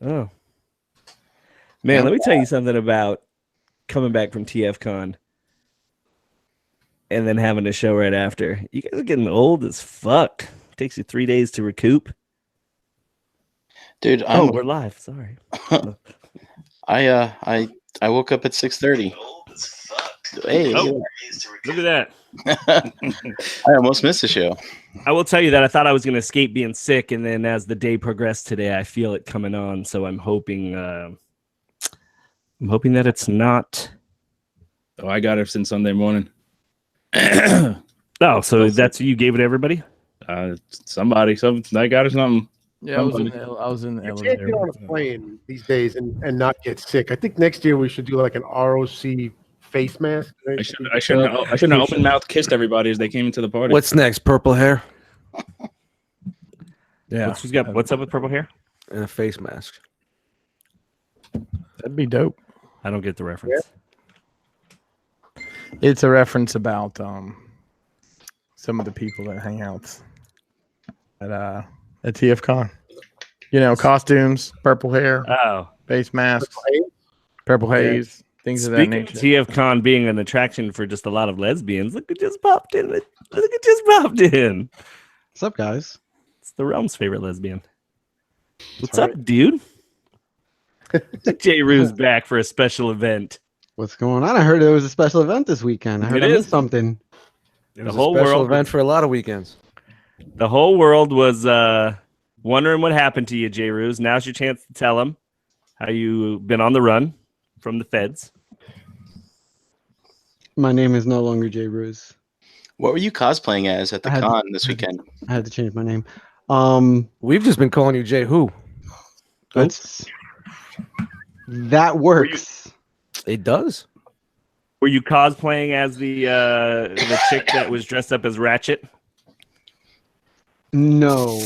Oh. Man, let me tell you something about coming back from TFcon and then having a show right after. You guys are getting old as fuck. It takes you 3 days to recoup. Dude, we're live. Sorry. I woke up at 6:30. Hey, look at that. I almost missed the show. I will tell you that I thought I was going to escape being sick, and then as the day progressed today, I feel it coming on. So I'm hoping that it's not. Oh, I got it since Sunday morning. Oh, so that's you gave it to everybody? Somebody, I got it something. Yeah, I was in the You elevator. can't get on a plane these days and not get sick. I think next year we should do like an R.O.C. face mask. I shouldn't have open mouth kissed everybody as they came into the party. What's next? Purple hair? Yeah. What's up with purple hair? And a face mask. That'd be dope. I don't get the reference. Yeah. It's a reference about some of the people that hang out at TFcon. You know, costumes, purple hair, face masks, purple haze, things of that nature. TFcon being an attraction for just a lot of lesbians. Look, it just popped in. What's up, guys? It's the realm's favorite lesbian. What's up, dude? J-Roo's back for a special event. What's going on? I heard there was a special event this weekend. I heard I missed something. The whole special event for a lot of weekends. The whole world was wondering what happened to you, J-Roos. Now's your chance to tell them how you've been on the run from the feds. My name is no longer J-Roos. What were you cosplaying as at the con this weekend? I had to change my name. We've just been calling you J Who. That works. It does. Were you cosplaying as the chick that was dressed up as Ratchet? No,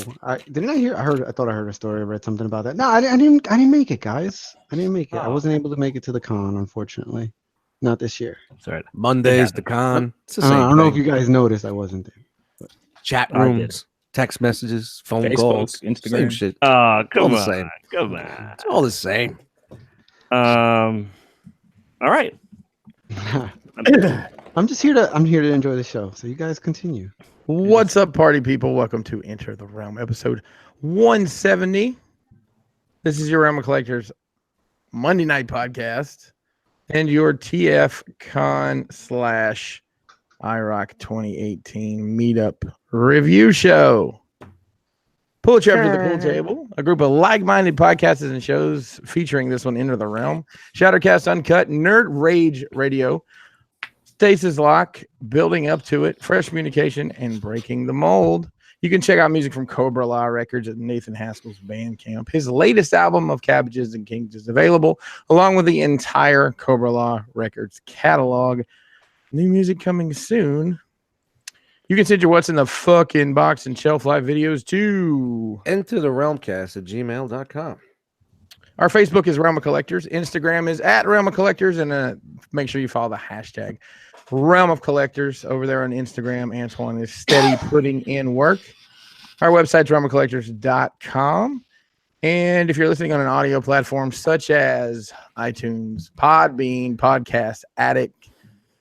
didn't I hear? I thought I heard a story. I read something about that. No, I didn't make it, guys. I didn't make it. I wasn't able to make it to the con, unfortunately. Not this year. Sorry. Mondays, the con. I don't know if you guys noticed. I wasn't there. But chat rooms, text messages, phone Facebook, calls, Instagram, same shit. Come on, same. Come on. It's all the same. All right. I'm here to enjoy the show. So you guys continue. What's up, party people? Welcome to Enter the Realm, episode 170. This is your Realm of Collectors Monday night podcast and your TFcon / IROC 2018 meetup review show. Pull a chair up to the pool table. A group of like-minded podcasts and shows featuring this one, Enter the Realm, Shattercast Uncut, Nerd Rage Radio, Stasis Lock, Building Up to It, Fresh Communication, and Breaking the Mold. You can check out music from Cobra Law Records at Nathan Haskell's Bandcamp. His latest album of Cabbages and Kings is available, along with the entire Cobra Law Records catalog. New music coming soon. You can send your What's in the Fucking Box and Shelf Life videos to Enter the Realmcast@gmail.com. Our Facebook is Realm of Collectors. Instagram is @Realm of Collectors. And make sure you follow the hashtag Realm of Collectors over there on Instagram. Antoine is steady putting in work. Our website's realmofcollectors.com. And if you're listening on an audio platform such as iTunes, Podbean, Podcast Addict,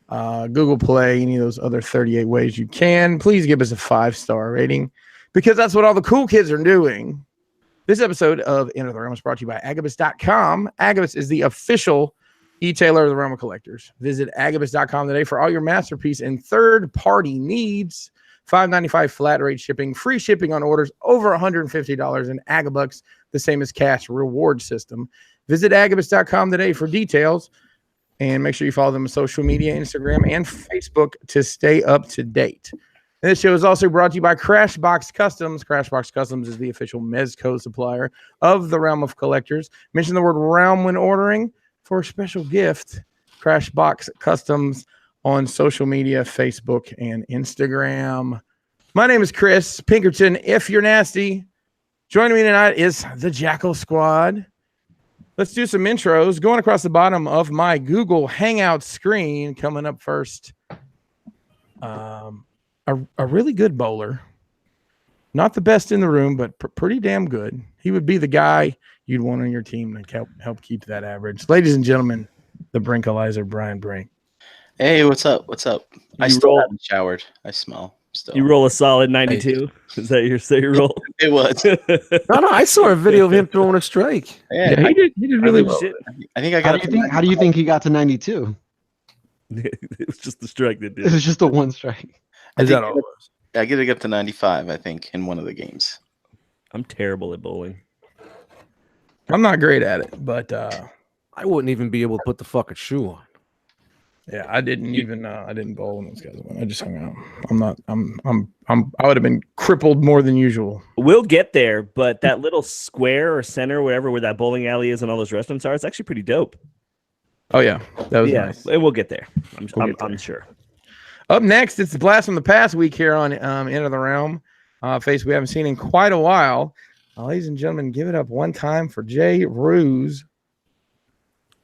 Google Play, any of those other 38 ways you can, please give us a 5-star rating because that's what all the cool kids are doing. This episode of Enter the Realm is brought to you by Agabucks.com. Agabus is the official e-tailer of the Realm of Collectors. Visit Agabucks.com today for all your masterpiece and third-party needs. $5.95 flat rate shipping, free shipping on orders over $150, and Agabucks, the same as cash reward system. Visit Agabucks.com today for details. And make sure you follow them on social media, Instagram, and Facebook to stay up to date. And this show is also brought to you by Crashbox Customs. Crashbox Customs is the official Mezco supplier of the Realm of Collectors. Mention the word realm when ordering for a special gift. Crashbox Customs on social media, Facebook, and Instagram. My name is Chris Pinkerton. If you're nasty, joining me tonight is the Jackal Squad. Let's do some intros. Going across the bottom of my Google Hangout screen, coming up first, a really good bowler, Not the best in the room, but pretty damn good. He would be the guy you'd want on your team to help keep that average. Ladies and gentlemen, the Brinkalizer, Brian Brink. Hey, what's up? What's up? I You still roll- haven't showered. I smell still. You roll a solid 92. Is that your roll? It was. No, I saw a video of him throwing a strike. Yeah, He did really well. Shit. I think I How got do you think? How do you think he got to 92? It was just the strike that did. It was just a one strike. Is that all? I get it up to 95, I think, in one of the games. I'm terrible at bowling. I'm not great at it, but I wouldn't even be able to put the fucking shoe on. yeah, I didn't bowl when those guys went. I just hung out. I would have been crippled more than usual. We'll get there, but that little square or center, wherever where that bowling alley is and all those restaurants are, it's actually pretty dope. Oh yeah, that was nice. And we'll get there. We'll get I'm there. sure. Up next, it's the blast from the past week here on End of the Realm. Face we haven't seen in quite a while. Ladies and gentlemen, give it up one time for Jay Ruse.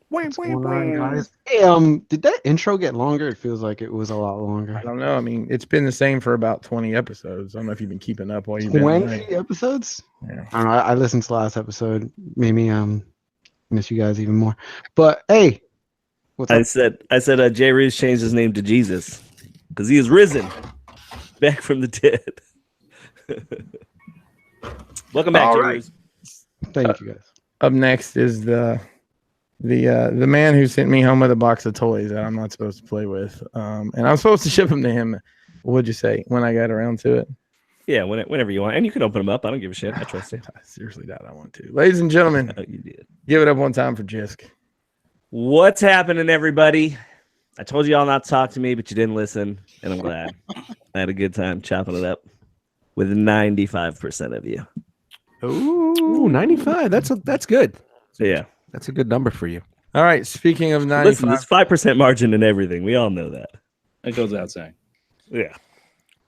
What's going on, guys? Hey, did that intro get longer? It feels like it was a lot longer. I don't know. I mean, it's been the same for about 20 episodes. I don't know if you've been keeping up while you've been 20 episodes? Yeah. I don't know. I listened to the last episode. Made me miss you guys even more. But hey, what's I up? said Jay Reeves changed his name to Jesus because he is risen back from the dead. Welcome back, All Jay right. Reeves. Thank you guys. Up next is the man who sent me home with a box of toys that I'm not supposed to play with. And I'm supposed to ship them to him. What'd you say when I got around to it? Yeah, whenever you want, and you can open them up. I don't give a shit. I trust you. I seriously doubt I want to. Ladies and gentlemen, Oh, you did. give it up one time for Jisk. What's happening, everybody? I told you all not to talk to me, but you didn't listen, and I'm glad. I had a good time chopping it up with 95% of you. Ooh, 95. That's good. So yeah, That's a good number for you. All right. Speaking of listen, 95, there's 5% margin in everything. We all know that. It goes without saying. Yeah.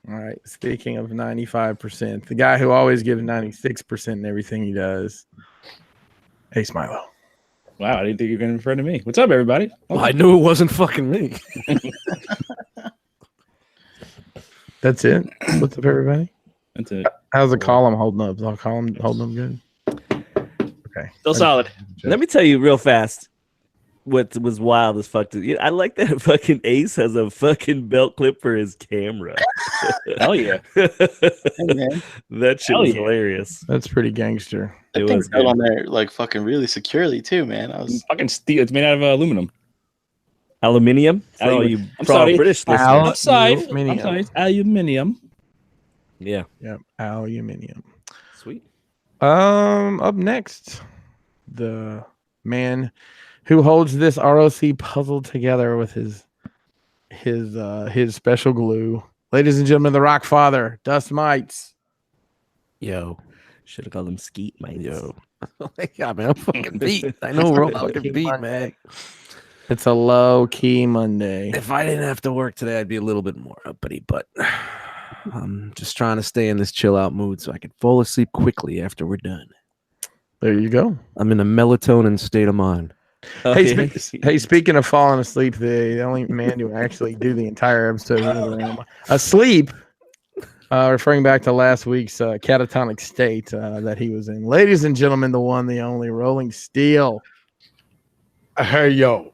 all right. Speaking of 95%, the guy who always gives 96% in everything he does. Hey, Smilo. Wow, I didn't think you were going to refer to me. What's up, everybody? Well, I knew it wasn't fucking me. That's it. What's up, everybody? That's it. How's the column holding up? Is the column holding up good? Okay. Still solid. Let me tell you real fast what was wild as fuck. I like that fucking Ace has a fucking belt clip for his camera. Hell yeah. man. That shit Hell was yeah. hilarious. That's pretty gangster. That It thing's was held good. on there like fucking really securely too, man. I was Fucking steel. It's made out of aluminum. Aluminium? For all Aluminium. you I'm for all sorry. British listeners. Al- I'm sorry. Aluminium. I'm sorry. It's aluminium. Yeah. Yep. Aluminium. Sweet. Up next, the man who holds this ROC puzzle together with his special glue. Ladies and gentlemen, the Rock Father, Dust Mites. Yo. Should have called him Skeet, man. Yo. Yeah, man, I'm fucking beat. I know we're all fucking beat, man. It's a low key Monday. If I didn't have to work today, I'd be a little bit more uppity, but I'm just trying to stay in this chill out mood so I can fall asleep quickly after we're done. There you go. I'm in a melatonin state of mind. Hey, speaking of falling asleep, the only man to actually do the entire episode asleep, referring back to last week's catatonic state that he was in. Ladies and gentlemen, the one, the only, Rolling Steel. Hey, yo.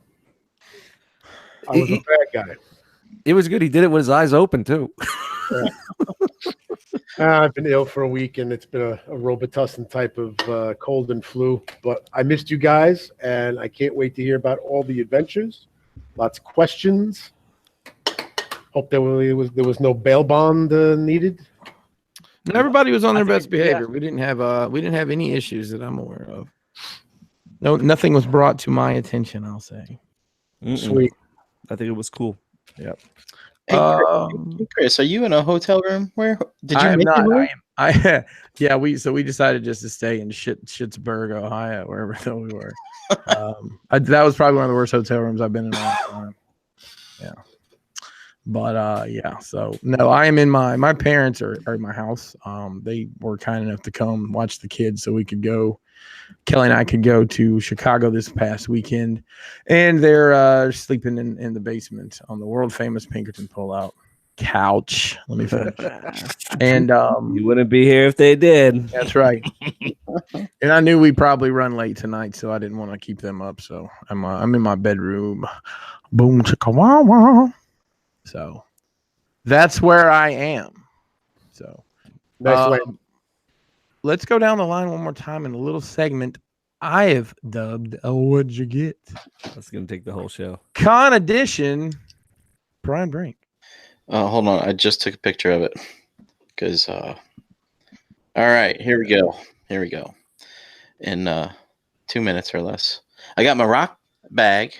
I was a bad guy. It was good. He did it with his eyes open, too. I've been ill for a week, and it's been a Robitussin type of cold and flu. But I missed you guys, and I can't wait to hear about all the adventures. Lots of questions. Hope there was no bail bond needed. Everybody was on their best behavior. We didn't have any issues that I'm aware of. No, nothing was brought to my attention, I'll say. Sweet. I think it was cool. Yep. Hey, Chris, are you in a hotel room? Where did you I am make not. the room? Yeah, we decided just to stay in Schittsburg, Ohio, wherever though we were. That was probably one of the worst hotel rooms I've been in a long time. Yeah. But yeah, so no, I am in my parents are in my house. They were kind enough to come watch the kids so we could go. Kelly and I could go to Chicago this past weekend, and they're sleeping in the basement on the world famous Pinkerton pullout. couch. Let me finish. And You wouldn't be here if they did. that's right. And I knew we'd probably run late tonight, so I didn't want to keep them up. So I'm in my bedroom. Boom chicka wow wow. So that's where I am. So Nice way. let's go down the line one more time in a little segment I have dubbed What'd You Get? That's gonna take the whole show. Con edition. Brian Brink. Hold on, I just took a picture of it because. All right, here we go. Here we go. In 2 minutes or less, I got my rock bag.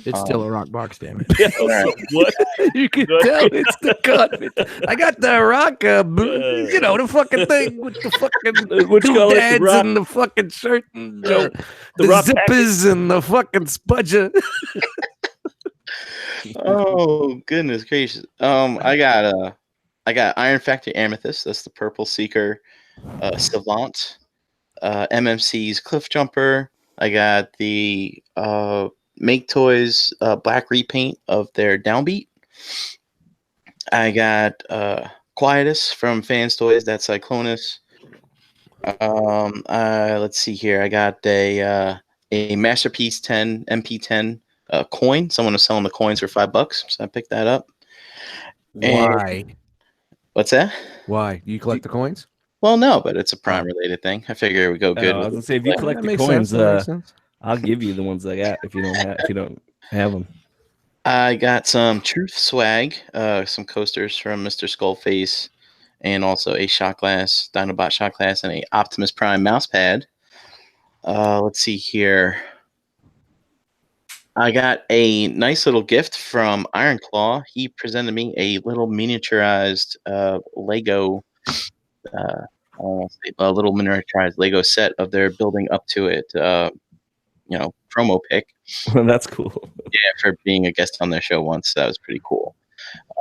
It's still a rock box, damn it. Yeah, Right. what? You can tell it's the confidence. I got the rock, you know, the fucking thing with the fucking What you call it? The doodads rock- and the fucking shirt and the the rock zippers and the fucking spudger. Oh goodness gracious! I got Iron Factory Amethyst. That's the Purple Seeker, Savant, MMC's Cliff Jumper. I got the Make Toys black repaint of their Downbeat. I got Quietus from Fans Toys. That's Cyclonus. Let's see here. I got a Masterpiece 10 MP10 coin. Someone was selling the coins for $5, so I picked that up. Why? What's that? Why? Do you collect the coins? Well, no, but it's a Prime related thing. I figure it would go I good. was with gonna say if you it. collect That the makes coins, sense. That makes sense. I'll give you the ones I got if you don't have them. I got some Truth swag, some coasters from Mr. Skullface, and also a shot glass, Dinobot shot glass, and a Optimus Prime mouse pad. Let's see here. I got a nice little gift from Iron Claw. He presented me a little miniaturized Lego, a little miniaturized Lego set of their building up to it, promo pic. That's cool. Yeah, for being a guest on their show once. That was pretty cool.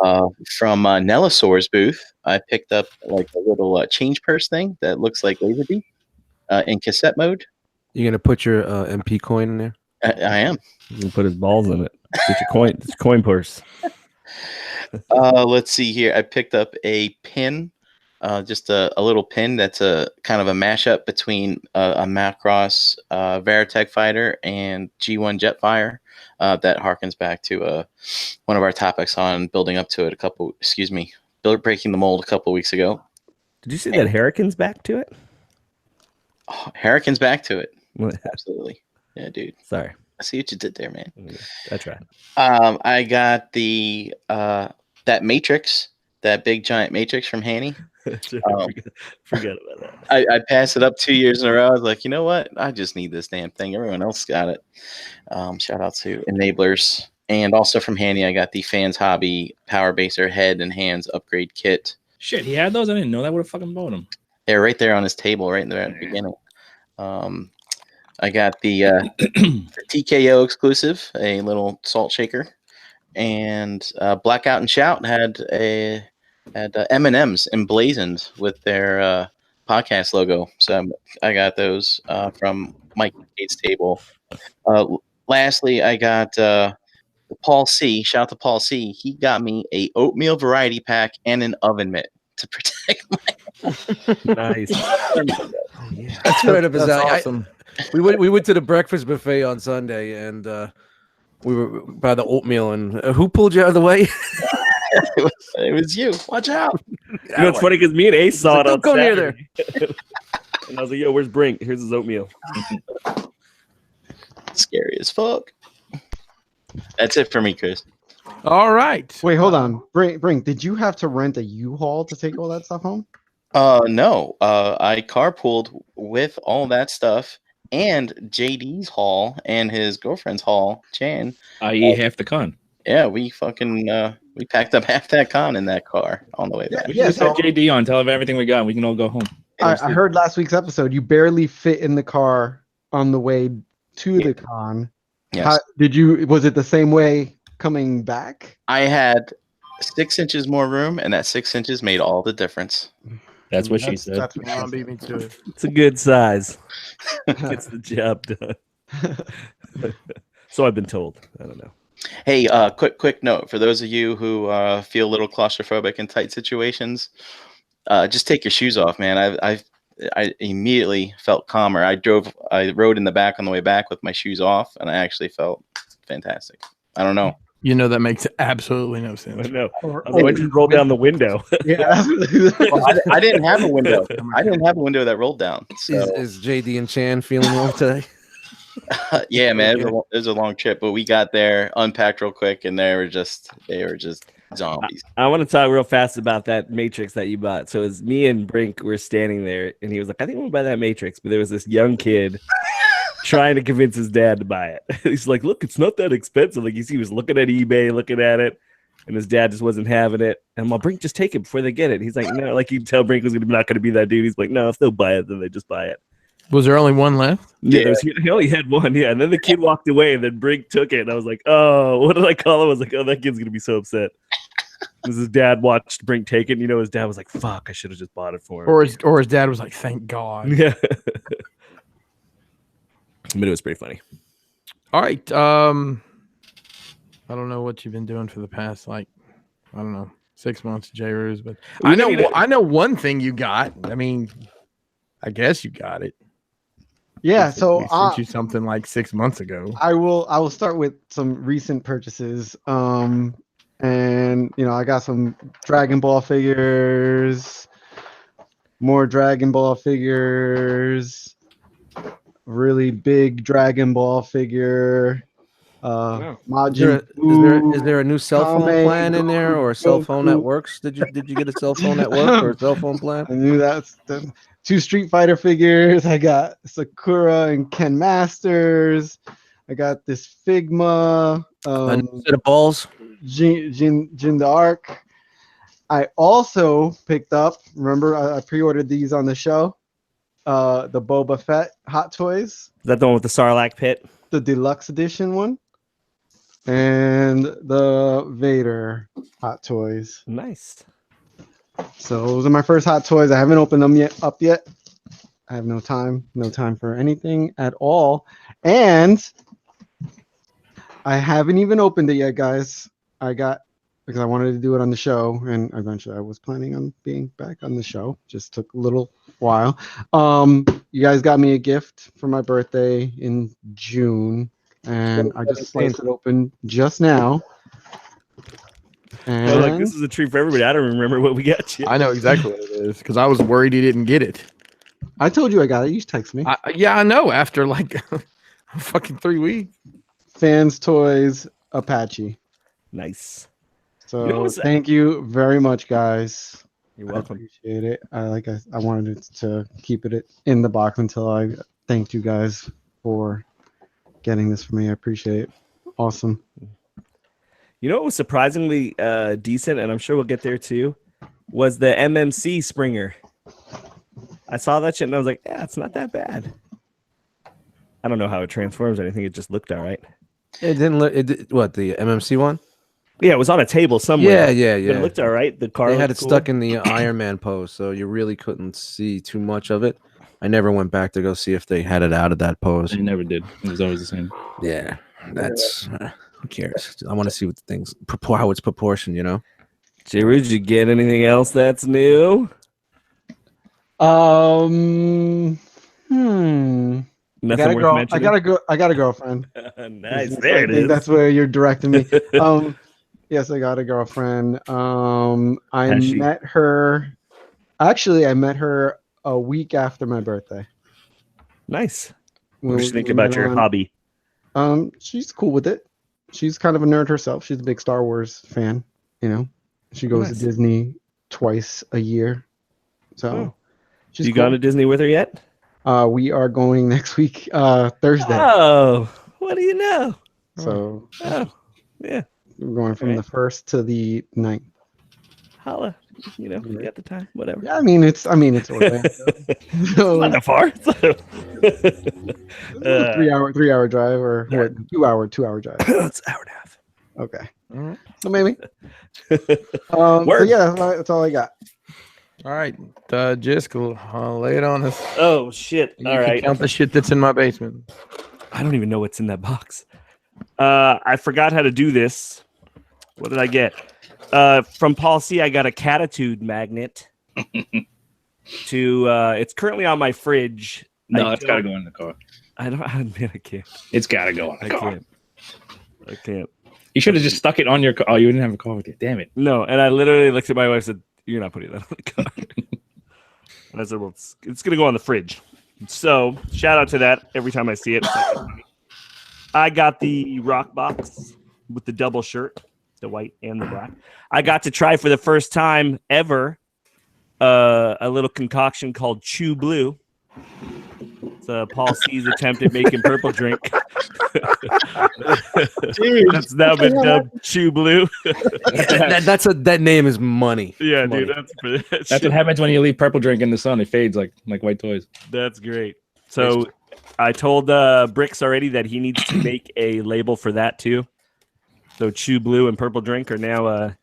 From Nellasaur's booth, I picked up like a little change purse thing that looks like Laserbeak in cassette mode. You gonna put your MP coin in there? I am. You can put his balls in it. It's your coin. It's a coin purse. Let's see here. I picked up a pin, just a little pin that's a kind of a mashup between a Macross Veritech fighter and G1 Jetfire. That harkens back to one of our topics on building up to it breaking the mold a couple weeks ago. Did you see that Hurricane's back to it? Oh, Hurricane's back to it. What? Absolutely. Yeah, dude. Sorry. I see what you did there, man. I tried. I got the that Matrix, that big giant Matrix from Hanny. Forget about that. I passed it up 2 years in a row. I was like, you know what? I just need this damn thing. Everyone else got it. Shout out to Enablers. And also from Handy, I got the Fans Hobby Power Baser Head and Hands Upgrade Kit. Shit, he had those? I didn't know that. Would have fucking bought them. They're right there on his table, right there at the beginning. I got the TKO exclusive, a little salt shaker. And Blackout and Shout had M&M's emblazoned with their podcast logo. So I got those from Mike Gates' table. Lastly, I got Paul C. Shout out to Paul C. He got me a oatmeal variety pack and an oven mitt to protect my. Nice. Oh, yeah. That's right up his alley. Awesome. We went to the breakfast buffet on Sunday, and we were by the oatmeal. And who pulled you out of the way? It was you. Watch out. You know, it's funny because me and Ace saw it on Don't go near there. Saturday. And I was like, yo, where's Brink? Here's his oatmeal. Scary as fuck. That's it for me, Chris. All right. Wait, hold on. Brink, did you have to rent a U-Haul to take all that stuff home? No. I carpooled with all that stuff and JD's haul and his girlfriend's haul, Chan. I.e. half the con. Yeah, we fucking we packed up half that con in that car on the way back. We just had JD on. Tell him everything we got. And we can all go home. I heard last week's episode you barely fit in the car on the way to the con. Yes. Was it the same way coming back? I had 6 inches more room, and that 6 inches made all the difference. That's what she said. That's what she Beat me to it. It's a good size. Gets the job done. So I've been told. I don't know. Hey, quick note for those of you who feel a little claustrophobic in tight situations. Just take your shoes off, man. I immediately felt calmer. I rode in the back on the way back with my shoes off, and I actually felt fantastic. I don't know. You know that makes absolutely no sense. No, Or- I was like, just roll down the window. Yeah. Well, I didn't have a window. I didn't have a window that rolled down. So Is JD and Chan feeling well today? yeah, man, it was a long trip, but we got there, unpacked real quick, and they were just zombies. I want to talk real fast about that Matrix that you bought. So it was me and Brink were standing there, and he was like, I think I'm going to buy that Matrix. But there was this young kid trying to convince his dad to buy it. He's like, look, it's not that expensive. Like, he was looking at eBay, looking at it, and his dad just wasn't having it. And I'm like, Brink, just take it before they get it. He's like, no, like you can tell Brink was not going to be that dude. He's like, no, if they'll buy it, then they just buy it. Was there only one left? Yeah, he only had one. Yeah, and then the kid walked away, and then Brink took it. And I was like, oh, what did I call him? I was like, oh, that kid's going to be so upset. Because his dad watched Brink take it, and his dad was like, fuck, I should have just bought it for him. Or his dad was like, thank God. Yeah. But it was pretty funny. All right. I don't know what you've been doing for the past, 6 months, J-Ruse, but I know one thing you got. I mean, I guess you got it. Yeah, so we sent you something like 6 months ago. I will start with some recent purchases. And I got some Dragon Ball figures, more Dragon Ball figures, really big Dragon Ball figure. Is there a new cell phone plan in there, or a cell phone that works? Did you get a cell phone at work or a cell phone plan? I knew that's 2 Street Fighter figures. I got Sakura and Ken Masters. I got this Figma. A new set of balls. Jin the Arc. I also picked up. Remember, I pre-ordered these on the show. The Boba Fett Hot Toys. Is that the one with the Sarlacc pit? The deluxe edition one. And the Vader Hot Toys. Nice. So those are my first Hot Toys. I haven't opened them yet. I have no time for anything at all. And I haven't even opened it yet, guys. Because I wanted to do it on the show, and eventually I was planning on being back on the show. Just took a little while. You guys got me a gift for my birthday in June, and I just sliced it open just now. And This is a treat for everybody. I don't remember what we got you. I know exactly what it is because I was worried he didn't get it. I told you I got it. You text me. I know. After fucking 3 weeks. Fans Toys Apache. Nice. So thank you very much, guys. You're welcome. I appreciate it. I wanted to keep it in the box until I thanked you guys for getting this for me. I appreciate it. Awesome. What was surprisingly decent, and I'm sure we'll get there too, was the MMC Springer. I saw that shit and I was like, yeah, it's not that bad. I don't know how it transforms or anything. It just looked all right. It didn't look. What, the MMC one? Yeah, it was on a table somewhere. Yeah. But it looked all right. The car. They had it cool. stuck in the Iron Man pose, so you really couldn't see too much of it. I never went back to go see if they had it out of that pose. They never did. It was always the same. Yeah, that's who cares? I want to see what the things how it's proportioned. J-Rue, did you get anything else that's new? Nothing Nothing I got a girlfriend. Nice. There it I think is. that's where you're directing me. Yes, I got a girlfriend. I met her. Actually, I met her a week after my birthday. Nice. What do you think about your hobby? She's cool with it. She's kind of a nerd herself. She's a big Star Wars fan. She goes to Disney twice a year. So, she's you gone to Disney with her yet? We are going next week, Thursday. Oh, what do you know? So, yeah, we're going from the 1st to the 9th. Holla, we got the time, whatever. Yeah, I mean it's Orlando. So, not that far. 3-hour drive or 2-hour drive. It's an hour and a half. Okay. All right. So maybe. So yeah, that's all I got. All right, Jiskel, lay it on us. Oh shit! You can count the shit that's in my basement. I don't even know what's in that box. I forgot how to do this. What did I get? From Paul C, I got a Catitude magnet. It's currently on my fridge. No, it's got to go in the car. I don't. Man, I can't. It's got to go in the car. I can't. You should have just stuck it on your car. Oh, you didn't have a car with you. Damn it. No, and I literally looked at my wife and said, "You're not putting that on the car." And I said, "Well, it's going to go on the fridge." So shout out to that. Every time I see it, I got the ROC box with the double shirt, the white and the black. I got to try for the first time ever a little concoction called Chew Blue. It's Paul C's attempt at making purple drink. That's now been dubbed Chew Blue. That name is money. Yeah, Money. dude. That's what happens when you leave purple drink in the sun. It fades like white toys. That's great. So I told Bricks already that he needs to make a label for that too. So Chew Blue and Purple Drink are now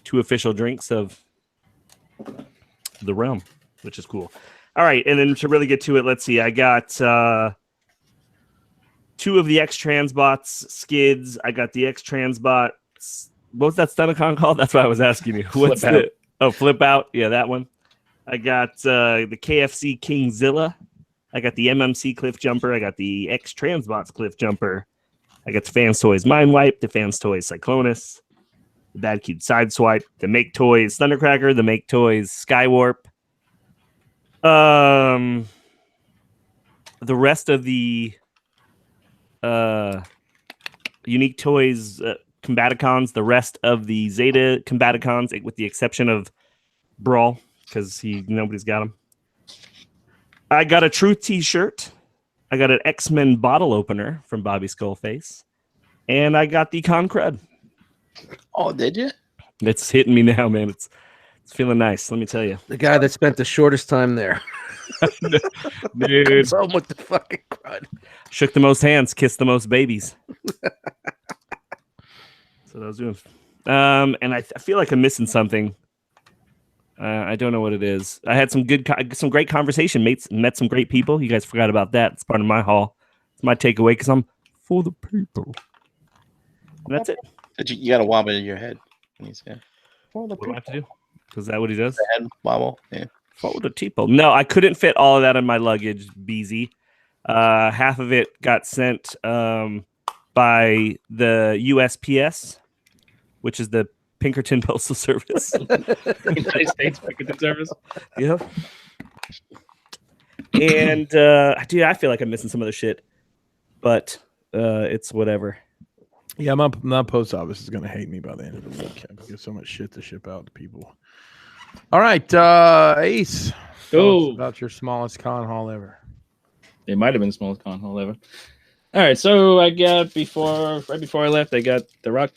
2 official drinks of the realm, which is cool. All right, and then to really get to it, let's see. I got 2 of the X-Transbots skids. I got the X-Transbots. What was that Stunticon called? That's what I was asking you. What's it? Oh, Flip Out. Yeah, that one. I got the KFC Kingzilla. I got the MMC Cliff Jumper. I got the X-Transbots Cliff Jumper. I got the Fans Toys Mind Wipe, the Fans Toys Cyclonus, the Bad Cube Sideswipe, the Make Toys Thundercracker, the Make Toys Skywarp. The rest of the Unique Toys Combaticons, the rest of the Zeta Combaticons, with the exception of Brawl, because nobody's got them. I got a Truth T-shirt. I got an X-Men bottle opener from Bobby Skullface, and I got the Concred. Oh, did you? It's hitting me now, man. It's feeling nice. Let me tell you. The guy that spent the shortest time there. Dude. So with the fucking crud. Shook the most hands, kissed the most babies. That's what I was doing. And I feel like I'm missing something. I don't know what it is. I had some great conversation. Met some great people. You guys forgot about that. It's part of my haul. It's my takeaway because I'm for the people. And that's it. You got to wobble in your head. What do I have to do? Is that what he does? Head wobble. Yeah. For the people. No, I couldn't fit all of that in my luggage, BZ. Half of it got sent by the USPS, which is the Pinkerton Postal Service. United States Pinkerton Service. Yep. And dude, I feel like I'm missing some other shit, but it's whatever. Yeah, my post office is gonna hate me by the end of the week. I've got so much shit to ship out to people. All right, Ace. Tell us about your smallest con haul ever. It might have been the smallest con haul ever. All right, so I got right before I left, I got the ROC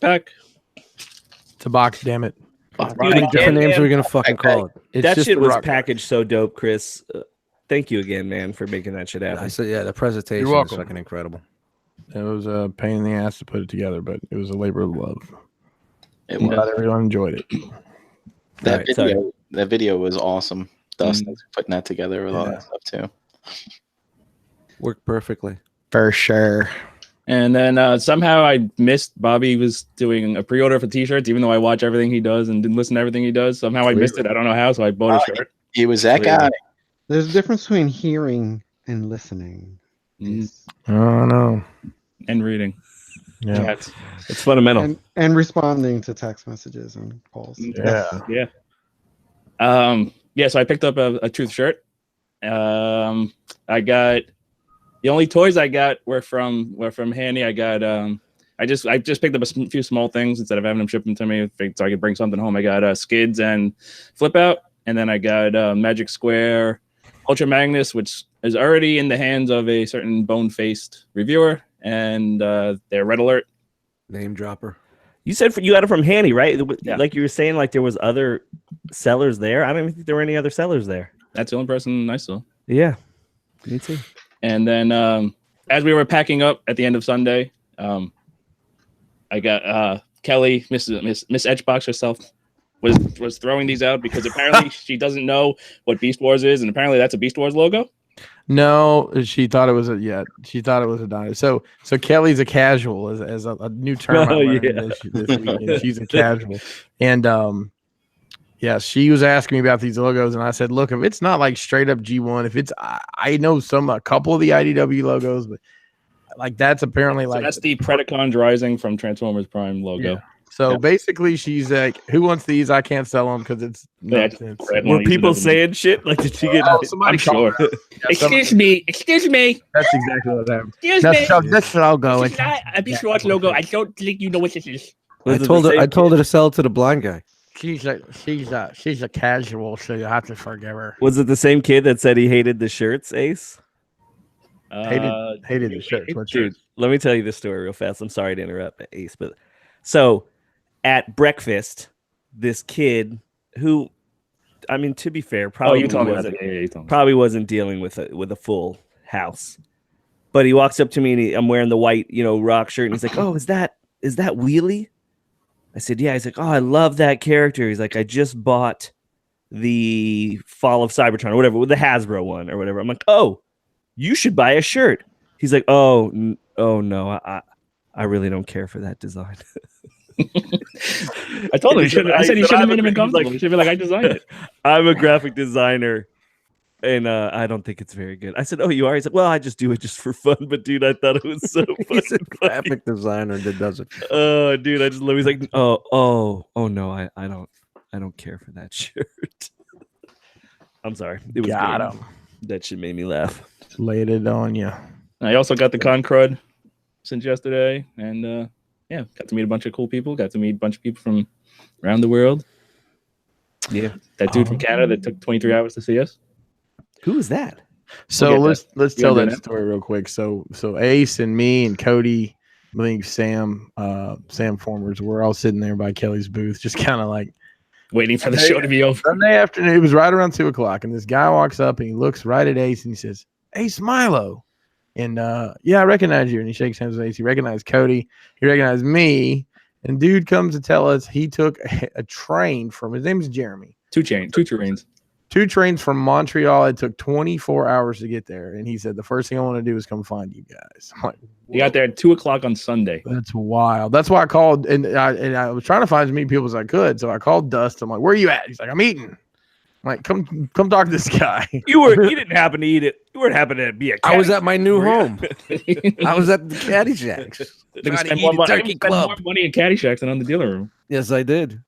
pack. It's a box, damn it. How many different names are we gonna fucking call it? That shit was packaged so dope, Chris. Thank you again, man, for making that shit happen. I said, yeah, the presentation was fucking incredible. It was a pain in the ass to put it together, but it was a labor of love. I'm glad everyone enjoyed it. That video was awesome. Dustin thanks for putting that together with all that stuff too. Worked perfectly. For sure. And then somehow I missed Bobby was doing a pre-order for t-shirts, even though I watch everything he does and didn't listen to everything he does. Somehow I missed it. I don't know how, so I bought a shirt. He was that guy. There's a difference between hearing and listening. Oh no. And reading. Yeah. It's fundamental. And responding to text messages and calls. Yeah. So I picked up a Truth shirt. I got the only toys I got were from Handy. I got I just picked up a few small things instead of having them ship them to me so I could bring something home. I got Skids and Flip Out, and then I got Magic Square Ultra Magnus, which is already in the hands of a certain bone-faced reviewer, and their Red Alert. Name dropper. You said you got it from Handy, right? Yeah. Like you were saying, like there was other sellers there. I don't even think there were any other sellers there. That's the only person I saw. Yeah, me too. And then as we were packing up at the end of Sunday, I got Kelly, Miss Etchbox herself, was throwing these out because apparently she doesn't know what Beast Wars is, and apparently that's a Beast Wars logo. No, she thought it was she thought it was a dinosaur. So Kelly's a casual as a new term I Oh, learned yeah. this weekend. She's a casual. And yeah, she was asking me about these logos, and I said, look, if it's not like straight up G1, if it's I know a couple of the IDW logos, but like that's apparently So like that's the Predacons Rising from Transformers Prime logo. Yeah. So Yeah. basically, she's like, "Who wants these? I can't sell them because it's Yeah, nonsense." Brad Were wanna use people it as a- saying shit? Like, did you get? Oh, somebody I'm sure. called her. Yeah, somebody- Excuse me. That's exactly what happened. Excuse No, me. so this logo. This is not a Beast Wars logo. I don't think you know what this is. Was I it told the her. I same told kid? her to sell it to the blind guy. She's a casual, so you have to forgive her. Was it the same kid that said he hated the shirts, Ace? Hated the shirts. What Dude, shirts? let me tell you this story real fast. I'm sorry to interrupt, Ace, but so at breakfast, this kid who, I mean, to be fair, probably you told me wasn't, that. Yeah, you told me. probably wasn't dealing with a full house. But he walks up to me and I'm wearing the white, rock shirt, and he's like, "Oh, is that Wheelie?" I said, "Yeah." He's like, "Oh, I love that character." He's like, "I just bought the Fall of Cybertron or whatever, with the Hasbro one or whatever." I'm like, "Oh, you should buy a shirt." He's like, "Oh no, I really don't care for that design." I told him. I said you should have made him He's uncomfortable. like- You should be like, I designed it. I'm a graphic designer, and I don't think it's very good. I said, "Oh, you are?" He's like, "Well, I just do it just for fun." But dude, I thought it was so He's a funny. graphic designer that does it. Oh, dude, I just love. He's like, "Oh no, I don't care for that shirt." I'm sorry. It was Got good. him. That shit made me laugh. Laid it on you. I also got the con crud since yesterday, and yeah, got to meet a bunch of cool people. Got to meet a bunch of people from around the world. Yeah. That dude from Canada that took 23 hours to see us. Who is that? So We'll get let's You tell gonna do that that? story real quick. So Ace and me and Cody, I think Sam Formers, we're all sitting there by Kelly's booth, just kind of like Waiting for the show to be over. Sunday afternoon. It was right around 2:00, and this guy walks up and he looks right at Ace and he says, "Ace Milo," and yeah, I recognize you. And he shakes hands with Ace. He recognized Cody. He recognized me. And dude comes to tell us he took a train from, his name is Jeremy. Two trains. 2 trains from Montreal. It took 24 hours to get there. And he said, the first thing I want to do is come find you guys. I'm like, He got there at 2:00 on Sunday. that's wild. That's why I called. And I was trying to find as many people as I could. So I called Dust. I'm like, where are you at? He's like, I'm eating. I'm like, come talk to this guy. You didn't happen to eat it. You weren't happen to be a cat. I was at my new home. I was at the Caddy Shacks. They Trying to spend eat more a money, turkey spend more club. money in Caddyshack than on the dealer room. Yes, I did,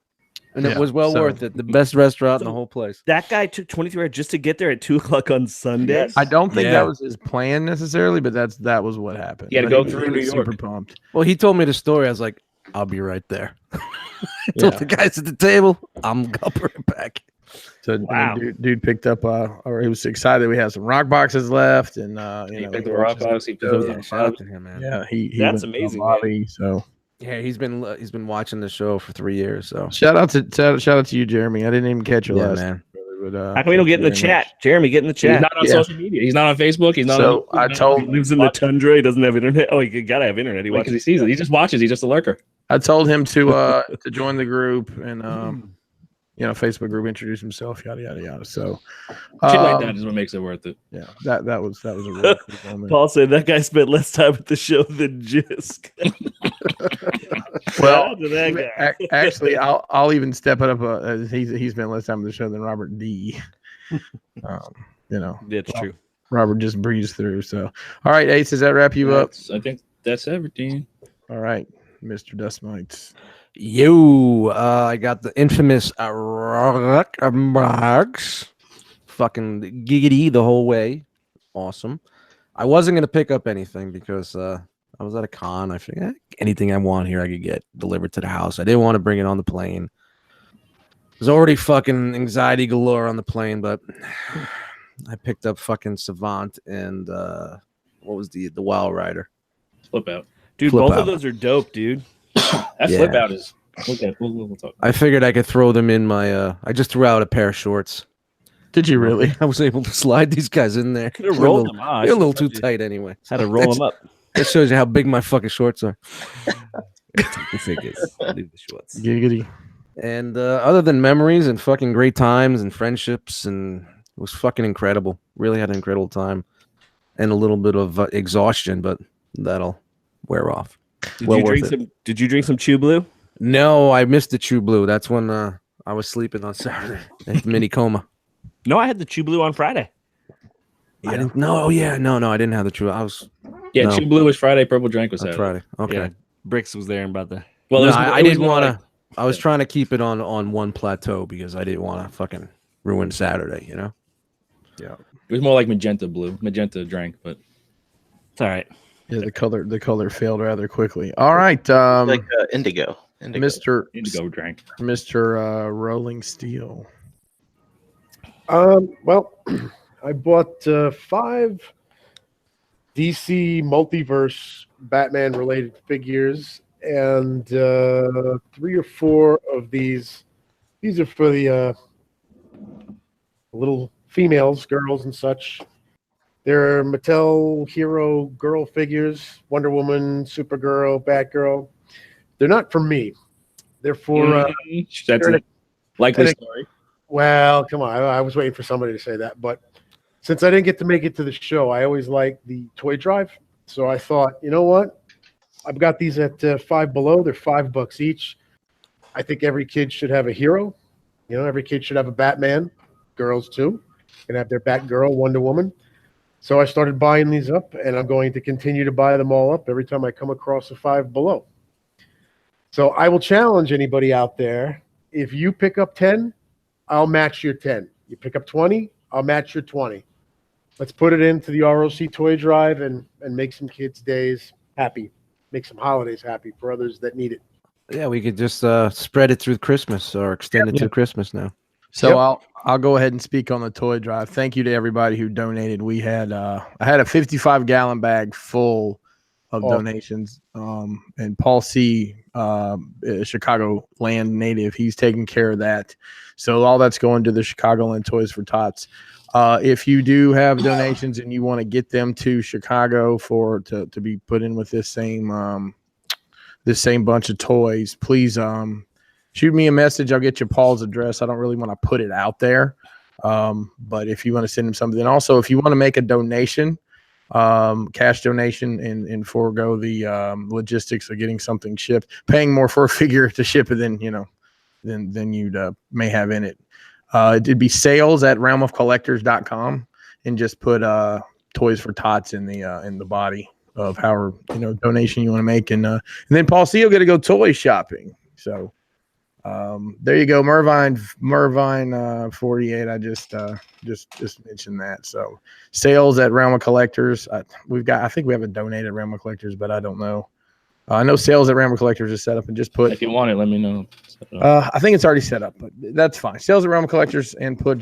and Yeah, it was well so- worth it. The best restaurant in the whole place. That guy took 23 hours just to get there at 2:00 on Sunday. Yes. I don't think Yeah. that was his plan necessarily, but that was what happened. He had to But go was through New super York. pumped. Well, he told me the story. I was like, I'll be right there. I told Yeah. the guys at the table, I'll be right back. So and then Wow. dude picked up or he was excited we had some rock boxes left, and He picked the rock box. He picked Yeah, up shout out to him, man. Yeah, he That's went to amazing, the lobby, so Yeah, he's been watching the show for 3 years. So shout out to you, Jeremy. I didn't even catch your yeah, last man. But, How come we don't get in the thank you very chat? Jeremy, get in the He's chat. not on Yeah. social media. He's not on Facebook. He's not. So on, I told- He lives in the tundra. He doesn't have internet. Oh, you gotta have internet. He because he watches. sees it. He just watches. He's just a lurker. I told him to join the group and Facebook group, introduce himself, yada yada yada. So Shit like that is what makes it worth it. yeah, that was a really cool moment. Paul said that guy spent less time at the show than Jisk. Well, Shout out to that guy. Actually, I'll even step it up. He's spent less time on the show than Robert D. That's true. Robert just breezed through. So, all right, Ace, does that wrap you up? I think that's everything. All right, Mr. Dust Mites. Yo, I got the infamous Agabucks. Fucking giggity the whole way. Awesome. I wasn't going to pick up anything because I was at a con. I figured anything I want here I could get delivered to the house. I didn't want to bring it on the plane. There's already fucking anxiety galore on the plane, but I picked up fucking Savant and what was the Wild Rider? Flip out. Dude, Flip both out. of those are dope, dude. That Yeah. flip out is. Okay, we'll talk. I figured I could throw them in my. I just threw out a pair of shorts. Did you really? I was able to slide these guys in there. Could have They're a rolled little- them out. They're a little too tight anyway. Had to roll them up. That shows you how big my fucking shorts are. The figures. Leave the shorts. Giggity. And other than memories and fucking great times and friendships, and it was fucking incredible. Really had an incredible time. and a little bit of exhaustion, but that'll wear off. Did Well you drink worth it. some? Did you drink some Chew Blue? No, I missed the Chew Blue. That's when I was sleeping on Saturday at mini coma. No, I had the Chew Blue on Friday. I didn't. No, oh yeah, no, I didn't have the Chew. I was Yeah, No. Chew Blue was Friday, Purple Drink was on Saturday. Friday. Okay. Yeah, Bricks was there and about the. Well, No, it was, I it was didn't more want like- to. I was trying to keep it on one plateau because I didn't want to fucking ruin Saturday. You know. It was more like magenta blue, magenta drink, but It's all right. Yeah, the color failed rather quickly. All right, Like indigo. Mr. indigo drink. Mr. Rolling Steel. Well, I bought 5 DC multiverse Batman related figures and 3 or 4 of these. These are for the little females, girls, and such. They're Mattel hero girl figures: Wonder Woman, Supergirl, Batgirl. They're not for me. They're for That's a likely story. well, come on. I was waiting for somebody to say that. But since I didn't get to make it to the show, I always like the toy drive. So I thought, you know what? I've got these at Five Below. They're $5 each. I think every kid should have a hero. You know, every kid should have a Batman. Girls, too. Can have their Batgirl, Wonder Woman. So I started buying these up, and I'm going to continue to buy them all up every time I come across a Five Below. So I will challenge anybody out there. If you pick up 10, I'll match your 10. You pick up 20, I'll match your 20. Let's put it into the ROC toy drive and make some kids' days happy. Make some holidays happy for others that need it. Yeah, we could just spread it through Christmas or extend it to Christmas now. So I'll go ahead and speak on the toy drive. Thank you to everybody who donated. We had I had a 55-gallon bag full of donations. And Paul C, Chicago land native, he's taking care of that. So all that's going to the Chicagoland Toys for Tots. If you do have donations and you want to get them to Chicago to be put in with this same bunch of toys, please shoot me a message. I'll get you Paul's address. I don't really want to put it out there. But if you want to send him something, and also if you want to make a donation, cash donation and forego the logistics of getting something shipped, paying more for a figure to ship it than you'd may have in it. It'd be sales@realmofcollectors.com and just put Toys for Tots in the body of however donation you want to make, and then Paul C will get to go toy shopping. So there you go, Mervine 48. I just mentioned that. So sales at Realm of Collectors. I think we have a donate at Realm of Collectors, but I don't know. I know sales at Realm of Collectors is set up, and just put. If you want it, let me know. I think it's already set up, but that's fine. Sales at Realm of Collectors, and put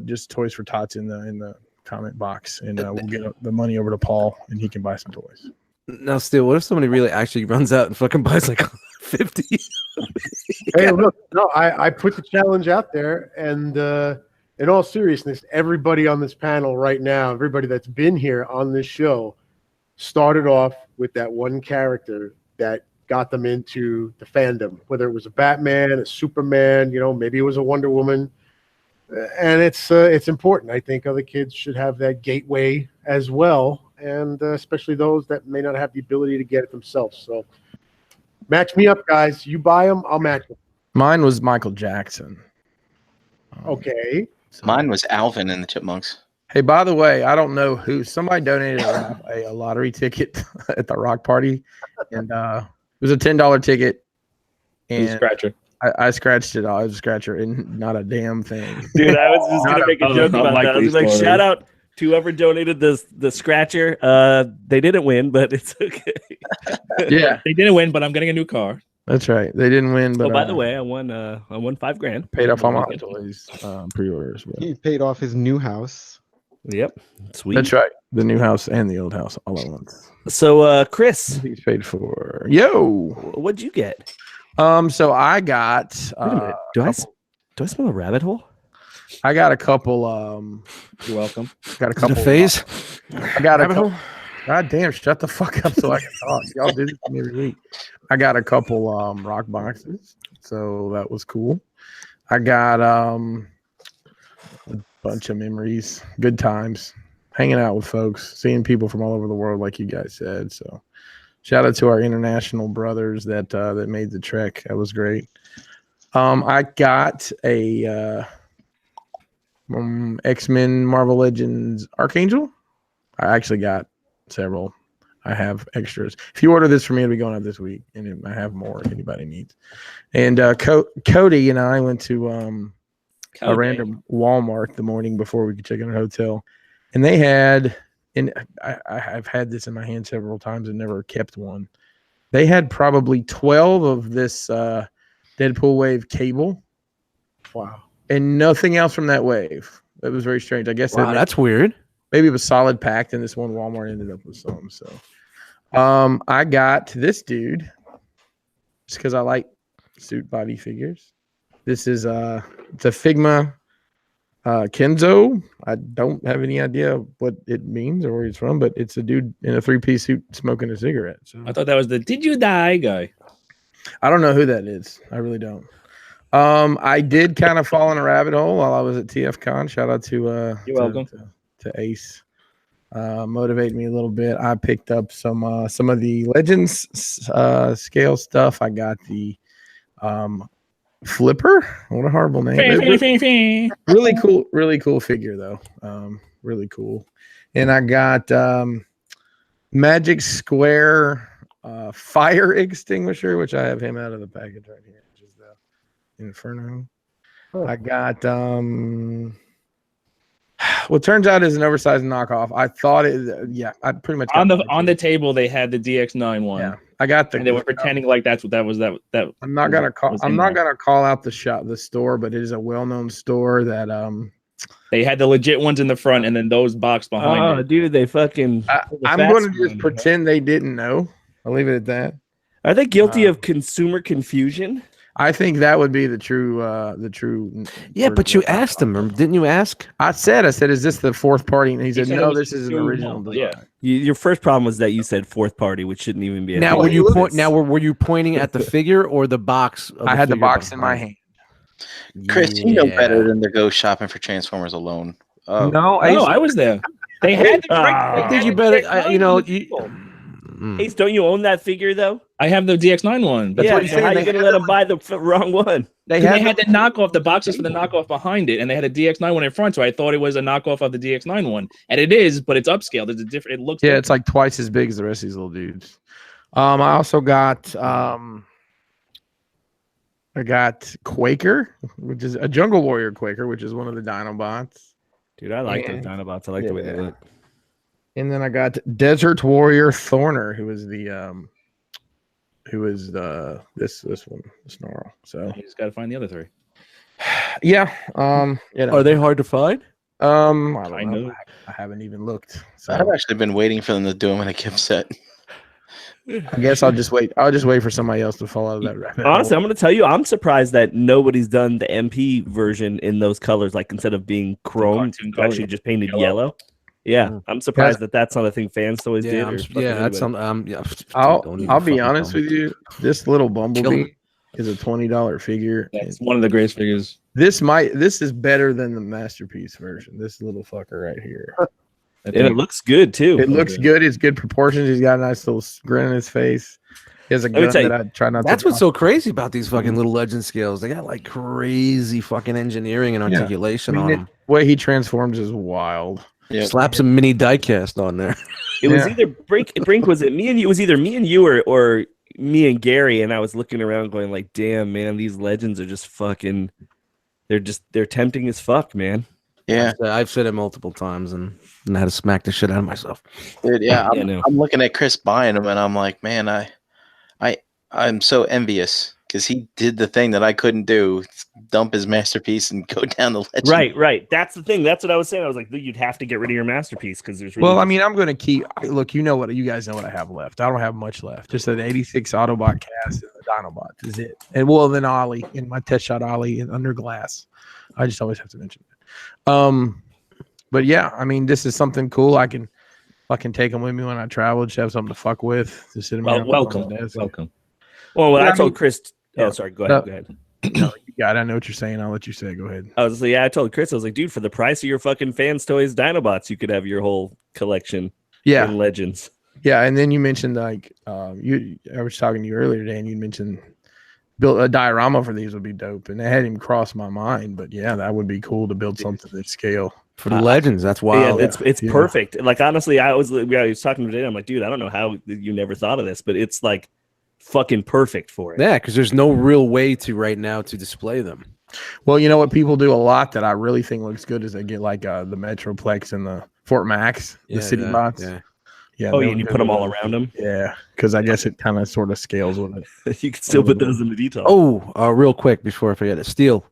just Toys for Tots in the comment box, and we'll get the money over to Paul, and he can buy some toys. Now, still, what if somebody really actually runs out and fucking buys like 50? Hey, look, no, I put the challenge out there, and in all seriousness, everybody on this panel right now, everybody that's been here on this show, started off with that one character that got them into the fandom, whether it was a Batman, a Superman, maybe it was a Wonder Woman. And it's important. I think other kids should have that gateway as well, and especially those that may not have the ability to get it themselves. So match me up, guys. You buy them, I'll match them. Mine was Michael Jackson. Okay. Mine was Alvin and the Chipmunks. Hey, by the way, I don't know who. Somebody donated a lottery ticket at the rock party, and it was a $10 ticket. And Scratcher. I scratched it all. It was a scratcher, and not a damn thing. Dude, I was just gonna make a joke about that. I was like, shout out to whoever donated the scratcher. They didn't win, but it's okay. Yeah, they didn't win, but I'm getting a new car. That's right. They didn't win, but by the way, I won $5,000. Paid off all my toys pre-orders. But. He paid off his new house. Yep, sweet. That's right. The new house and the old house all at once. So, Chris, he's paid for. Yo, what'd you get? So I got. Wait a minute. Do I smell a rabbit hole? I got a couple. You're welcome. Got a couple phase. I got a couple. God damn! Shut the fuck up so I can talk. Y'all do this to me every week. I got a couple rock boxes, so that was cool. I got a bunch of memories, good times. hanging out with folks, seeing people from all over the world, like you guys said. So, shout out to our international brothers that made the trek. That was great. I got a X-Men Marvel Legends Archangel. I actually got several. I have extras. If you order this for me, it'll be going out this week, and I have more if anybody needs. And Cody and I went to a random Walmart the morning before we could check in a hotel, and they had, and I've had this in my hand several times and never kept one. They had probably 12 of this Deadpool wave cable. Wow. And nothing else from that wave. It was very strange. I guess that's weird. Maybe it was solid packed, and this one Walmart ended up with some. So, I got this dude just because I like suit body figures. This is it's a Figma Kenzo. I don't have any idea what it means or where he's from, but it's a dude in a 3-piece suit smoking a cigarette. So I thought that was the "Did you die" guy. I don't know who that is. I really don't. I did kind of fall in a rabbit hole while I was at TFcon. Shout out to You're welcome. To Ace. Motivate me a little bit. I picked up some of the Legends scale stuff. I got the Flipper. What a horrible name. Really cool figure though. Really cool. And I got Magic Square fire extinguisher, which I have him out of the package right here, which is the Inferno. I got what turns out is an oversized knockoff. I thought I pretty much on the table they had the DX9 one. Yeah, I got and they were pretending like that was that. I'm not gonna call out the store, but it is a well-known store that they had the legit ones in the front and then those box behind it. Oh, dude, they fucking. I'm going to just pretend they didn't know. I'll leave it at that. Are they guilty of consumer confusion? I think that would be the true. Yeah, but you asked him, didn't you ask? I said, is this the fourth party? And he said, no, this is an original design. Yeah. Your first problem was that you said fourth party, which shouldn't even be. Now, were you pointing at the figure or the box? I had the box in my hand. Chris, you know better than to go shopping for Transformers alone. No, I was there. They had. I think you better. Ace, don't you own that figure though? I have the DX9 one. That's what I'm saying. How are you gonna let them buy the wrong one? They had the knockoff, the boxes for the knockoff behind it, and they had a DX9 one in front. So I thought it was a knockoff of the DX9 one, and it is, but it's upscaled. It's a different. It looks. Yeah, it's like twice as big as the rest of these little dudes. I also got Quaker, which is a Jungle Warrior Quaker, which is one of the Dinobots. Dude, I like those Dinobots. I like the way they look. And then I got Desert Warrior Thorner, who is this one, the Snarl. So you just got to find the other three. Yeah. Are they hard to find? I don't know. I haven't even looked. So I've actually been waiting for them to do them in a gift set. I guess I'll just wait. I'll just wait for somebody else to fall out of that rabbit. Honestly, I'm going to tell you, I'm surprised that nobody's done the MP version in those colors. Like instead of being chrome, actually just painted yellow. Yeah, I'm surprised that that's not a thing fans always did. That's something. I'll be honest with you. This little Bumblebee is a $20 figure. It's one of the greatest figures. This is better than the Masterpiece version. This little fucker right here. And it looks good too. It looks good. It's good proportions. He's got a nice little grin on his face. He has a gun that I try not to. That's what's so crazy about these fucking little Legend scales. They got like crazy fucking engineering and articulation on them. The way he transforms is wild. Yep. Slap some mini diecast on there. It was either Brink. Was it me and you? It was either me and you or me and Gary. And I was looking around, going like, "Damn, man, these Legends are just fucking. They're tempting as fuck, man." Yeah, I've said it multiple times and I had to smack the shit out of myself. Dude, yeah, I'm looking at Chris buying them, and I'm like, man, I'm so envious because he did the thing that I couldn't do: dump his Masterpiece and go down the Legend. Right. That's the thing. That's what I was saying. I was like, you'd have to get rid of your Masterpiece because there's. Well, I mean, I'm going to keep. Look, you guys know what I have left. I don't have much left. Just an 86 Autobot cast and the Dinobots is it. And then Ollie in my test shot Ollie and under glass. I just always have to mention it. But yeah, I mean, this is something cool. I can take them with me when I travel. Just have something to fuck with. Just sit welcome. Well, I told Chris. Oh, sorry. Go ahead. No, Yeah, I know what you're saying. I'll let you say it. Go ahead. I was like, yeah, I told Chris, I was like, dude, for the price of your fucking Fans Toys Dinobots, you could have your whole collection Yeah, in Legends. yeah. And then you mentioned like I was talking to you earlier today, and you mentioned build a diorama for these would be dope, and it hadn't even crossed my mind. But yeah, that would be cool to build something at scale for the Legends. That's wild. Yeah, it's perfect. Like honestly, I was talking today. I'm like, dude, I don't know how you never thought of this, but it's like fucking perfect for it. Yeah, because there's no real way to right now to display them. Well, you know what people do a lot that I really think looks good is they get like the Metroplex and the Fort Max, the city bots. Yeah. Yeah. Oh, and you put them all around them. Yeah, because I guess it kind of sort of scales with it. You can still put those in the detail. Oh, real quick before I forget it, Steel,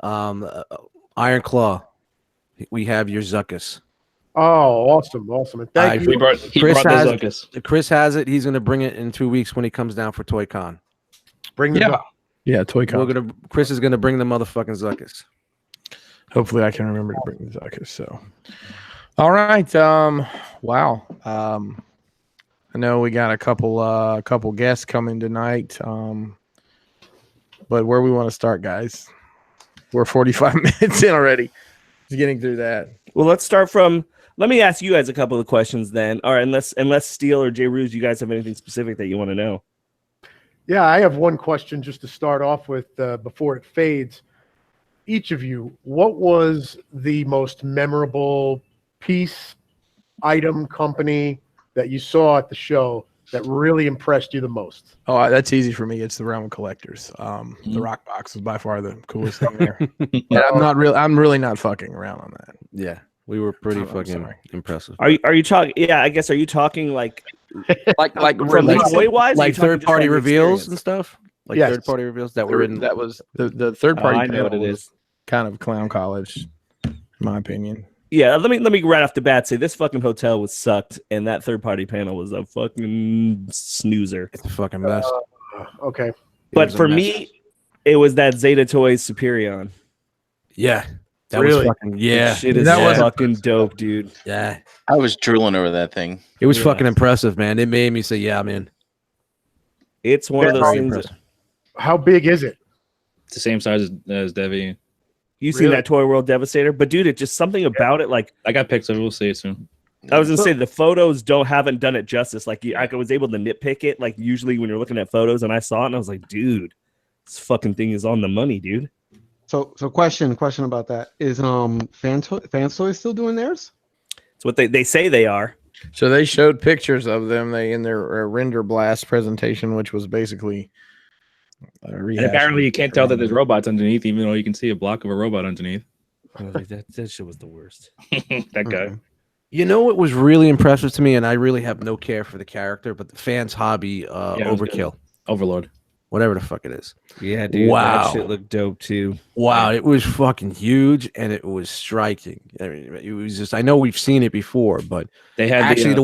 Iron Claw, we have your Zuckus. Oh, awesome. And thank you. Chris has it. He's going to bring it in 2 weeks when he comes down for ToyCon. Bring them up. Yeah, ToyCon. Chris is going to bring the motherfucking Zuckus. Hopefully I can remember to bring the Zuckus. So, all right. Wow. I know we got a couple guests coming tonight. But where we want to start, guys? We're 45 minutes in already. Just getting through that. Well, let's start from. Let me ask you guys a couple of questions then. All right, unless Steele or Jay Ruse, you guys have anything specific that you want to know? Yeah, I have one question just to start off with before it fades. Each of you, what was the most memorable piece, item, company that you saw at the show that really impressed you the most? Oh, that's easy for me. It's the Realm of Collectors. The rock box was by far the coolest thing there. And I'm really not fucking around on that. Yeah, we were pretty fucking impressive. Are you talking? Yeah, I guess. Are you talking like from toy-wise? Like third-party reveals and stuff? Like third-party reveals that were in. That was the third-party. I know what it is. Kind of clown college, in my opinion. Yeah, let me right off the bat say this fucking hotel was sucked, and that third-party panel was a fucking snoozer. It's the fucking best. Okay. But for me, it was that Zeta Toys Superion. Yeah. That Really? was fucking Shit is fucking dope, dude. Yeah. I was drooling over that thing. It was fucking impressive, man. It made me say, yeah, I'm in. It's one of those things. How big is it? It's the same size as Devi. You seen that Toy World Devastator? But dude, it's just something about it. Like I got pics of it. We'll see it soon. I was gonna say the photos haven't done it justice. Like I was able to nitpick it. Like usually when you're looking at photos, and I saw it, and I was like, dude, this fucking thing is on the money, dude. So question about that is Fans Toys still doing theirs? It's what they say they are. So they showed pictures of them in their render blast presentation, which was basically. And apparently, you can't tell that there's robots underneath, even though you can see a block of a robot underneath. I was like, that shit was the worst. That guy. You know what was really impressive to me, and I really have no care for the character, but the Fans Hobby Overkill. Overlord. Whatever the fuck it is. Yeah, dude. Wow. That shit looked dope too. Wow, it was fucking huge, and it was striking. I mean, it was just. I know we've seen it before, but They had actually the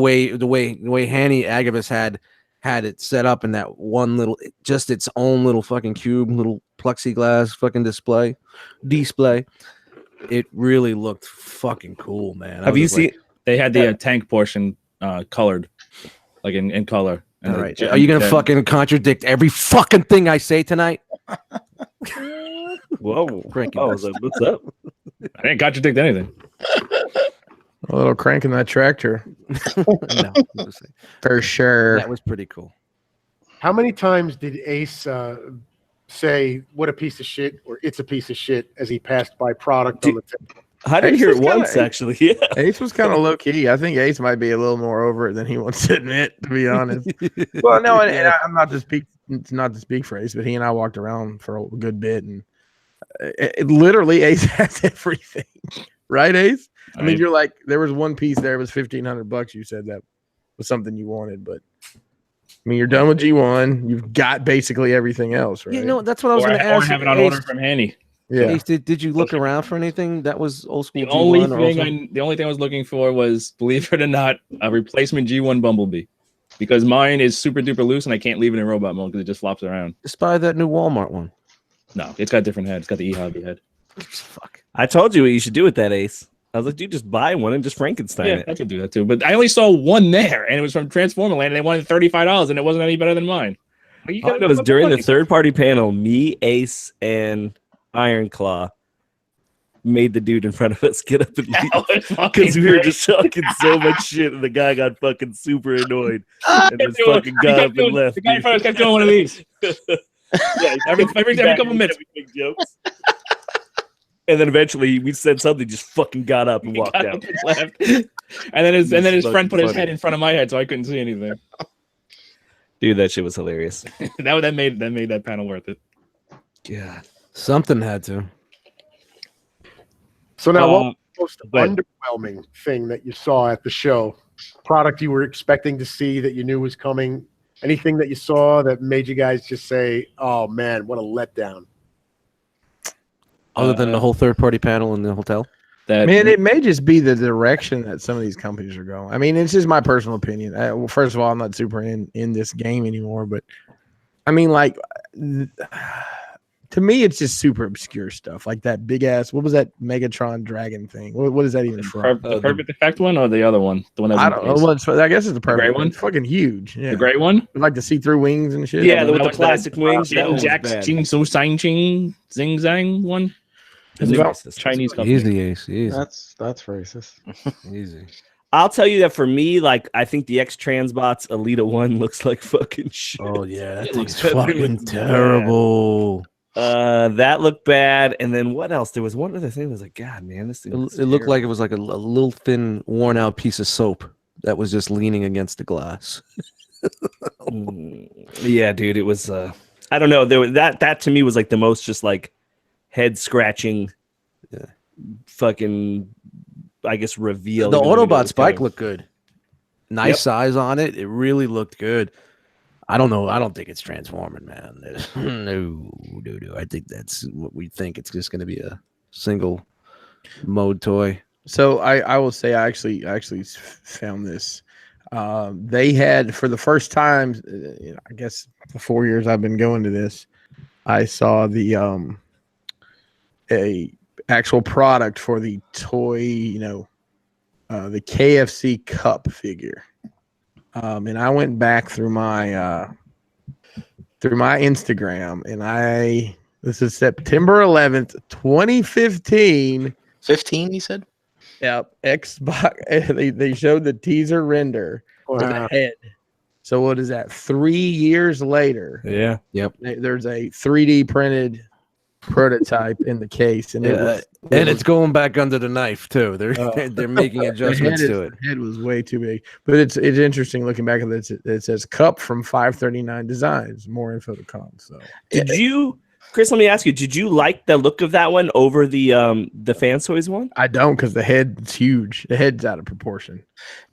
way Hanny Agabus had it set up in that one little, just its own little fucking cube, little plexiglass fucking display. It really looked fucking cool, man. Have you seen? They had the tank portion colored, like in color. And all right, are you gonna fucking contradict every fucking thing I say tonight? Whoa, Frankie, what's up? I didn't contradict anything. A little crank in that tractor. No, For sure. that was pretty cool. How many times did Ace say, what a piece of shit, or it's a piece of shit, as he passed by product on the table? I didn't Ace hear was it once, kinda- actually. Yeah. Ace was kind of low key. I think Ace might be a little more over it than he wants to admit, to be honest. Well, no, and I'm not to speak for Ace, but he and I walked around for a good bit, and it literally Ace has everything, right, Ace? I mean, you're like, there was one piece there, it was $1,500. You said that was something you wanted, but I mean, you're done with G1. You've got basically everything else, right? You know, that's what I was Or going to ask. have it on order from Hanny. Yeah. Ace, did you look around for anything that was old school? The only G1 thing I was looking for was, believe it or not, a replacement G1 Bumblebee, because mine is super duper loose and I can't leave it in robot mode because it just flops around. Just buy that new Walmart one. No, it's got a different head. It's got the E-Hobby head. Fuck. I told you what you should do with that, Ace. I was like, dude, just buy one and just Frankenstein Yeah, it. I could do that too. But I only saw one there, and it was from Transformer Land, and they wanted $35, and it wasn't any better than mine. All I know is during the third-party panel, me, Ace, and Iron Claw made the dude in front of us get up and leave That was fucking because we were great. just talking so much shit, and the guy got fucking super annoyed and just Doing- fucking he got kept up doing- and left. The guy in dude. front of us kept doing one of these. Yeah, Every couple minutes. we make jokes. And then eventually we said something, just fucking got up and He walked got out. up and left. And then his It's friend put his fucking head in front of my head, so I couldn't see anything. Dude, that shit was hilarious. that made that panel worth it. Yeah. Something had to. So now, what was the most go ahead. underwhelming thing that you saw at the show? Product you were expecting to see that you knew was coming? Anything that you saw that made you guys just say, "Oh man, what a letdown"? Other than the whole third-party panel in the hotel. That Man, it may just be the direction that some of these companies are going. I mean, it's just my personal opinion. Well, first of all, I'm not super in this game anymore, but I mean, like, to me, it's just super obscure stuff, like that big ass. What was that Megatron dragon thing? What is that even from? the perfect effect one or the other one? The one that was I in don't place? know. Well, I guess it's the perfect gray one. one? It's fucking huge. Yeah, The gray one? like the see-through wings and shit. Yeah, with that the was plastic wings. That Jin was Jack's bad. Jing So Sang Ching Zing Zang one. That's It's a racist. Chinese company. Easy, Ace. Easy. That's racist. Easy. I'll tell you that for me, like, I think the X-Transbots Elita 1 looks like fucking shit. Oh yeah, that It thing's looks fucking bad. terrible. That looked bad. And then what else? There was one other thing that was like, God, man, this thing It, looks it looked like it terrible. was like a little thin, worn out piece of soap that was just leaning against the glass. Yeah, dude, it was I don't know. There was that to me was like the most just like head scratching fucking I guess reveal. The even though it Autobot was spike kind of- looked good. Nice Yep. size on it. It really looked good. I don't know. I don't think it's transforming, man. No. I think that's what we think. It's just going to be a single mode toy. So I will say I actually found this. They had for the first time, I guess the 4 years I've been going to this, I saw the a actual product for the toy, the KFC cup figure. And I went back through my Instagram, and this is September 11th, 2015. 15, you said? Yep, Xbox. They showed the teaser render for the head. So what is that? 3 years later, Yeah. there's a 3D printed prototype in the case, and It's going back under the knife too. They're making adjustments to it. The head was way too big, but it's interesting looking back at this. It says cup from 539 Designs. More info to come. So Did you, Chris? Let me ask you. Did you like the look of that one over the Fan Toys one? I don't, because the head's huge. The head's out of proportion.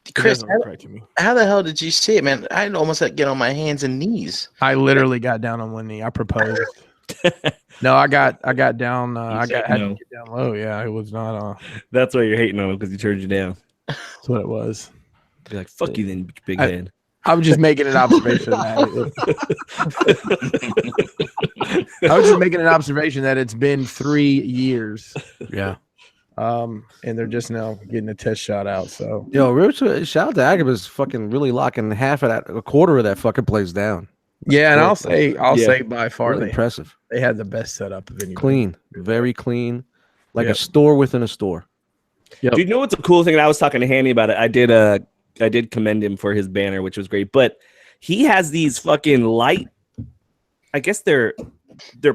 It Chris, doesn't look right to me. how the hell did you see it, man? I'd almost like get on my hands and knees. I literally got down on one knee. I proposed. No, I got down. I said had no. to get down low. Yeah, it was not. That's why you're hating on him because he turned you down. That's what it was. You're like, fuck you then, big I- head. I was just making an observation that I was just making an observation that it's been 3 years, Yeah. and they're just now getting a test shot out. So Yo, shout out to Agabucks fucking really locking a quarter of that fucking place down. yeah, and I'll Yeah. say by far Really they impressive. had the best setup of any. Clean. Very clean. Like Yep. a store within a store. Yep. Do you know what's a cool thing? And I was talking to Hanny about it. I did commend him for his banner, which was great. But he has these fucking light. I guess they're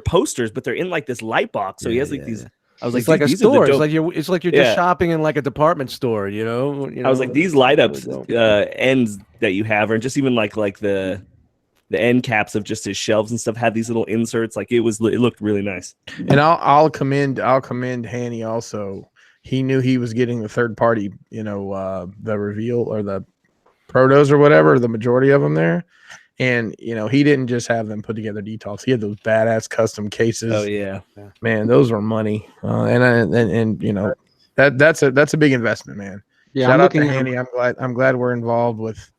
posters, but they're in like this light box. So he has like these. I was It's like, like a these are the store. It's dope- like you're Yeah. just shopping in like a department store, you know? I was like, these light ups ends that you have, or just even like the end caps of just his shelves and stuff had these little inserts. Like it looked really nice. And I'll commend Hanny also. He knew he was getting the third party, the reveal or the protos or whatever, the majority of them there. And, he didn't just have them put together details. He had those badass custom cases. Oh yeah. Man, those were money. And that's a big investment, man. Yeah, Shout I'm out to looking. Hanny. I'm glad we're involved with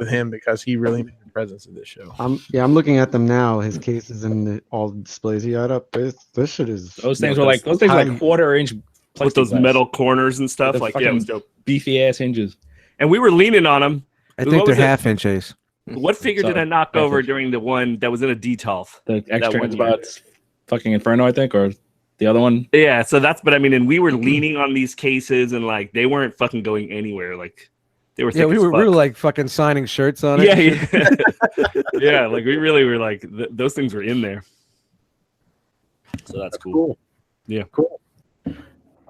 him because he really made the presence of this show. I'm looking at them now. His cases and all the displays he had up. This shit is. Those things were like quarter-inch With those plexiglass. metal corners and stuff. The Like, yeah, it was fucking dope. beefy ass hinges. And we were leaning on them. I What think they're was it? half-inch Ace. What figure did Sorry. I knock over Message. during the one that was in a detolf? The That extra one spots, fucking Inferno, I think, or The other one. Yeah, so that's, but I mean, and we were leaning on these cases, and like they weren't fucking going anywhere. Like they were. Yeah, we were like fucking signing shirts on it. Yeah, yeah, like we really were like those things were in there. So that's cool. Yeah, cool.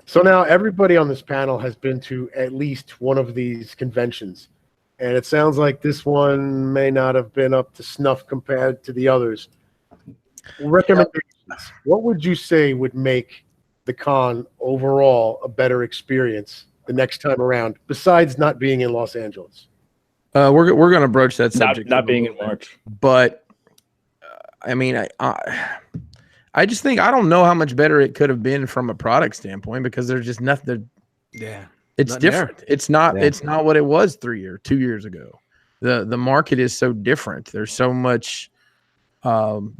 So now everybody on this panel has been to at least one of these conventions, and it sounds like this one may not have been up to snuff compared to the others. Recommendations. What would you say would make the con overall a better experience the next time around, besides not being in Los Angeles? We're going to broach that subject. Not being in March. But, I mean, I just think I don't know how much better it could have been from a product standpoint because there's just nothing. Yeah. It's different. There. It's not what it was 2 years ago. The market is so different. There's so much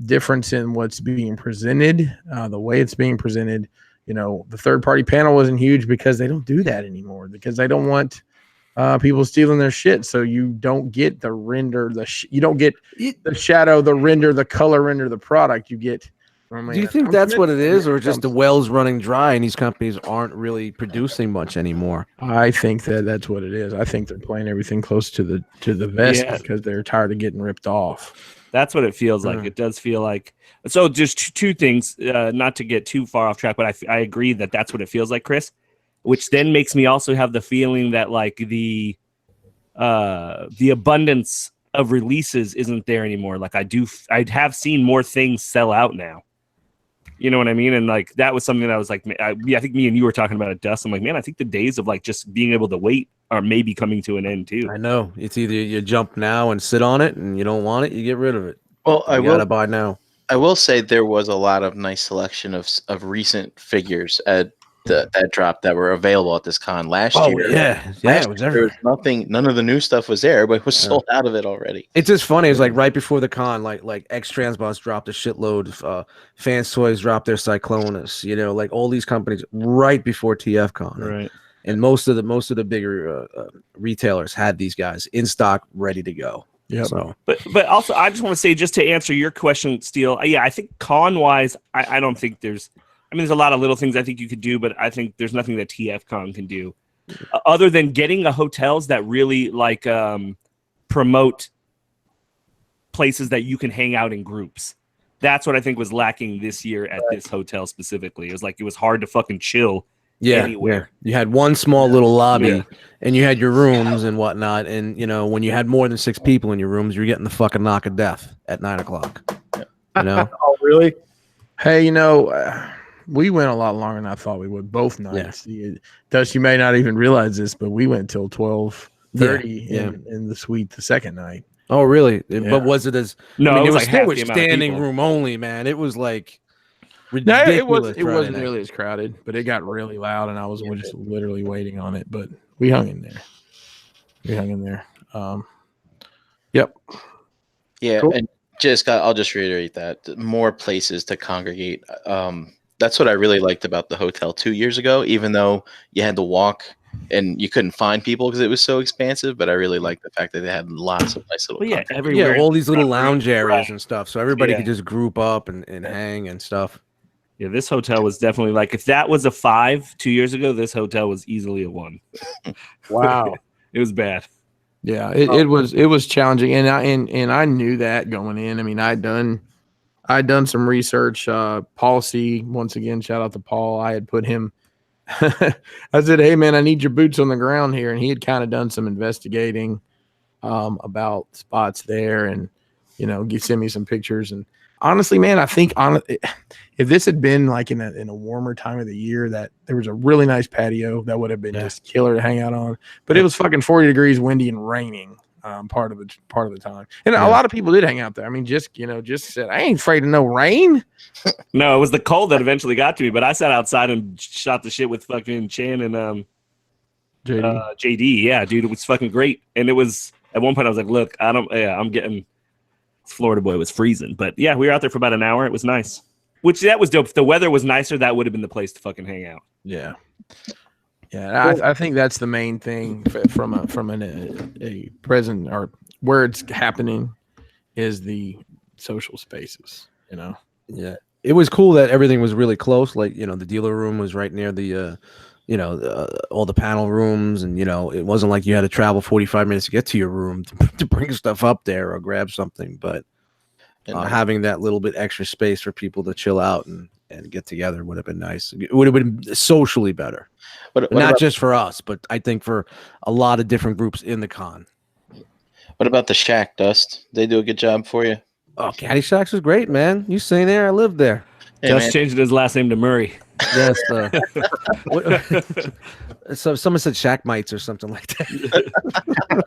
difference in what's being presented, the way it's being presented. You know, the third party panel wasn't huge because they don't do that anymore because they don't want people stealing their shit. So you don't get the render, you don't get the shadow, the render, the color render, the product. You get. Do you think that's what it is, or just the well's running dry and these companies aren't really producing much anymore? I think that's what it is. I think they're playing everything close to the vest because they're tired of getting ripped off. That's what it feels like. It does feel like. So just two things, not to get too far off track, but I agree that that's what it feels like, Chris, which then makes me also have the feeling that like the abundance of releases isn't there anymore. Like I have seen more things sell out now. You know what I mean? And like that was something that I was like, I think me and you were talking about it, Dust. I'm like, man, I think the days of like just being able to wait are maybe coming to an end too. I know. It's either you jump now and sit on it, and you don't want it, you get rid of it. Well, you gotta buy now. I will say there was a lot of nice selection of recent figures at that drop that were available at this con last year. Yeah, it was there was nothing. None of the new stuff was there, but it was sold out of it already. It's just funny. It's like right before the con, like X Transbots dropped a shitload. Fans Toys dropped their Cyclonus. You know, like all these companies right before TFcon. Right. And most of the bigger retailers had these guys in stock, ready to go. Yeah. So, but also, I just want to say, just to answer your question, Steele. Yeah, I think con wise, I don't think there's. I mean, there's a lot of little things I think you could do, but I think there's nothing that TFcon can do other than getting hotels that really like promote places that you can hang out in groups. That's what I think was lacking this year at this hotel specifically. It was like it was hard to fucking chill anywhere. You had one small little lobby and you had your rooms and whatnot. And, you know, when you had more than 6 people in your rooms, you're getting the fucking knock of death at 9 o'clock. You know? Oh, really? Hey, you know, we went a lot longer than I thought we would both nights. Yeah. Dust, you may not even realize this, but we went till 12:30 in the suite the second night. Oh, really? Yeah. But was it as no? I mean, it was like still standing room only, man. It was like ridiculous. No, it wasn't really as crowded, but it got really loud, and I was just literally waiting on it. But we hung in there. Yep. Yeah, cool. and I'll just reiterate that more places to congregate. That's what I really liked about the hotel 2 years ago, even though you had to walk and you couldn't find people because it was so expansive. But I really liked the fact that they had lots of nice little everywhere. Yeah, all these little lounge areas and stuff. So everybody could just group up and hang and stuff. Yeah, this hotel was definitely like, if that was a 5 2 years ago, this hotel was easily a 1. Wow. It was bad. Yeah, it was challenging. And I knew that going in. I mean, I'd done some research. Paul C, once again, shout out to Paul. I had put him. I said, "Hey man, I need your boots on the ground here," and he had kind of done some investigating about spots there, and send me some pictures. And honestly, man, I think if this had been like in a warmer time of the year, that there was a really nice patio that would have been just killer to hang out on. But it was fucking 40 degrees, windy, and raining. Part of the time, and a lot of people did hang out there. I mean, just said, I ain't afraid of no rain. No, it was the cold that eventually got to me. But I sat outside and shot the shit with fucking Chan and JD. Yeah, dude, it was fucking great. And it was at one point I was like, look, I'm getting Florida boy was freezing, but yeah, we were out there for about an hour. It was nice. That was dope. If the weather was nicer, that would have been the place to fucking hang out. Yeah. Yeah, I think that's the main thing from a present or where it's happening is the social spaces. Yeah. it was cool that everything was really close. Like, you know, the dealer room was right near the, all the panel rooms, and it wasn't like you had to travel 45 minutes to get to your room to bring stuff up there or grab something. But having that little bit extra space for people to chill out and get together would have been nice. It would have been socially better, what not about, just for us, but I think for a lot of different groups in the con. what about the Shack, Dust? They do a good job for you. Oh, Caddyshack's was great, man. You stay there? I lived there. Hey, Just man. changed his last name to Murray. Yes. So someone said Shack Mites or something like that.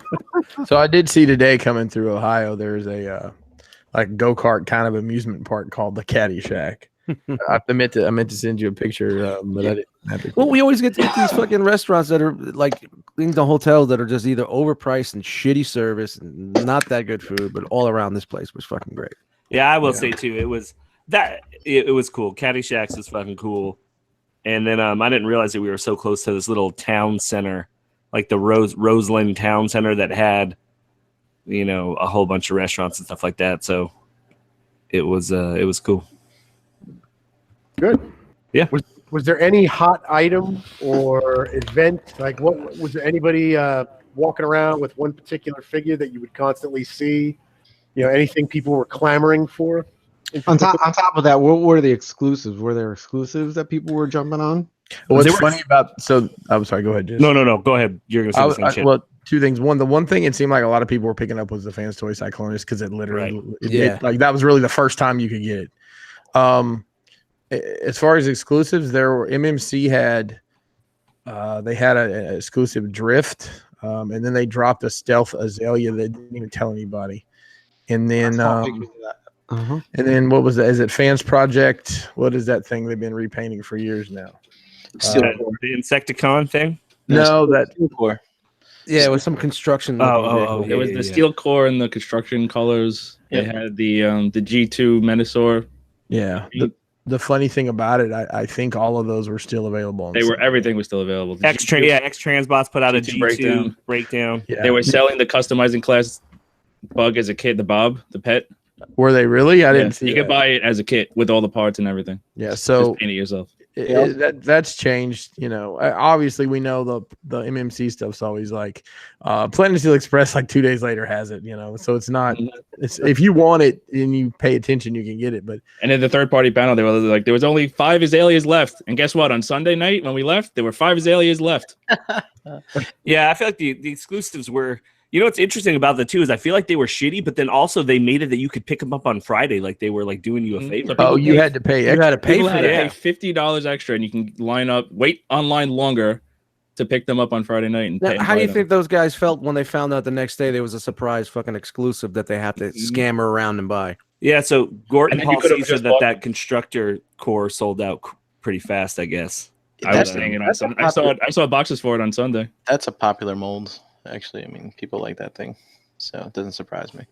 So I did see today coming through Ohio, there's a like go-kart kind of amusement park called the Caddy Shack. I meant to send you a picture, but I didn't have to. Well, we always get to these fucking restaurants that are like the hotels that are just either overpriced and shitty service and not that good food, but all around this place was fucking great. Yeah, I will say too. It was cool. Caddyshack's is fucking cool. And then I didn't realize that we were so close to this little town center, like the Roseland Town Center that had, a whole bunch of restaurants and stuff like that. So it was cool. Good. Yeah. Was there any hot item or event? Like, what was there anybody walking around with one particular figure that you would constantly see? Anything people were clamoring for? On top of that, what were the exclusives? Were there exclusives that people were jumping on? What's funny about I'm sorry, go ahead. Just. No, go ahead. You're gonna say the same shit. Well, two things. One, the one thing it seemed like a lot of people were picking up was the Fans Toy Cyclonus because it literally, like that was really the first time you could get it. As far as exclusives, MMC had they had an exclusive Drift, and then they dropped a Stealth Azalea that didn't even tell anybody. And then and then what was that? Is it Fans Project? What is that thing they've been repainting for years now? The Insecticon thing? No, that Steel Core. Yeah, it was some construction. There was the steel core and the construction colors. Yep. They had the G2 Menosaur. Yeah. The funny thing about it, I think all of those were still available. Everything was still available. X Transbots put out a G2 breakdown. Yeah. They were selling the customizing class bug as a kit, the Bob, the pet. Were they really? I didn't see. You could buy it as a kit with all the parts and everything. Yeah, so just paint it yourself. That's changed. Obviously we know the MMC stuff's always like Planet Steel Express like 2 days later has it. So it's not. It's if you want it and you pay attention, you can get it. But and in the third party panel, they were like, there was only 5 Azaleas left, and guess what? On Sunday night when we left, there were 5 Azaleas left. Yeah, I feel like the exclusives were. What's interesting about the two is I feel like they were shitty, but then also they made it that you could pick them up on Friday, like they were like doing you a favor. You had to pay. You had to pay People for had that. to pay $50 extra, and you can wait online longer to pick them up on Friday night. And Now, how do you think those guys felt when they found out the next day there was a surprise fucking exclusive that they had to scammer around and buy? Yeah, so Gordon And then you Paul could've said just that bought- that constructor core sold out pretty fast, I guess. I was saying it on Sunday. I saw boxes for it on Sunday. That's a popular mold, actually. I mean, people like that thing, so it doesn't surprise me.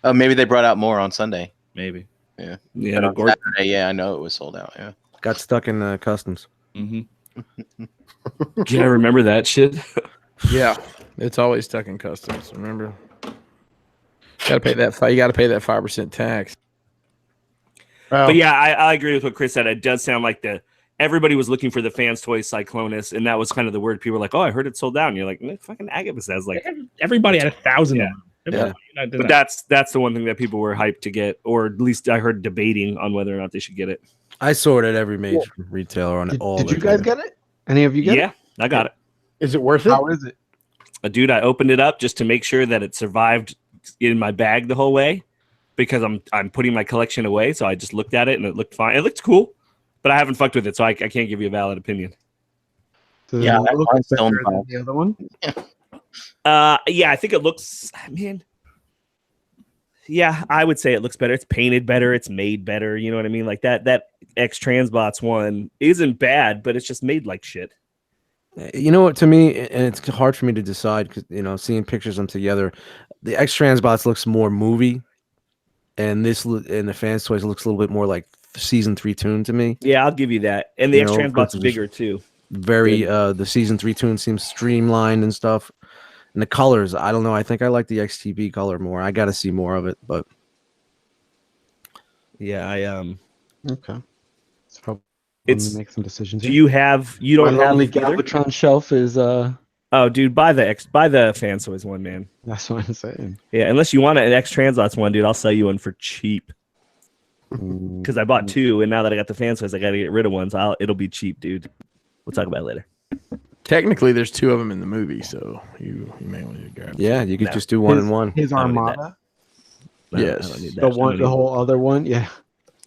Oh, maybe they brought out more on Sunday. Maybe. Yeah. Yeah, But on Gordon. Saturday, yeah, I know it was sold out. Yeah. Got stuck in customs. Yeah, I remember that shit. Yeah, it's always stuck in customs. Remember, gotta pay that. You got to pay that 5% tax. But yeah, I agree with what Chris said. It does sound like everybody was looking for the Fans Toy Cyclonus, and that was kind of the word. People were like, "Oh, I heard it sold out." And you're like, "Fucking Agabus has like." Everybody had 1,000 Yeah. of them. But that's the one thing that people were hyped to get, or at least I heard debating on whether or not they should get it. I saw it at every major retailer on all. Did you guys get it? Any of you get it? Yeah, I got it. Is it worth it? How is it? Dude, I opened it up just to make sure that it survived in my bag the whole way, because I'm putting my collection away. So I just looked at it and it looked fine. It looked cool, but I haven't fucked with it, so I can't give you a valid opinion. Does Yeah, it look mine's still in better the than box. the other one? Yeah, I think it looks. Man, yeah, I would say it looks better. It's painted better. It's made better. You know what I mean? Like that X Transbots one isn't bad, but it's just made like shit. You know what? To me, and it's hard for me to decide because seeing pictures of them together, the X Transbots looks more movie, and the Fans Toys looks a little bit more like season 3 tune to me. Yeah, I'll give you that. And the You X know, Transbot's because bigger too. Very the season 3 tune seems streamlined and stuff. And the colors, I don't know. I think I like the XTB color more. I got to see more of it, but Yeah, Okay. So probably It's- make some decisions. Do here. you have? You My don't have lonely either? Galvatron shelf is Oh, dude, buy the fan toys one, man. that's what I'm saying. Yeah, unless you want an X Translots one, dude, I'll sell you one for cheap. Because I bought 2, and now that I got the fan toys, I got to get rid of one. So it'll be cheap, dude. We'll talk about it later. Technically, there's 2 of them in the movie, so you may want to grab. Yeah, you could just do one and one. His I don't need Armada. No, Yes. I don't need that. The I don't one, need the whole other one. Yeah.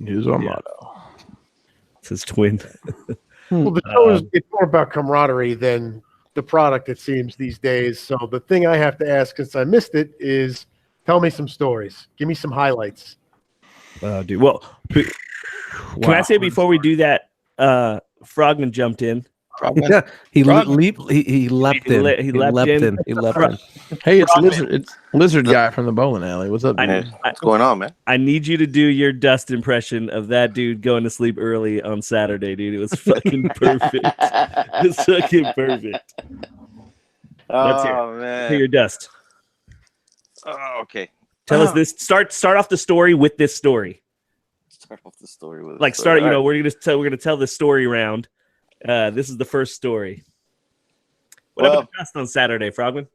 His Armada. It's his twin. Well, the show it's more about camaraderie than the product, it seems, these days. So the thing I have to ask, since I missed it, is tell me some stories. Give me some highlights. Dude. Well, can I say before we do that, Frogman jumped in. Yeah, he Frog- leaped. He leapt in. He leapt in. He leapt in. Hey, it's Lizard. It's Lizard guy from the bowling alley. What's up, dude? What's going on, man? I need you to do your Dust impression of that dude going to sleep early on Saturday, dude. It was fucking perfect. It was fucking perfect. Let's hear Oh man. Hear your Dust. Oh, okay. Tell us this. Start off the story with this story. Start off the story with Like start. You know, we're gonna tell the story round. This is the first story. What happened to Dust on Saturday, Frogman?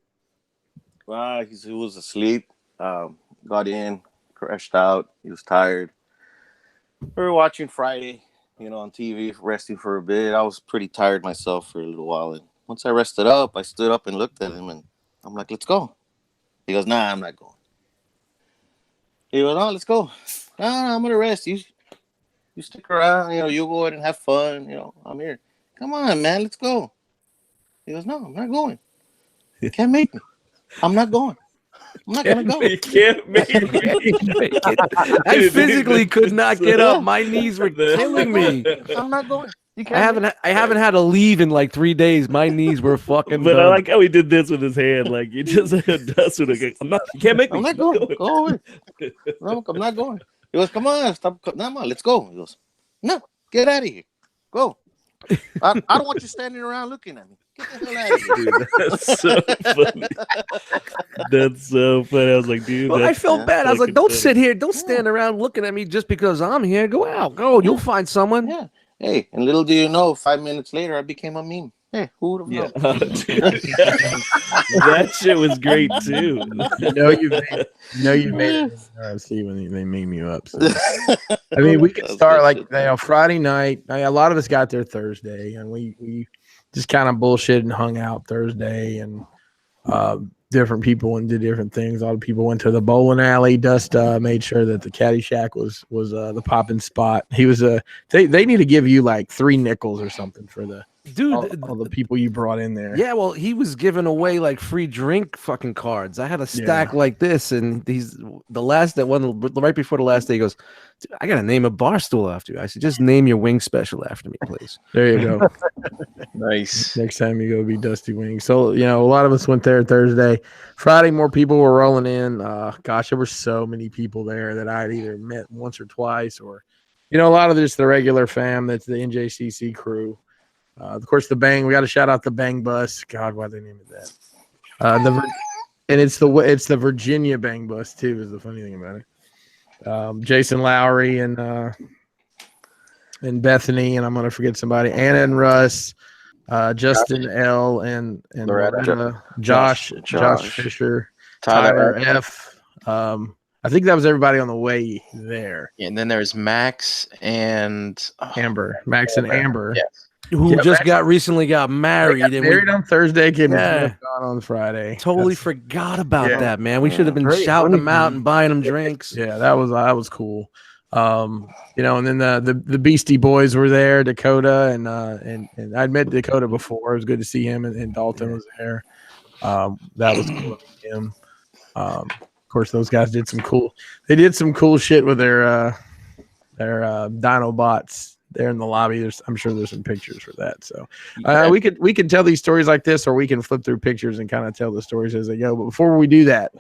He was asleep. Got in, crashed out. He was tired. We were watching Friday, on TV, resting for a bit. I was pretty tired myself for a little while. And once I rested up, I stood up and looked at him, and I'm like, "Let's go." He goes, "Nah, I'm not going." He goes, "No, let's go." "No, I'm gonna rest. You stick around. You go ahead and have fun. I'm here. Come on, man, let's go." He goes, "No, I'm not going. You can't make me. I'm not going. I'm not gonna go." You can't make me. I physically could not get up. My knees were killing me. I'm not going. You I haven't had to leave in like 3 days. My knees were fucking. But I done. like how he did this with his hand. Like you just had Dust with a. I'm not. You can't make me. I'm not going. Go away. No, I'm not going. He goes, "Come on, stop. Come on, let's go." He goes, "No, get out of here. Go. I don't want you standing around looking at me. Get the hell out of here." Dude, that's so funny. That's so funny. I was like, dude. Well, I that's felt bad. I was like, fucking "Don't funny. sit here. Don't stand around looking at me just because I'm here. Go out. Go. You'll find someone." Yeah. Hey, and little do you know, 5 minutes later, I became a meme. Hey, who would have Yeah. known? That shit was great too. You made it. See when they meme you up. So. I mean, we could start like Friday night. A lot of us got there Thursday, and we just kind of bullshit and hung out Thursday, and different people and did different things. A lot of people went to the bowling alley. Dust made sure that the caddy shack was the popping spot. He was they need to give you like 3 nickels or something for the Dude, all the people you brought in there. yeah, well, he was giving away like free drink fucking cards. I had a stack like this, and he's the last that one right before the last day. He goes, "Dude, I gotta name a bar stool after you." I said, "Just name your wing special after me, please." There you go. Nice. Next time you go, be Dusty Wings. So a lot of us went there Thursday. Friday, more people were rolling in. Gosh, there were so many people there that I'd either met once or twice, or a lot of just the regular fam. That's the NJCC crew. Of course, the Bang. We got to shout out the Bang Bus. God, why they name it that? And it's the Virginia Bang Bus too. Is the funny thing about it. Jason Lowry and Bethany, and I'm gonna forget somebody. Anna and Russ, Justin L and Loretta, Josh Fisher, Tyler F. I think that was everybody on the way there. And then there's Max and Max and Amber. Yes. Who just recently got married. They got married on Thursday, came Yeah. on Friday. Totally forgot about that, man. We should have been Great. shouting them out and buying them drinks. Yeah, that was cool. And then the Beastie Boys were there, Dakota, and I'd met Dakota before. It was good to see him, and Dalton was there. That was cool to see him. Of course, those guys did some cool shit with their Dinobots there in the lobby. I'm sure there's some pictures for that. So we could tell these stories like this, or we can flip through pictures and kind of tell the stories as they go. But before we do that,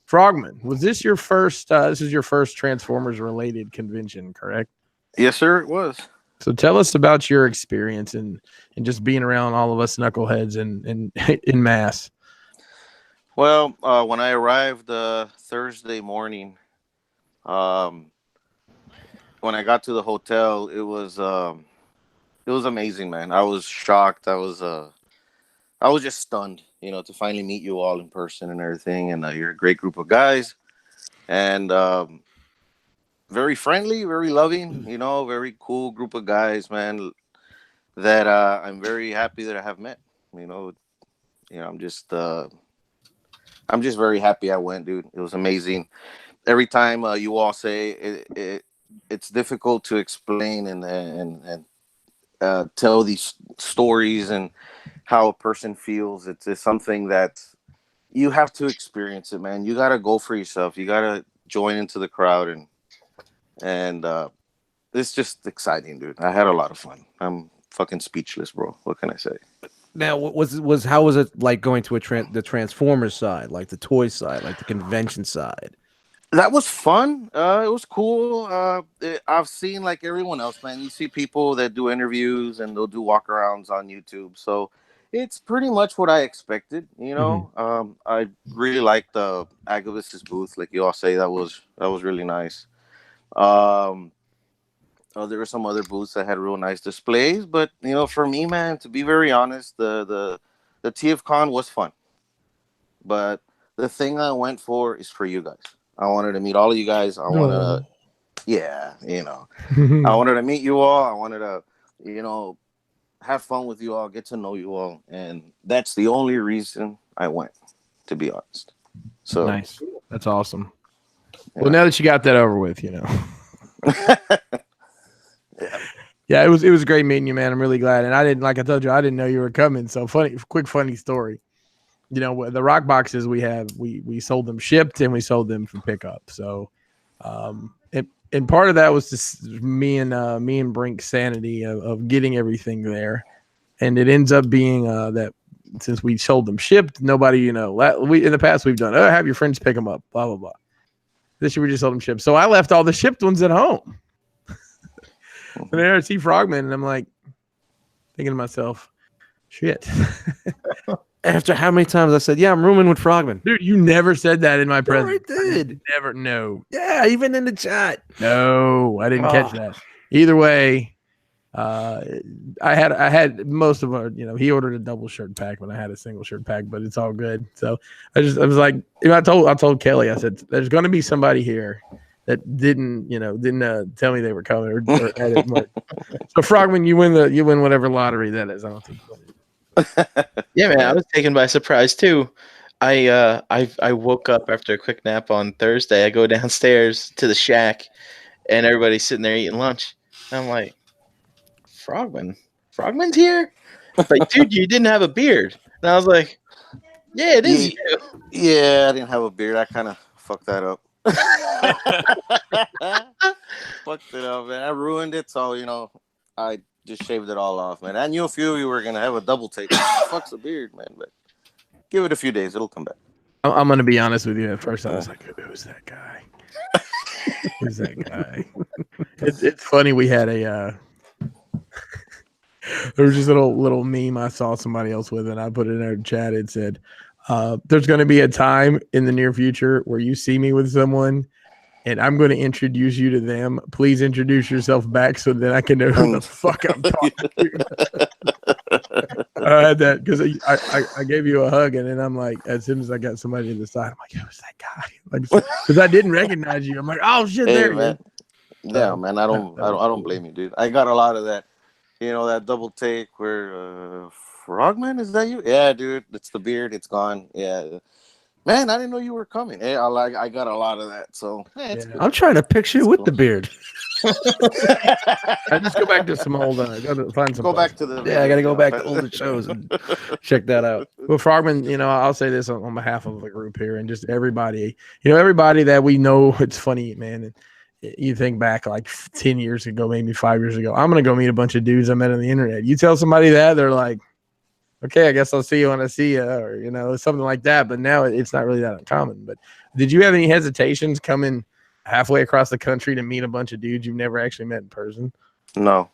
Frogman, was this your first? This is your first Transformers related convention, correct? Yes, sir, it was. So tell us about your experience and just being around all of us knuckleheads and in mass. Well, when I arrived Thursday morning, when I got to the hotel, it was amazing, man. I was shocked. I was just stunned, to finally meet you all in person and everything. And you're a great group of guys, and very friendly, very loving. Very cool group of guys, man. That I'm very happy that I have met. I'm just very happy I went, dude. It was amazing. Every time you all say it's difficult to explain and tell these stories and how a person feels. It's something that you have to experience it, man. You got to go for yourself. You got to join into the crowd, and it's just exciting, dude. I had a lot of fun. I'm fucking speechless, bro. What can I say? Now, how was it like going to the Transformers side, like the toy side, like the convention side? That was fun. It was cool. I've seen, like everyone else, man. You see people that do interviews and they'll do walkarounds on YouTube. So it's pretty much what I expected. I really liked the Agabucks booth, like you all say. That was really nice. There were some other booths that had real nice displays, but for me, man, to be very honest, the TFcon was fun. But the thing I went for is for you guys. I wanted to meet all of you guys. I wanted to meet you all. I wanted to, have fun with you all, get to know you all. And that's the only reason I went, to be honest. So nice. That's awesome. Yeah. Well, now that you got that over with, Yeah, it was great meeting you, man. I'm really glad. And I told you, I didn't know you were coming. So funny story. The rock boxes we have, we sold them shipped and we sold them for pickup. So, and part of that was just me and Brink's sanity of getting everything there. And it ends up being that since we sold them shipped, nobody, in the past we've done, have your friends pick them up, blah, blah, blah. This year we just sold them shipped. So I left all the shipped ones at home. And then I see Frogman and I'm like thinking to myself, shit. After how many times I said, yeah, I'm rooming with Frogman. Dude, you never said that in my presence. I did. Never, no. Yeah, even in the chat. No, I didn't catch that. Either way, I had most of our, he ordered a double shirt pack, but I had a single shirt pack, but it's all good. So I was like, I told Kelly, I said, there's going to be somebody here that didn't tell me they were coming or had it marked. So Frogman, you win whatever lottery that is. I don't think. Yeah, man, I was taken by surprise too. I woke up after a quick nap on Thursday. I go downstairs to the shack, and everybody's sitting there eating lunch. And I'm like, Frogman's here? Like, dude, you didn't have a beard. And I was like, yeah, it is you. Yeah, I didn't have a beard. I kind of fucked that up. Fucked it up, man. I ruined it. So I just shaved it all off, man. I knew a few of you were gonna have a double take. Fuck's a beard, man. But give it a few days, it'll come back. I'm gonna be honest with you. At first, I was like, "Who's that guy? Who's that guy?" It's funny. We had a there was just a little meme I saw somebody else with, and I put it in our chat. It said, "There's going to be a time in the near future where you see me with someone." And I'm going to introduce you to them. Please introduce yourself back so that I can know who the fuck I'm talking to. I had that because I gave you a hug, and then I'm like, as soon as I got somebody to the side, I'm like, who's that guy? Like, because I didn't recognize you. I'm like, oh shit, there you go. Yeah, man. I don't blame you, dude. I got a lot of that. That double take where Frogman, is that you? Yeah, dude. It's the beard. It's gone. Yeah. Man, I didn't know you were coming. Hey, I got a lot of that. So I'm trying to picture you with the beard. I just go back to some old. Gotta find some. Go back to the. Yeah, I got to go back to older shows and check that out. Well, Frogman, I'll say this on behalf of the group here and just everybody. Everybody that we know. It's funny, man. And you think back like 10 years ago, maybe 5 years ago. I'm gonna go meet a bunch of dudes I met on the internet. You tell somebody that, they're like, okay, I guess I'll see you when I see you, or something like that. But now it's not really that uncommon. But did you have any hesitations coming halfway across the country to meet a bunch of dudes you've never actually met in person? No,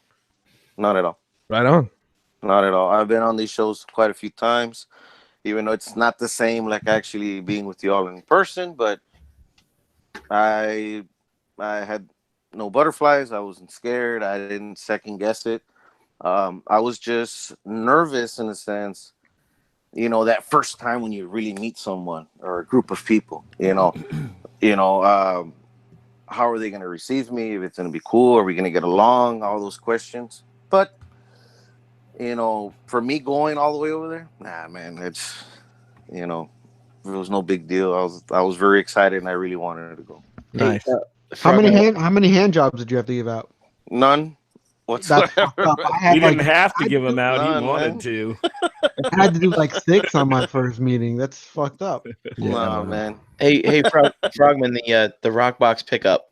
not at all. Right on. Not at all. I've been on these shows quite a few times, even though it's not the same like actually being with you all in person. But I had no butterflies. I wasn't scared. I didn't second guess it. I was just nervous in a sense. You know, that first time when you really meet someone or a group of people. How are they going to receive me? If it's going to be cool, are we going to get along? All those questions. But for me going all the way over there, nah, man, it's it was no big deal. I was very excited and I really wanted to go. Nice. How many hand jobs did you have to give out? None whatsoever. That's fucked up. I had He didn't like have to give them out. none, He wanted man. to. I had to do like 6 on my first meeting. That's fucked up. No, man. Hey, Frogman, the Rock Box pickup.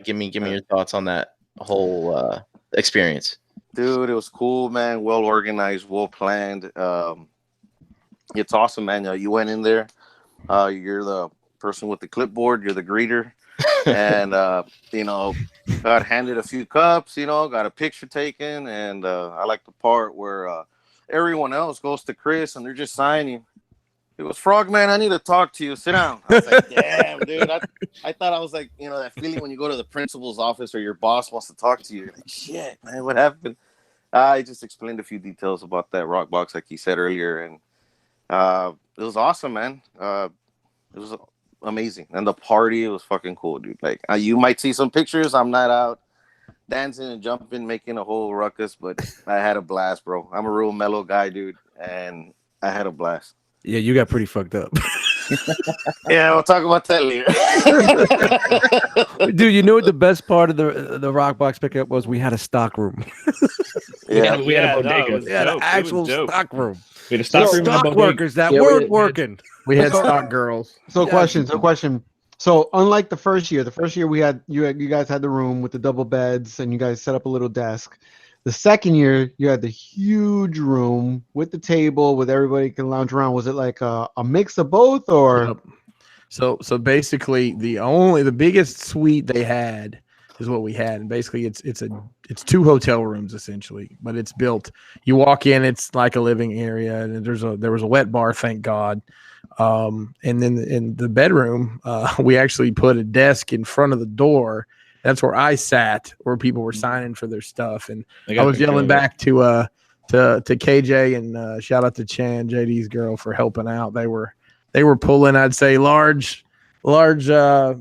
Give me your thoughts on that whole experience. Dude, it was cool, man. Well organized, well planned. It's awesome, man. You went in there. You're the person with the clipboard. You're the greeter, and got handed a few cups. Got a picture taken, and I like the part where everyone else goes to Chris and they're just signing. It was Frogman. I need to talk to you. Sit down. I was like, damn, dude. I thought I was like, that feeling when you go to the principal's office or your boss wants to talk to you. You're like, shit, man, what happened? I just explained a few details about that rock box, like you said earlier, and it was awesome, man. It was amazing, and the party was fucking cool, dude. Like you might see some pictures. I'm not out dancing and jumping, making a whole ruckus, but I had a blast, bro. I'm a real mellow guy, dude, and I had a blast. Yeah, you got pretty fucked up. Yeah, we'll talk about that later. Dude, you know what the best part of the rock box pickup was? We had a stock room. Yeah, we had a bodega. We had an actual stock room. We had a stock room. and a Stock bodega. workers that Yeah, weren't working. We had stock girls. So question. So unlike the first year we had you guys had the room with the double beds and you guys set up a little desk. The second year you had the huge room with the table with everybody can lounge around. Was it like a mix of both or? Yep. So basically the biggest suite they had is what we had, and basically it's 2 hotel rooms essentially, but it's built. You walk in, it's like a living area, and there was a wet bar, thank God. And then in the bedroom, we actually put a desk in front of the door. That's where I sat, where people were signing for their stuff, and I was yelling back to KJ and shout out to Chan, JD's girl, for helping out. They were pulling, I'd say, large black,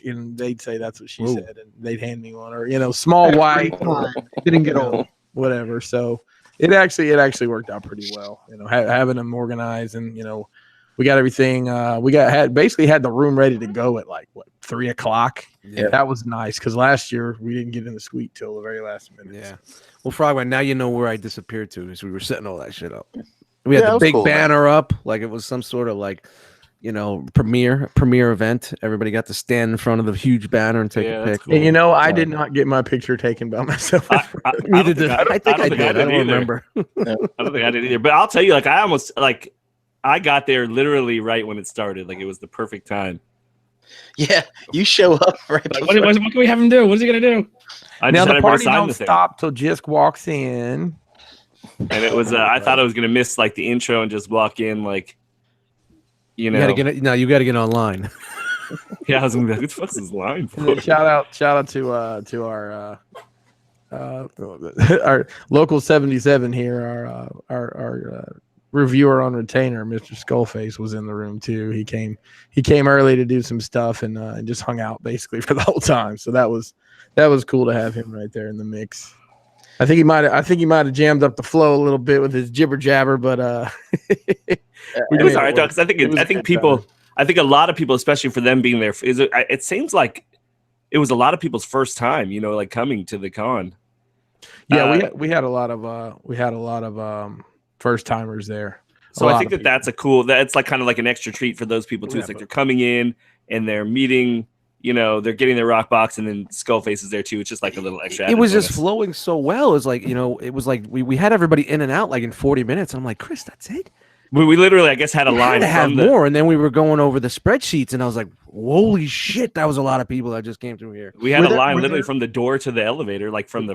and they'd say that's what she said, and they'd hand me one, or small white, Didn't get old, whatever. So it actually worked out pretty well. Having them organized, and we got everything. We basically had the room ready to go at 3 o'clock. Yeah. That was nice because last year we didn't get in the suite till the very last minute. Yeah. Well, Frogman, now you know where I disappeared to, is we were setting all that shit up. We had the big banner up, like it was some sort of premiere event. Everybody got to stand in front of the huge banner and take a pic. Cool. And I did not get my picture taken by myself. Neither did I. I think I did. I don't remember. I don't think I did either. But I'll tell you, I got there literally right when it started. Like it was the perfect time. Yeah, you show up right. What can we have him do? What's he gonna do? Now the party don't stop till Jisk walks in. And it was I thought I was gonna miss the intro and just walk in you gotta get online. Yeah, I was gonna be like, what the fuck is this line for? Shout out to our our local 77 here, our reviewer on retainer, Mr. Skullface, was in the room too. He came early to do some stuff and just hung out basically for the whole time. So that was cool to have him right there in the mix. I think he might have jammed up the flow a little bit with his jibber jabber, but it was all right though, because I think a lot of people, especially for them being there, it seems like it was a lot of people's first time, coming to the con. Yeah, we had a lot of first timers there. So I think that's kind of like an extra treat for those people too. It's like they're coming in and they're meeting. They're getting their rock box, and then Skullface is there too. It's just like a little extra. It was just flowing so well. It's like, it was like we had everybody in and out in 40 minutes. And I'm like, Chris, that's it? We literally, I guess, had a line to have more, and then we were going over the spreadsheets, and I was like, holy shit, that was a lot of people that just came through here. We had a line literally from the door to the elevator, from the.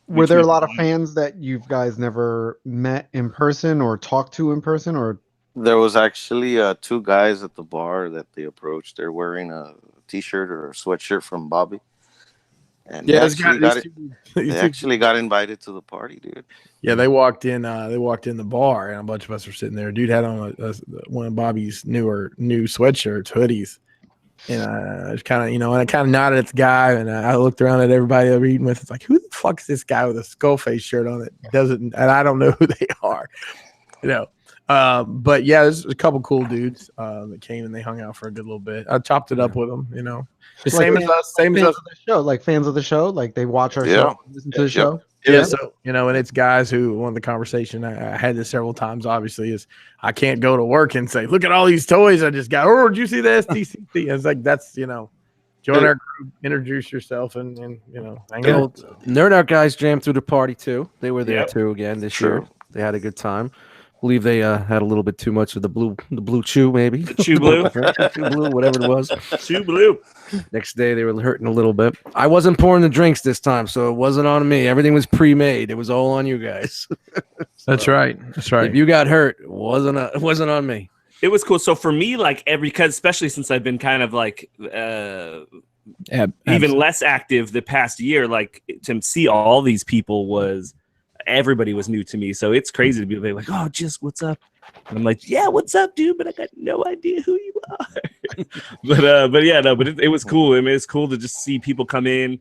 Were there a lot of fans that you guys never met in person or talked to in person, or? There was actually 2 guys at the bar that they approached. They're wearing a T-shirt or a sweatshirt from Bobby. And Yeah, they actually got invited to the party, dude. Yeah, they walked in. They walked in the bar, and a bunch of us were sitting there. Dude had on one of Bobby's new sweatshirts, hoodies, and I was kind of, and I kind of nodded at the guy, and I looked around at everybody they were eating with. It's like, who the fuck is this guy with a skull face shirt on that doesn't? And I don't know who they are, But yeah, there's a couple cool dudes that came and they hung out for a good little bit. I chopped it up with them, The same as us, fans of the show, like fans of the show, like they watch our show, listen to the show. Yeah, so and it's guys who one of the conversation I had this several times. Obviously, is I can't go to work and say, "Look at all these toys I just got." Oh, did you see the STCC? It's like that's join our group, introduce yourself, and hang out. Nerd Out guys jammed through the party too. They were there too again this year. They had a good time. Believe they had a little bit too much of the blue chew, maybe. Chew blue. Chew blue, whatever it was. Chew blue. Next day they were hurting a little bit. I wasn't pouring the drinks this time, so it wasn't on me. Everything was pre-made. It was all on you guys. That's right. If you got hurt, it wasn't on me. It was cool. So for me, because especially since I've been kind of even less active the past year, to see all these people everybody was new to me. So it's crazy to be like, oh, just what's up? And I'm like, yeah, what's up, dude? But I got no idea who you are. but it was cool. I mean, it's cool to just see people come in.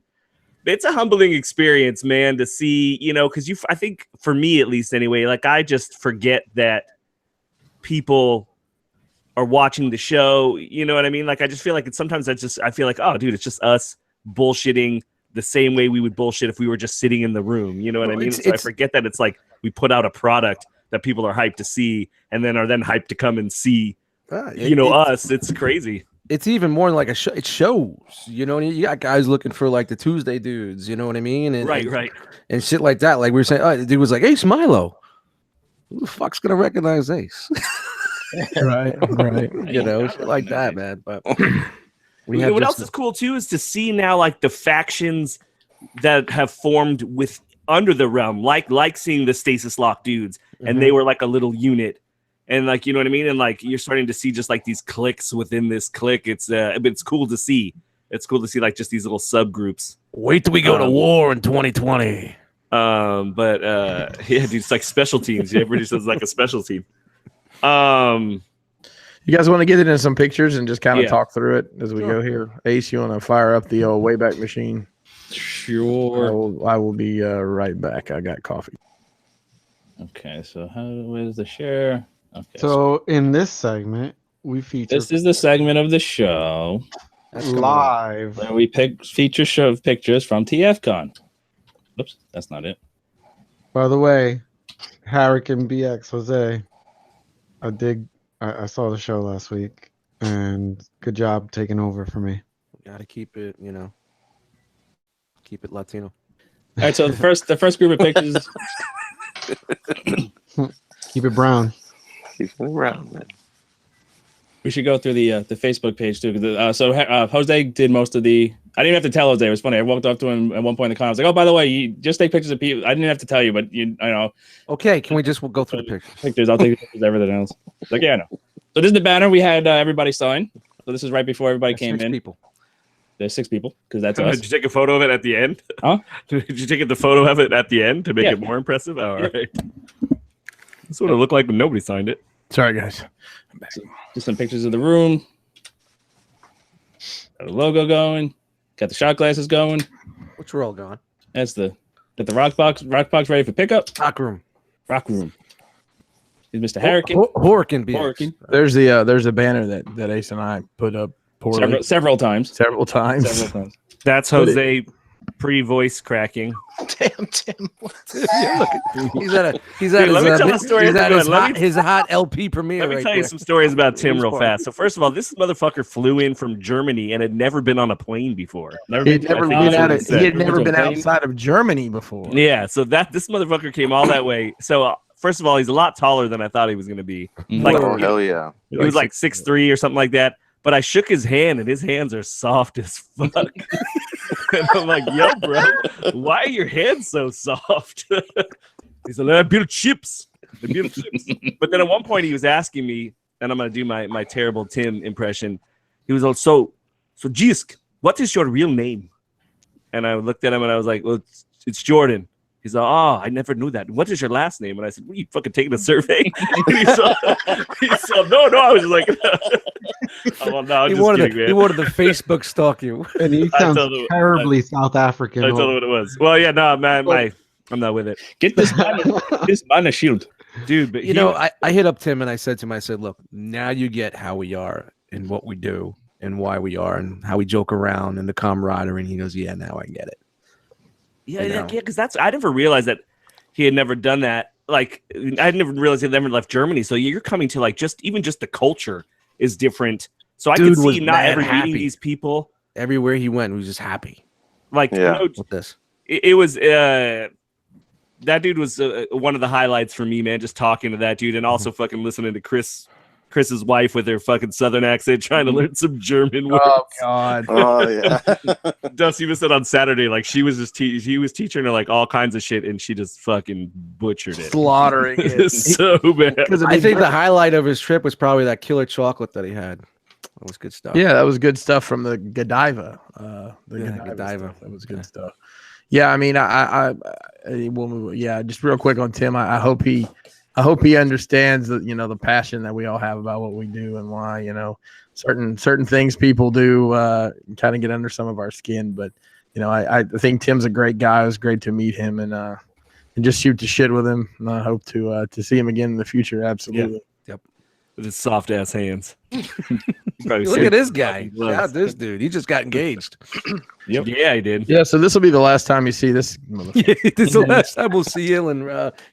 It's a humbling experience, man, to see, because I think for me, at least anyway, I just forget that people are watching the show. You know what I mean? I just feel like sometimes I feel like, oh, dude, it's just us bullshitting the same way we would bullshit if we were just sitting in the room. You know what I mean? So I forget that it's like we put out a product that people are hyped to see and then are hyped to come and see, us. It's crazy. It's even more like a show. It shows, you got guys looking for the Tuesday dudes, you know what I mean? And, right. And shit like that. Like we were saying, the dude was like, Ace Milo. Who the fuck's going to recognize Ace? right. Shit like that, man. But what else is cool too is to see now the factions that have formed under the realm, like seeing the stasis lock dudes, and they were a little unit, and you know what I mean, and you're starting to see just these cliques within this clique. It's cool to see. It's cool to see just these little subgroups. Wait till we go to war in 2020. Yeah, dude, it's like special teams. Everybody says a special team. You guys want to get into some pictures and just kind of talk through it as we go here? Ace, you want to fire up the old Wayback Machine? Sure. I will be right back. I got coffee. Okay, so where's the share? Okay. So in this segment, we feature. This is the segment of the show live where we feature show pictures from TFcon. Oops, that's not it. By the way, Harrick and BX Jose, I saw the show last week, and good job taking over for me. Gotta keep it, keep it Latino. All right, so the first group of pictures. Keep it brown. Keep it brown, man. We should go through the Facebook page too. Jose did most of the. I didn't have to tell Jose. It was funny. I walked up to him at one point in the comments, like, "Oh, by the way, you just take pictures of people." I didn't have to tell you, but I know. Okay, can we we'll go through the pictures? Pictures. I'll take pictures of everything else. Like, yeah, I know. So this is the banner we had everybody sign. So this is right before everybody came in. People. There's 6 people because that's us. Did you take a photo of it at the end? Huh? Did you take the photo of it at the end to make it more impressive? All right. That's what it looked like when nobody signed it. Sorry, guys. Just some pictures of the room. Got the logo going. Got the shot glasses going. Which are all gone. That's got the rock box ready for pickup. Rock room. Is Mr. Harrican. Horrican. There's the banner that Ace and I put up poorly. Several times. That's Jose pre-voice cracking. Damn, Tim. He's at let me tell a story. His hot LP premiere. Let me tell you some stories about Tim real fast. So first of all, this motherfucker flew in from Germany and had never been on a plane before. He had never been outside of Germany before. Yeah, so this motherfucker came all that way. So first of all, he's a lot taller than I thought he was going to be. Hell yeah. He was 6'3" or something like that. But I shook his hand, and his hands are soft as fuck. And I'm like, yo, bro, why are your hands so soft? He's like, I build chips. But then at one point, he was asking me, and I'm going to do my terrible Tim impression. He was also, so Jisk, what is your real name? And I looked at him and I was like, well, it's Jordan. He's like, oh, I never knew that. What is your last name? And I said, what, are you fucking taking a survey? And he said, no, I was just like, oh, no, I'm just kidding, man. He wanted to Facebook stalk you. And he sounds terribly South African. I told him what it was. Well, yeah, no, man, I'm not with it. Get this man a shield. Dude, but you know, I hit up Tim and I said to him, I said, look, now you get how we are and what we do and why we are and how we joke around and the camaraderie. And he goes, yeah, now I get it. Yeah, because I never realized that he had never done that. Like, I never realized he had never left Germany. So you're coming to like just the culture is different. So I could see not ever meeting these people. Everywhere he went, he was just happy. Like, with this, it was that dude was one of the highlights for me, man. Just talking to that dude and also fucking listening to Chris's wife with her fucking Southern accent trying to learn some German words. Oh God! Oh yeah. Dusty even said on Saturday, like she was just he was teaching her like all kinds of shit, and she just fucking butchered it, slaughtering it so bad. I think the highlight of his trip was probably that killer chocolate that he had. That was good stuff. Yeah, that was good stuff from the Godiva. Godiva. That was good stuff. Yeah, I mean, just real quick on Tim. I hope he understands that, you know, the passion that we all have about what we do and why, you know, certain things people do kind of get under some of our skin. But, you know, I think Tim's a great guy. It was great to meet him and just shoot the shit with him. And I hope to see him again in the future. Absolutely. Yep. With his soft ass hands. Look at this guy. Yeah, this dude. He just got engaged. Yep. Yeah, he did. Yeah, so this will be the last time you see this. Yeah, this is the last time we'll see Ian,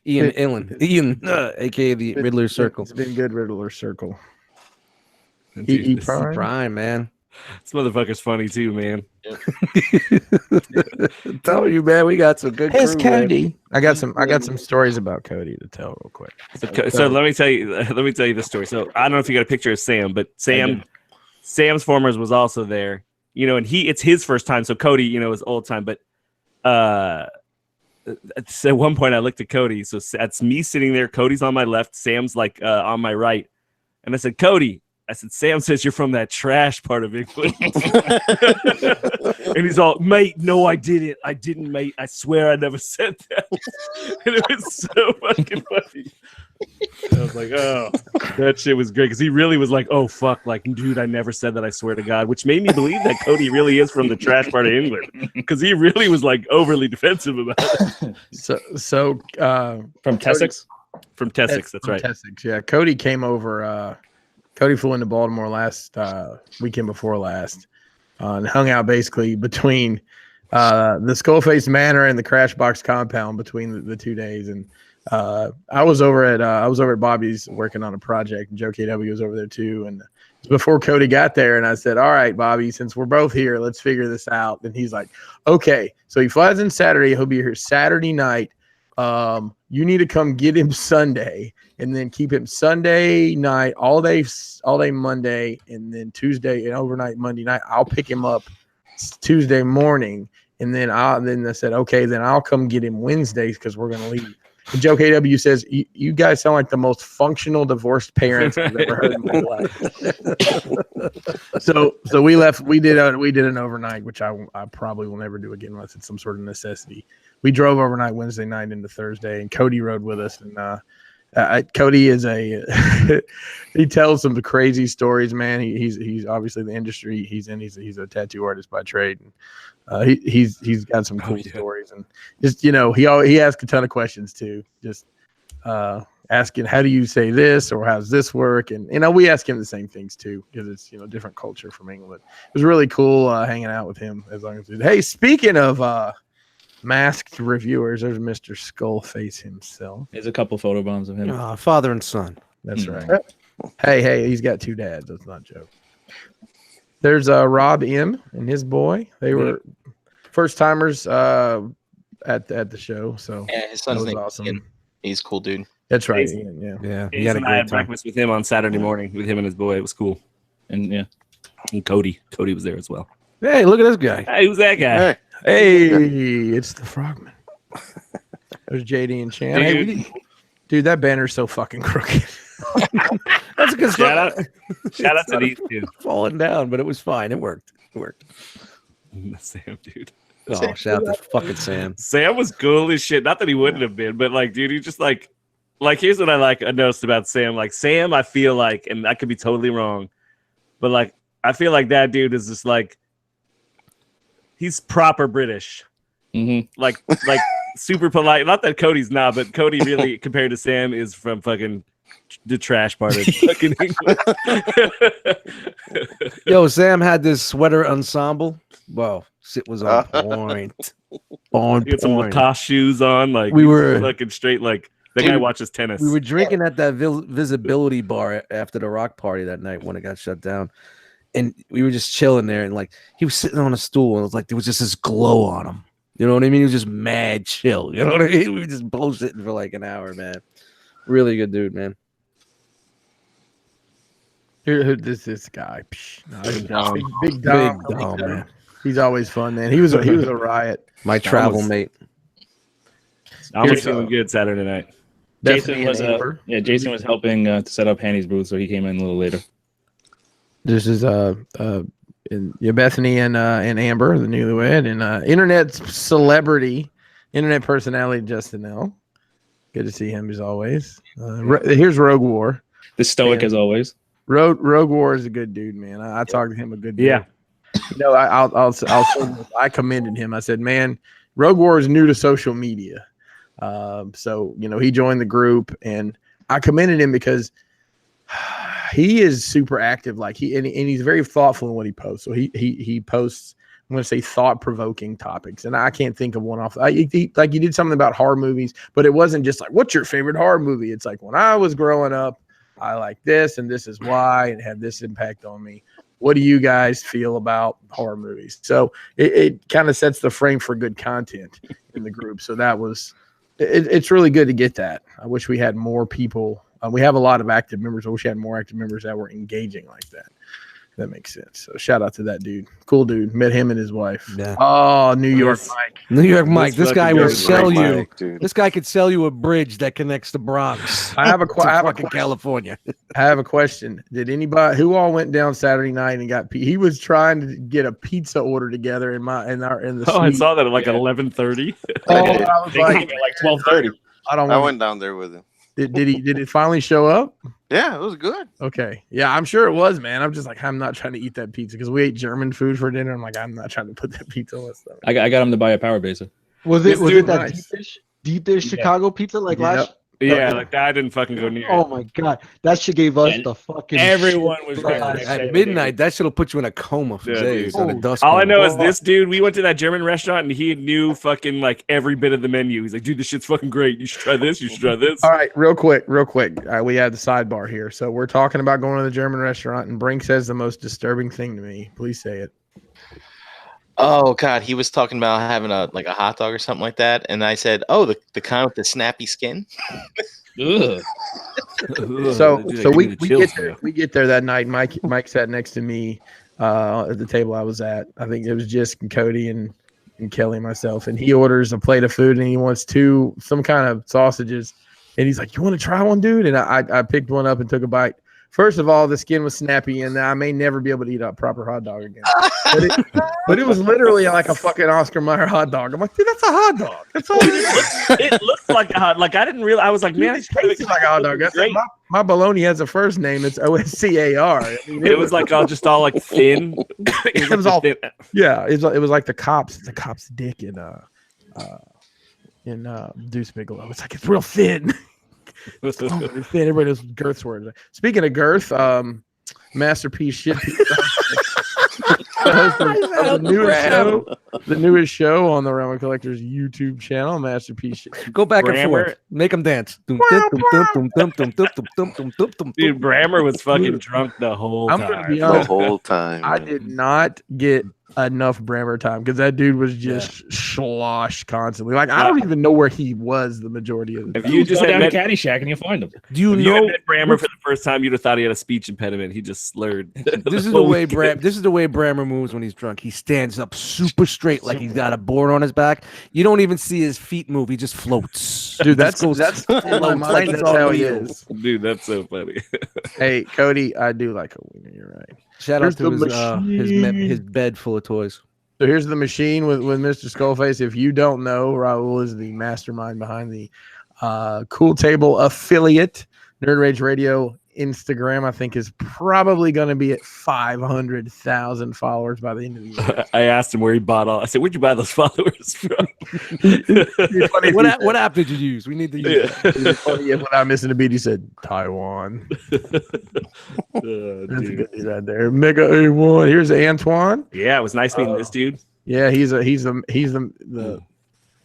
aka the Riddler Circle. It's been good, Riddler Circle. E Prime, man. This motherfucker's funny too, man. Tell you, man, we got some good. It's Cody. Man. I got some stories about Cody to tell real quick. So let me tell you the story. So I don't know if you got a picture of Sam, but Sam's Formers was also there. You know, and it's his first time. So Cody, you know, is old time. But at one point I looked at Cody. So that's me sitting there. Cody's on my left. Sam's like on my right. And I said, Cody. I said, Sam says you're from that trash part of England. And he's all, mate, no, I didn't. I didn't, mate. I swear I never said that. And it was so fucking funny. I was like, oh, that shit was great. Because he really was like, oh, fuck. Like, dude, I never said that. I swear to God. Which made me believe that Cody really is from the trash part of England. Because he really was like overly defensive about it. So from Tessex? From Tessex, that's right. Tessex, yeah. Cody came over. Cody flew into Baltimore last weekend before last and hung out basically between the Skullface Manor and the Crash Box compound between the 2 days. And I was over at Bobby's working on a project, and Joe KW was over there too. And before Cody got there, and I said, all right, Bobby, since we're both here, let's figure this out. And he's like, okay. So he flies in Saturday. He'll be here Saturday night. You need to come get him Sunday and then keep him Sunday night, all day Monday, and then Tuesday and overnight Monday night. I'll pick him up Tuesday morning. And then I said, okay, then I'll come get him Wednesdays because we're going to leave. And Joe KW says, you guys sound like the most functional divorced parents I've ever heard in my life. So we left. We did an overnight, which I probably will never do again unless it's some sort of necessity. We drove overnight Wednesday night into Thursday, and Cody rode with us. And Cody is he tells some crazy stories, man. He's obviously the industry he's in. He's a tattoo artist by trade, and he's got some cool stories. And just, you know, he asks a ton of questions too. Just asking, how do you say this, or how's this work? And, you know, we ask him the same things too, because it's, you know, different culture from England. It was really cool hanging out with him. As long as hey, speaking of masked reviewers, there's Mr. Skullface himself. There's a couple photo bombs of him. Father and son. That's right. Hey, he's got two dads. That's not a joke. There's Rob M and his boy. They were first timers at the show. So yeah, his son's name awesome. Ian. He's a cool dude. That's right. Yeah. He had a great breakfast with him on Saturday morning with him and his boy. It was cool. And and Cody was there as well. Hey, look at this guy. Hey, who's that guy? Hey, it's the Frogman. There's JD and Chan. Dude, that banner's so fucking crooked. That's a good shout out to these two. Falling down, but it was fine. It worked. Sam, dude. Oh, shout out to fucking Sam. Sam was cool as shit. Not that he wouldn't have been, but like, dude, he just like here's what I noticed about Sam. Like Sam, I feel like, and I could be totally wrong, but like I feel like that dude is just like he's proper British. Mm-hmm. Like super polite. Not that Cody's not, but Cody really compared to Sam is from fucking the trash part of fucking England. Yo, Sam had this sweater ensemble. Whoa, shit was on point. On He had some point. Lacoste shoes on. Like We he were- was fucking straight. Like the guy watches tennis. We were drinking at that visibility bar after the rock party that night when it got shut down. And we were just chilling there. And like he was sitting on a stool and it was like there was just this glow on him. You know what I mean? He was just mad chill. You know what I mean? We were just bullshitting for like an hour, man. Really good dude, man. Who this guy? Psh, no, Big Dom. Big Dom. Big Dom, man. He's always fun, man. He was a riot. My travel mate. I was Here's, feeling good Saturday night. Jason was Amber. Jason was helping to set up Hanny's booth, so he came in a little later. This is Bethany and Amber, the newlywed, and internet celebrity, internet personality Justin L. Good to see him as always. Here's Rogue War. The stoic as always. Rogue War is a good dude, man. I talked to him a good bit. Yeah. You know, I'll say this. I commended him. I said, man, Rogue War is new to social media. So, you know, he joined the group and I commended him because he is super active. Like he's very thoughtful in what he posts. So he posts, I'm going to say thought-provoking topics. And I can't think of one off. Like he did something about horror movies, but it wasn't just like, what's your favorite horror movie? It's like, when I was growing up, I like this and this is why it had this impact on me. What do you guys feel about horror movies? So it kind of sets the frame for good content in the group. So that was, it's really good to get that. I wish we had more people. We have a lot of active members. I wish we had more active members that were engaging like that. That makes sense. So shout out to that dude. Cool dude. Met him and his wife. Yeah. Oh, New York Mike. New York Mike. This guy will fucking sell Great you. Mike, dude. This guy could sell you a bridge that connects the Bronx. I have a to question. fucking California. I have a question. Did anybody who all went down Saturday night and got he was trying to get a pizza order together in the Oh, I suite. saw that at like 11:30. Oh, I was They like, came at like 12:30. I don't I want. went down there with him. Did it finally show up? Yeah, it was good. Okay. Yeah, I'm sure it was, man. I'm just like, I'm not trying to eat that pizza because we ate German food for dinner. I'm like, I'm not trying to put that pizza on my stomach. I got him to buy a power baser. Was This it dude that nice. deep dish Chicago pizza like last? Yeah, like that. I didn't fucking go near. Oh my god, that shit gave us And the fucking. everyone was shit. right. At midnight, that shit'll put you in a coma for Yeah, days dude. on a dust. All I coma. know is this dude. We went to that German restaurant and he knew fucking like every bit of the menu. He's like, dude, this shit's fucking great. You should try this. You should try this. All right, real quick. We have the sidebar here. So we're talking about going to the German restaurant, and Brink says the most disturbing thing to me. Please say it. Oh God, he was talking about having a hot dog or something like that, and I said, "Oh, the kind with the snappy skin." Ugh. So we chills, get there that night. Mike sat next to me at the table I was at. I think it was just Cody and Kelly and myself. And he orders a plate of food and he wants some kind of sausages. And he's like, "You want to try one, dude?" And I picked one up and took a bite. First of all, the skin was snappy, and I may never be able to eat a proper hot dog again. But it was literally like a fucking Oscar Mayer hot dog. I'm like, dude, that's a hot dog. That's all it is. It looked like a hot. Like I didn't realize. I was like, man, It tastes like a hot dog. That's great. my bologna has a first name. It's OSCAR. I mean, It was like all like thin. It was all- yeah. It was like the cop's dick in Deuce Bigelow. It's like it's real thin. It's thin. Everybody knows girth words. Speaking of girth, Masterpiece Shit. The newest show on the Realm of Collectors YouTube channel, Masterpiece Shit. Go back and Grammar. forth. Make them dance. Dude, Brammer was fucking drunk the whole I'm time. gonna be The honest. whole time. I man. did not get enough Brammer time because that dude was just slosh constantly. Like I don't even know where he was the majority of the If time. you just Go had down to met, Caddyshack and you'll find him. Do you if you had know met Brammer for the first time, you'd have thought he had a speech impediment. He just slurred. this is the way Brammer moves when he's drunk. He stands up super straight like he's got a board on his back. You don't even see his feet move. He just floats. Dude, that's Just goes- that's in my floats mind. like That's it's all how he wheels. is. Dude, that's so funny. Hey, Cody, I do like a wiener. You're right. Shout Here's out to the his machine. his bed full of toys. So here's the machine with Mr. Skullface. If you don't know, Raul is the mastermind behind the Cool Table affiliate. Nerd Rage Radio Instagram, I think, is probably going to be at 500,000 followers by the end of the year. I asked him where he bought all. I said, "Where'd you buy those followers from?" What app did you use? We need to use that. Funny, without missing a beat, he said Taiwan. That's a Dude. good dude right there. Mega A1. Here's Antoine. Yeah, it was nice meeting this dude. Yeah, he's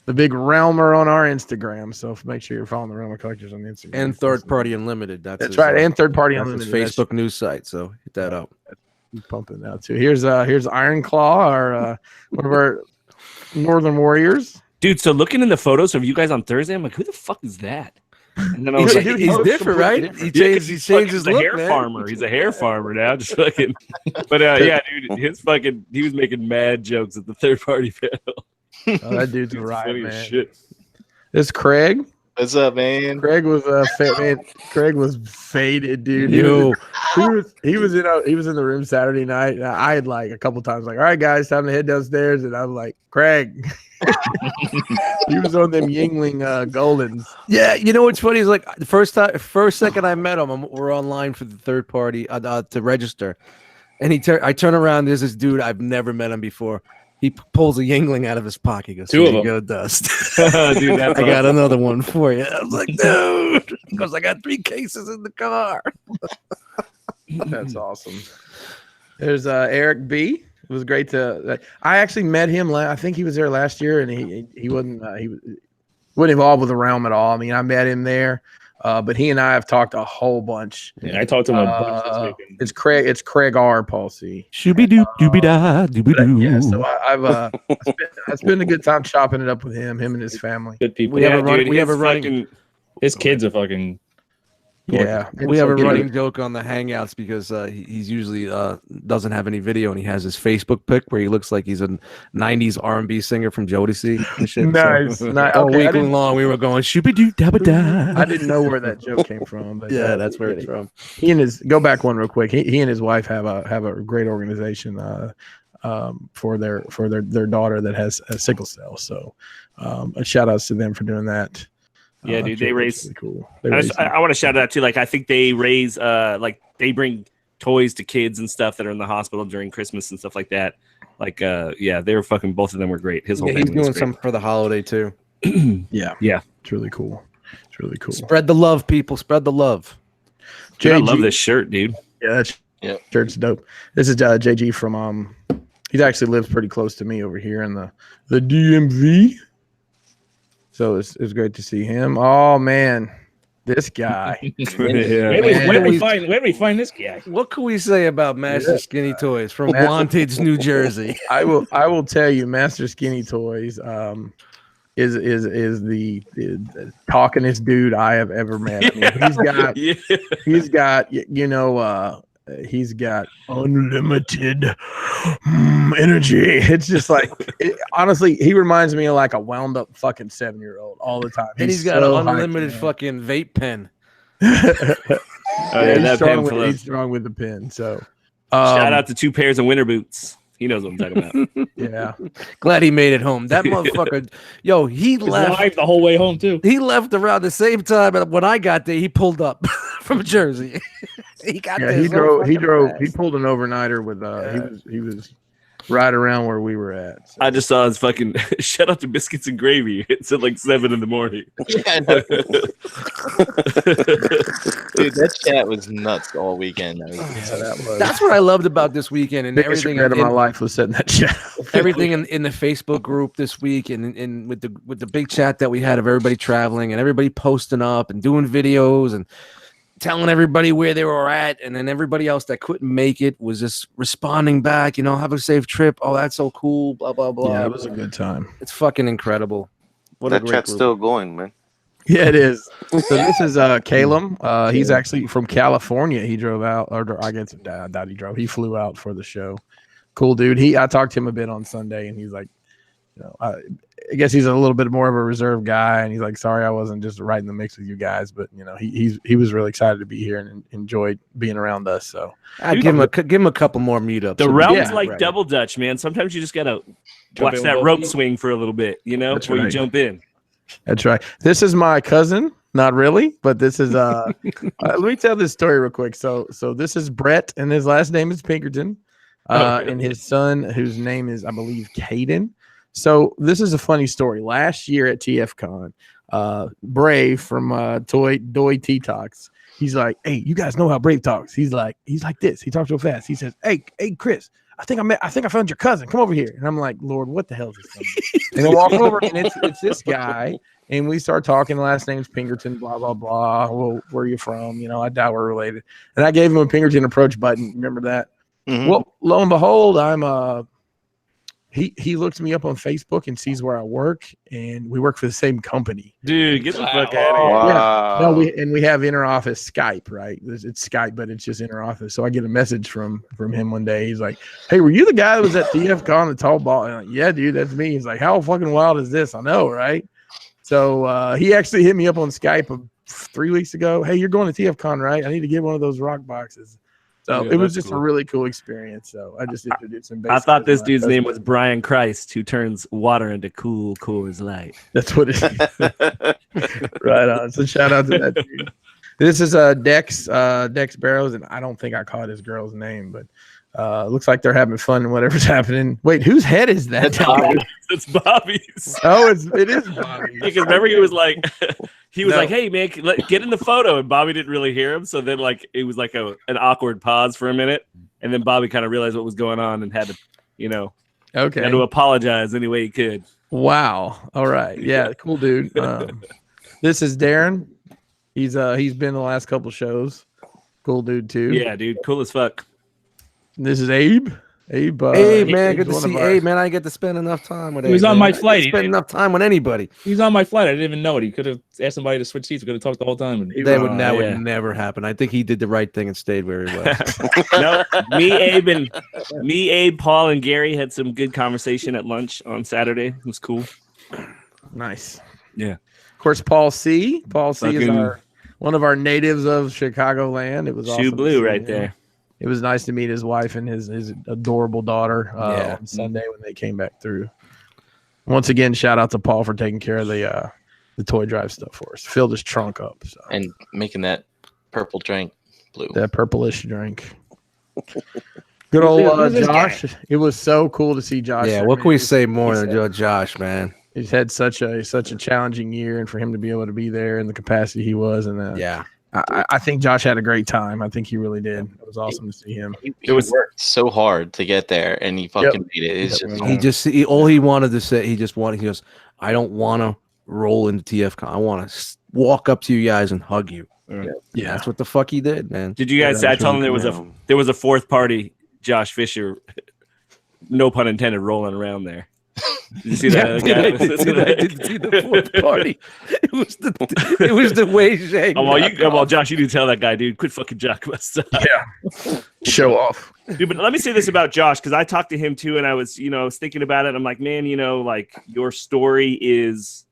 the big realmer on our Instagram. So make sure you're following the Realmer Collectors on the Instagram. And Third Party Unlimited. That's his, right. And Third Party that's Unlimited. his Facebook news site. So hit that up. He's pumping now too. Here's Iron Claw, our one of our Northern Warriors. Dude, so looking in the photos of you guys on Thursday, I'm like, who the fuck is that? And then I was like, Dude, he's different, right? He changed he's his a look, hair man. farmer. He's a hair farmer now, just fucking. But yeah, dude, he was making mad jokes at the third party panel. Oh, that dude's a riot, Funny as man. shit. This Craig. What's up, man? Craig was man. Craig was faded, dude. He was in the room Saturday night. And I had like a couple times like, all right, guys, time to head downstairs, and I'm like, Craig. He was on them Yingling Goldens. Yeah, you know what's funny is like the first second I met him, we're online for the third party to register, and I turn around. There's this dude I've never met him before. He pulls a Yingling out of his pocket. He goes, Two of "Here you them. go, Dust." Dude, that's I got another one for you. I was like, dude, because I got 3 cases in the car. That's awesome. There's Eric B. It was great to. I actually met him. I think he was there last year, and he wasn't involved with the realm at all. I mean, I met him there, but he and I have talked a whole bunch. Yeah, I talked to him a bunch this weekend. It's Craig R. Paul C. Shooby doo dooby da dooby doo. Yeah, so I spent a good time chopping it up with him and his family. Good people. We have a running. His kids are fucking. Yeah, We have a running joke on the Hangouts because he's usually doesn't have any video, and he has his Facebook pic where he looks like he's a '90s R&B singer from Jodeci and shit. Nice. So, Nice. all Okay, week long we were going shooby doo dabba da. I didn't know where that joke came from, but Yeah, that's where it's from. He and his go back one real quick. He and his wife have a great organization for their daughter that has a sickle cell. So a shout outs to them for doing that. Yeah, dude, they raise. Really cool. I want to shout out too. Like, I think they raise, like, they bring toys to kids and stuff that are in the hospital during Christmas and stuff like that. Like, yeah, they were fucking. Both of them were great. His whole Yeah, he's family was doing great. something for the holiday too. Yeah, Yeah. it's really cool. It's really cool. Spread the love, people. Spread the love. Dude, I JG. love this shirt, dude. Yeah, that shirt's dope. This is JG from he actually lives pretty close to me over here in the DMV. So it's great to see him. Oh man, this guy. Yeah. Where did we find this guy? What can we say about Master Skinny Toys from Wantage, New Jersey? I will tell you, Master Skinny Toys is the talkingest dude I have ever met. I mean, he's got he's got unlimited energy. It's just like honestly, he reminds me of like a wound up fucking 7-year-old all the time. And he's got so an unlimited hyped, fucking vape pen. Yeah, he's strong with the pen. So shout out to 2 pairs of winter boots. He knows what I'm talking about. Yeah. Glad he made it home. That motherfucker, yo, he left Live the whole way home too. He left around the same time when I got there. He pulled up from Jersey. He got there. He pulled an overnighter with he was right around where we were at. So. I just saw his fucking shout out to Biscuits and Gravy. It's at like 7 in the morning. Yeah, I know. Dude, that chat was nuts all weekend. I mean, That's what I loved about this weekend and biggest everything. regret of my life was setting that chat. Everything in the Facebook group this week and with the big chat that we had of everybody traveling and everybody posting up and doing videos and telling everybody where they were at, and then everybody else that couldn't make it was just responding back, have a safe trip. Oh, that's so cool, blah, blah, blah. Yeah, it was a good time. It's fucking incredible. What a That great chat's group. still going, man. Yeah, it is. So this is Calum. He's actually from California. He drove out, or I guess I doubt he drove. He flew out for the show. Cool dude. I talked to him a bit on Sunday, and he's like, I guess he's a little bit more of a reserved guy, and he's like, sorry, I wasn't just right in the mix with you guys, but he was really excited to be here and enjoyed being around us. So I'd give him a couple more meetups. The realm's Yeah, like right. double Dutch, man. Sometimes you just gotta watch that rope swing for a little bit, before you jump in. That's right. This is my cousin. Not really, but this is let me tell this story real quick. So this is Brett, and his last name is Pinkerton, and his son, whose name is, I believe, Caden. So this is a funny story. Last year at TFcon, Brave from Doy T Talks, he's like, "Hey, you guys know how Brave talks?" He's like this. He talks real fast. He says, "Hey, Chris, I think I found your cousin. Come over here." And I'm like, "Lord, what the hell is this?" And I walk over, and it's this guy. And we start talking. The last name's Pinkerton, blah, blah, blah. Well, where are you from? I doubt we're related. And I gave him a Pinkerton approach button. Remember that? Mm-hmm. Well, lo and behold, he looks me up on Facebook and sees where I work, and we work for the same company. Dude, get the fuck out of here. Wow. Yeah. No, we have inter-office Skype, right? It's Skype, but it's just inter-office. So I get a message from him one day. He's like, "Hey, were you the guy that was at TFcon, the tall ball?" And I'm like, "Yeah, dude, that's me." He's like, "How fucking wild is this?" I know, right? So he actually hit me up on Skype 3 weeks ago. "Hey, you're going to TFcon, right? I need to get one of those rock boxes." So it was just a really cool experience. So I just introduced him. I thought this dude's name was Brian Christ, who turns water into cool Coors Light. That's what it is. Right on. So shout out to that dude. This is Dex Barrows, and I don't think I caught his girl's name, but looks like they're having fun and whatever's happening. Wait, whose head is that? It's Bobby's. Oh, it is Bobby's. Because remember he was like, "Hey man, get in the photo," and Bobby didn't really hear him. So then it was like an awkward pause for a minute, and then Bobby kind of realized what was going on and had to, had to apologize any way he could. Wow. All right. Yeah. Cool dude. This is Darren. He's been the last couple shows. Cool dude too. Yeah, dude. Cool as fuck. This is Abe. Abe, man, good to see Abe, man. I get to spend enough time with Abe. He was on my flight. He spend enough time with anybody. He was on my flight. I didn't even know it. He could have asked somebody to switch seats. We could have talked the whole time. That would never happen. I think he did the right thing and stayed where he was. No, me, Abe, Paul, and Gary had some good conversation at lunch on Saturday. It was cool. Nice. Yeah. Of course, Paul C. is one of our natives of Chicagoland. It was Shoe Blue right there. It was nice to meet his wife and his adorable daughter on Sunday when they came back through. Once again, shout out to Paul for taking care of the toy drive stuff for us. Filled his trunk up. So. And making that purple drink blue. That purplish drink. Good old Josh. It was so cool to see Josh. Yeah, what can we say more than Josh, man? He's had such a challenging year, and for him to be able to be there in the capacity he was, and I think Josh had a great time. I think he really did. It was awesome to see him. He worked so hard to get there, and he fucking made it. It's all he wanted to say. He goes, "I don't want to roll into TFcon. I want to walk up to you guys and hug you." Yeah, that's what the fuck he did, man. Did you guys? I told him there was a fourth party, Josh Fisher, no pun intended, rolling around there. Did you see that? I did see the fourth party. It was the way Shaq. Well, Josh, you need to tell that guy, dude, quit fucking jacking my stuff. Yeah, show off, dude. But let me say this about Josh, because I talked to him too, and I was, thinking about it. I'm like, man, your story is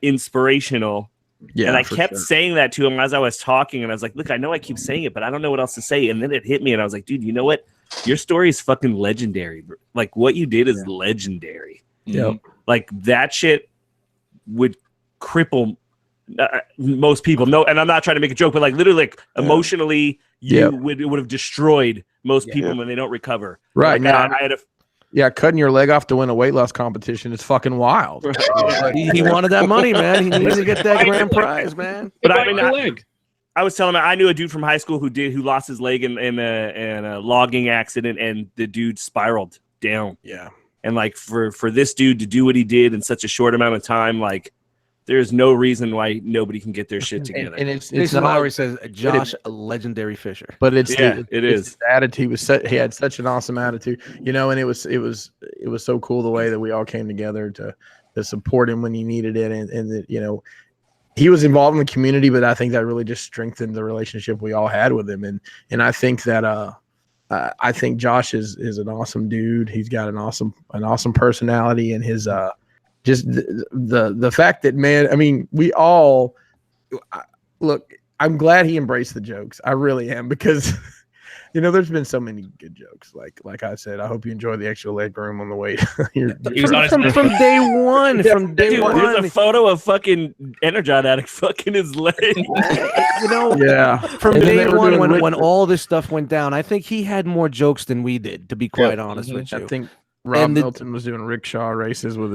inspirational. Yeah, and I kept saying that to him as I was talking, and I was like, look, I know I keep saying it, but I don't know what else to say. And then it hit me, and I was like, dude, you know what? Your story is fucking legendary, bro. Like what you did is legendary. Yep. Like that shit would cripple most people. No, and I'm not trying to make a joke, but like literally, like emotionally, it would have destroyed most people when they don't recover. Right. Like, I had a cutting your leg off to win a weight loss competition is fucking wild. He wanted that money, man. He needed to get that grand prize, man. But I was telling him I knew a dude from high school who lost his leg in a logging accident, and the dude spiraled down. Yeah. And like for this dude to do what he did in such a short amount of time, like there's no reason why nobody can get their shit together. And it's not Lowry says Josh, a legendary fisher. But it is. His attitude he had such an awesome attitude, and it was so cool the way that we all came together to support him when he needed it, and that, he was involved in the community, but I think that really just strengthened the relationship we all had with him. And I think that I think Josh is an awesome dude. He's got an awesome personality, and his just the fact that, man, I mean, we all look. I'm glad he embraced the jokes. I really am, because You know, there's been so many good jokes. Like I said, I hope you enjoy the extra leg room on the way. From day one. From day Dude, one. there's a photo of fucking Energon addict fucking his leg. You know, yeah. from day one when all this stuff went down, I think he had more jokes than we did, to be quite honest with you. I think Rob Milton was doing rickshaw races with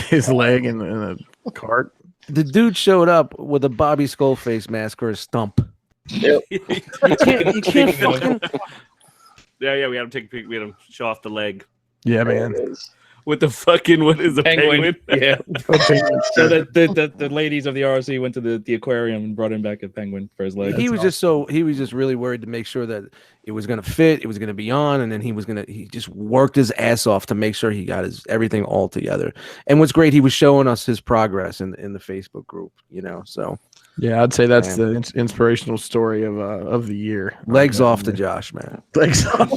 his leg in a cart. The dude showed up with a Bobby Skullface mask or a stump. Yep. You can't fucking. Yeah, we had him take a pic. We had him show off the leg. Yeah, man. With the fucking, what is a penguin? Yeah. So the ladies of the ROC went to the aquarium and brought him back a penguin for his leg. He was just really worried to make sure that it was going to fit, it was going to be on, and then he just worked his ass off to make sure he got everything all together. And what's great, he was showing us his progress in the Facebook group, you know. So yeah, I'd say that's the inspirational story of the year. Legs off to Josh, man. Legs off.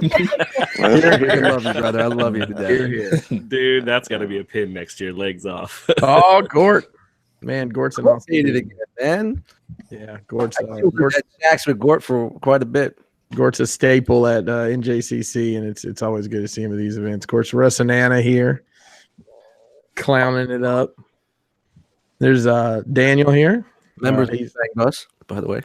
I love you, brother. I love you to death. Dude, that's got to be a pin next year. Legs off. Oh, Gort. Man, Gort's an awesome Did it again, man. Yeah, Gort's Jacks with Gort for quite a bit. Gort's a staple at NJCC, and it's always good to see him at these events. Gort's Russ and Anna here, clowning it up. There's Daniel here. Remember, he's like us, by the way.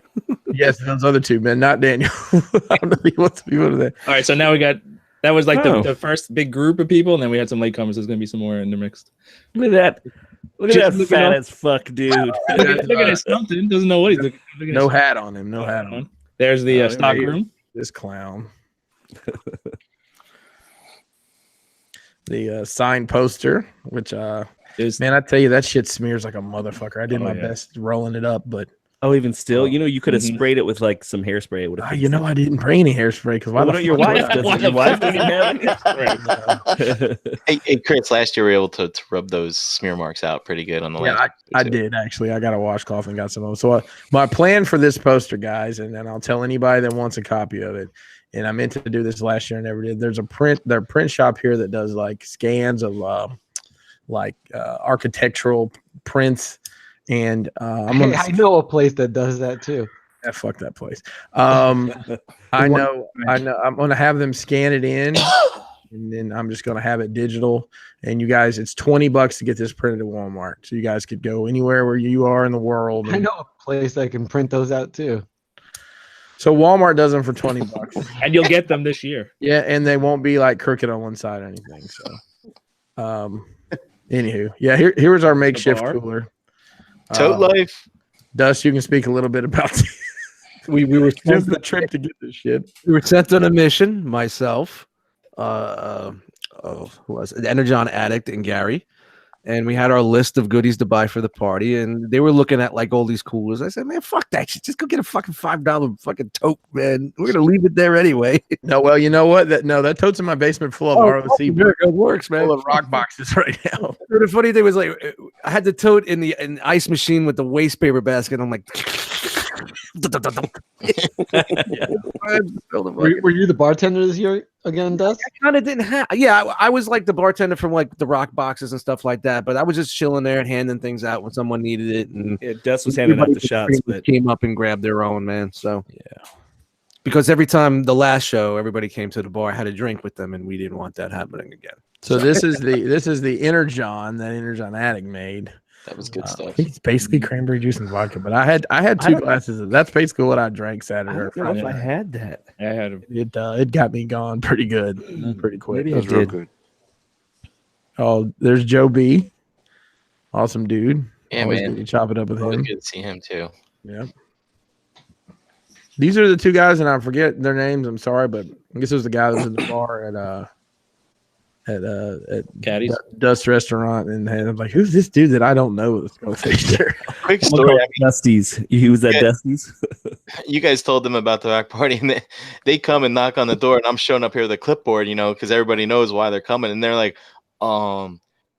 Yes, those other two men, not Daniel. I don't know if he wants to be one of them. All right, so now that was like the first big group of people, and then we had some latecomers. There's gonna be some more intermixed. Look at that. Look at that fat as fuck dude. Look at his something. Doesn't know what he's looking. No hat on him. No hat on. There's the stock room. This clown. The signed poster, which man, I tell you, that shit smears like a motherfucker. I did my best rolling it up, but even still, you know, you could have sprayed it with like some hairspray. It would have. You know, I didn't spray any hairspray because why don't your wife? Your wife doesn't have any? Hey, Chris, last year we were able to rub those smear marks out pretty good on the last. I did actually. I got a washcloth and got some of them. So my plan for this poster, guys, and then I'll tell anybody that wants a copy of it. And I meant to do this last year and never did. There's a print shop here that does like scans of architectural prints. And I know a place that does that too. Yeah, fuck that place. I know. I'm gonna have them scan it in, and then I'm just gonna have it digital. And you guys, it's $20 to get this printed at Walmart, so you guys could go anywhere where you are in the world. I know a place that can print those out too. So Walmart does them for $20, and you'll get them this year. Yeah, and they won't be like crooked on one side or anything. So, anywho, yeah, here's our makeshift cooler. Tote life. Dust, you can speak a little bit about we were just the trip to get this shit. We were sent on a mission, myself, who was it? Energon Addict and Gary, and we had our list of goodies to buy for the party, and they were looking at like all these coolers. I said, man, fuck that shit. Just go get a fucking $5 fucking tote, man. We're gonna leave it there anyway. No, well, you know what? That tote's in my basement full of ROC. It works, man. Full of rock boxes right now. The funny thing was, like, I had the tote in the ice machine with the waste paper basket. I'm like, Were you the bartender this year again, Dust? I kind of didn't have. Yeah, I was like the bartender from like the rock boxes and stuff like that. But I was just chilling there and handing things out when someone needed it. And Dust was handing out the shots, but came up and grabbed their own, man. So yeah, because every time the last show, everybody came to the bar, had a drink with them, and we didn't want that happening again. So this is the Energon that Energon Addict made. That was good stuff. I think it's basically cranberry juice and vodka, but I had two glasses of that's basically what I drank Saturday. I don't know if I had that. I had it got me gone pretty good, pretty quick. Maybe it was real good. Oh, there's Joe B. Awesome dude. Yeah, Always man. good to chop it up with Always him. good to see him too. Yeah. These are the two guys, and I forget their names. I'm sorry, but I guess it was the guy that was in the bar at Caddy's Dust Restaurant, and I'm like, who's this dude that I don't know? Let's go there. Quick story. Dusty's. He was at Dusty's. You guys told them about the rock party, and they come and knock on the door, and I'm showing up here with a clipboard, you know, because everybody knows why they're coming, and they're like,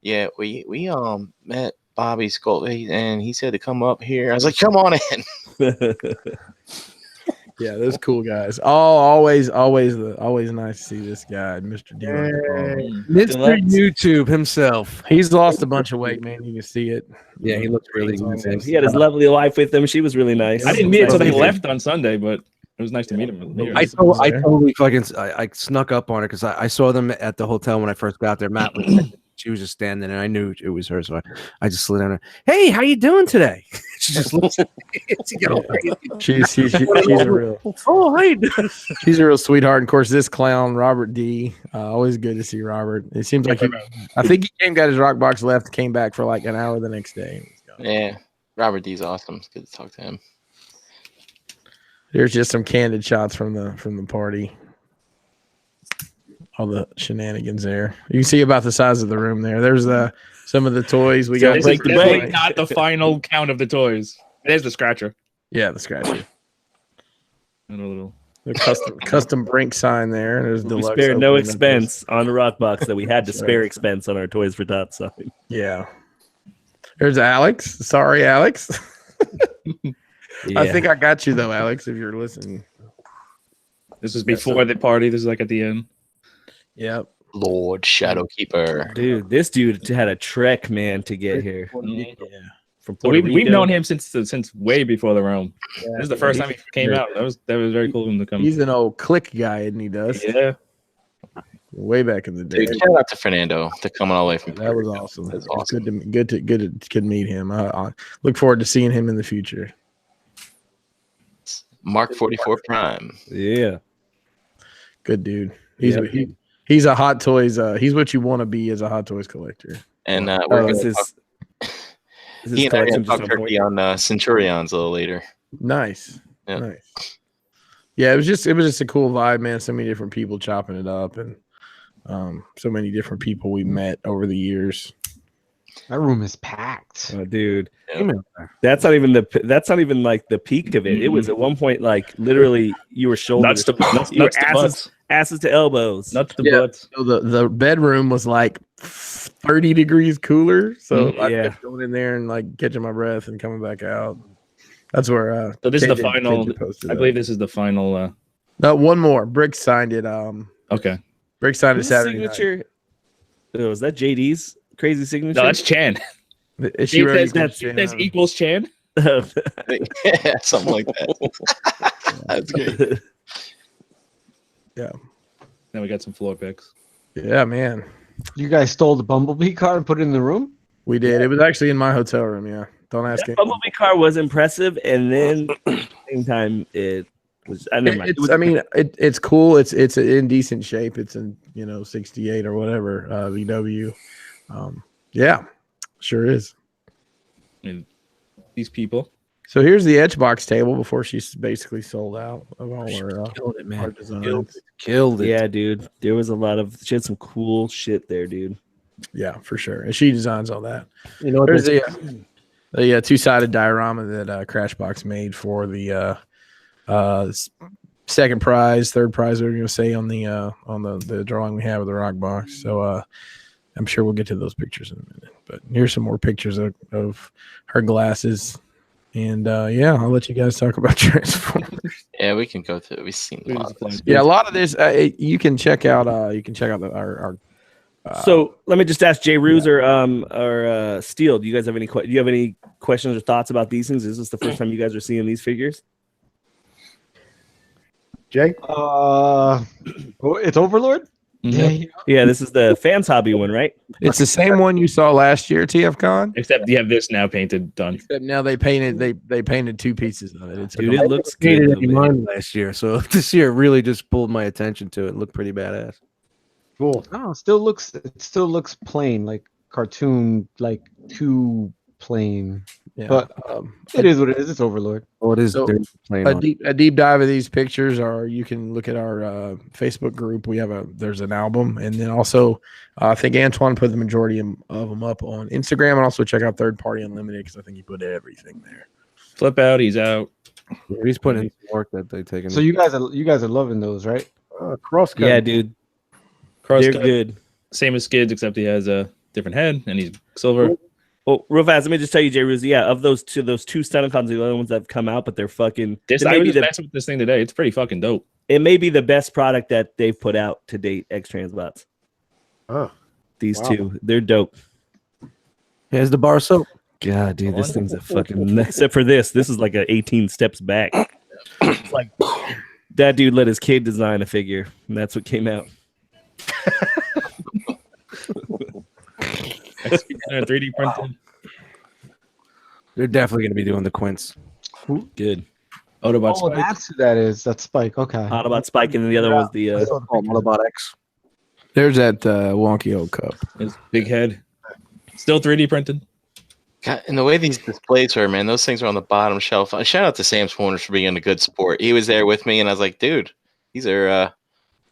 yeah, we met Bobby Skull, and he said to come up here. I was like, come on in. Yeah, those cool guys. Always nice to see this guy, Mr. D. Mr. YouTube himself. He's lost a bunch of weight, man. You can see it. Yeah, he looks really good. He had his lovely wife with him. She was really nice. I didn't meet it until they left on Sunday, but was nice to meet him. I totally fucking I snuck up on her because I saw them at the hotel when I first got there. Matt was she was just standing there. I knew it was her, so I just slid down her. Hey, how you doing today? She just looks. She's a real. Oh, hi. She's a real sweetheart. And of course, this clown, Robert D. Always good to see Robert. It seems like I think he got his rock box left, came back for like an hour the next day. Yeah, Robert D's awesome. It's good to talk to him. There's just some candid shots from the party. All the shenanigans there. You can see about the size of the room there. There's some of the toys we got. This is definitely not the final count of the toys. There's the scratcher. Yeah, the scratcher. And a little the custom Brink sign there. There's we spared no expense on the rock box that we had to spare expense on our Toys for Tots sign. Yeah. There's Alex. Sorry, Alex. Yeah. I think I got you though, Alex, if you're listening. This is before the party. This is like at the end. Yep. Lord Shadowkeeper. Dude, this dude had a trek, man, to get here. Yeah. From So Puerto we've Rico. known him since way before the Rome. Yeah. This is the first time he came out. That was very cool of him to come. He's an old click guy, isn't he, Dust? Yeah. Way back in the day. Dude, shout out to Fernando to coming all the way from That was Puerto Rico. awesome. That's It's awesome. good to meet him. I look forward to seeing him in the future. Mark 44 Prime. Yeah. Good dude. Yep. He's a Hot Toys. He's what you want to be as a Hot Toys collector. And we're Is going his, to is he his and I are collection going to talk just on turkey point? on Centurions a little later. Nice. Yeah. Nice. Yeah, it was just a cool vibe, man. So many different people chopping it up, and so many different people we met over the years. That room is packed. Oh, dude. Yeah. That's not even like the peak of it. It was at one point like literally you were shoulder Nuts to you were butts. asses to elbows. Nuts to Yeah. butts. So the bedroom was like 30 degrees cooler. So I yeah. kept going in there and like catching my breath and coming back out. That's where So this is the KJ final. posted I it. believe this is the final. No, one more. Brick signed it. Okay. Brick signed it Whose Saturday night. signature? Oh, is that JD's crazy signature? No, that's Chan. She wrote It equals says, Chan that's on it. equals Chan. Yeah, something like that. That's great. Now we got some floor picks. Yeah, man. You guys stole the Bumblebee car and put it in the room? We did. It was actually in my hotel room. Yeah. Don't ask That it. Bumblebee car was impressive, and then at the same time it was. I never mind. It's cool. It's in decent shape. It's in 68 or whatever VW. Yeah, sure is. And these people. So here's the etch box table before she's basically sold out of all her Killed it, man. art designs. Killed it. Yeah, dude. There was a lot of. She had some cool shit there, dude. Yeah, for sure. And she designs all that. You know, There's the two-sided diorama that Crashbox made for the second prize, third prize. We're going to say on the drawing we have of the rock box. So I'm sure we'll get to those pictures in a minute. But here's some more pictures of her glasses. And I'll let you guys talk about Transformers. Yeah, we can go through. We've seen a lot of this. Yeah, a lot of this you can check out. Our So let me just ask Jay Ruse or Steele. Do you guys have any? Do you have any questions or thoughts about these things? Is this the first time you guys are seeing these figures? Jay? It's Overlord? Mhm. Yeah, this is the fans hobby one, right? It's the same one you saw last year, TFcon. Except you have this now painted done. Except now they painted two pieces of it. It's Dude, it looks Hated good. it in mine last year, so this year really just pulled my attention to it. It looked pretty badass. Cool. No, it still looks plain, like cartoon, like too plain. Yeah. But it is what it is. It's Overlord. Oh, it is. So, they're playing a on it. deep dive of these pictures, or you can look at our Facebook group. There's an album, and then also I think Antoine put the majority of them up on Instagram, and also check out Third Party Unlimited because I think he put everything there. Flip out. He's out. He's putting in some work that they taken. So you guys are loving those, right? Crosscut. Yeah, dude, Cross they're cut, good. same as Skids, except he has a different head and he's silver. Well, real fast, let me just tell you, Jay Ruse. Yeah, of those two Stunticons, the other ones that have come out, but they're fucking. This It I may, was be just the, messing with this thing today. It's pretty fucking dope. it may be the best product that they've put out to date. X Transbots. Oh, These wow. two, they're dope. Here's the bar soap. God, dude, this thing's a fucking. Except for this is like a 18 steps back. It's like That dude let his kid design a figure, and that's what came out. 3D printed. They're definitely gonna be doing the Quints. Good. Autobot Oh, Spike. that's who that is. That's Spike. Okay. Autobot Spike, and then the other one's the. Autobot X. There's that wonky old cup. His big head. Still 3D printed. God, and the way these displays are, man, those things are on the bottom shelf. Shout out to Sam's Corners for being a good sport. He was there with me, and I was like, dude, these are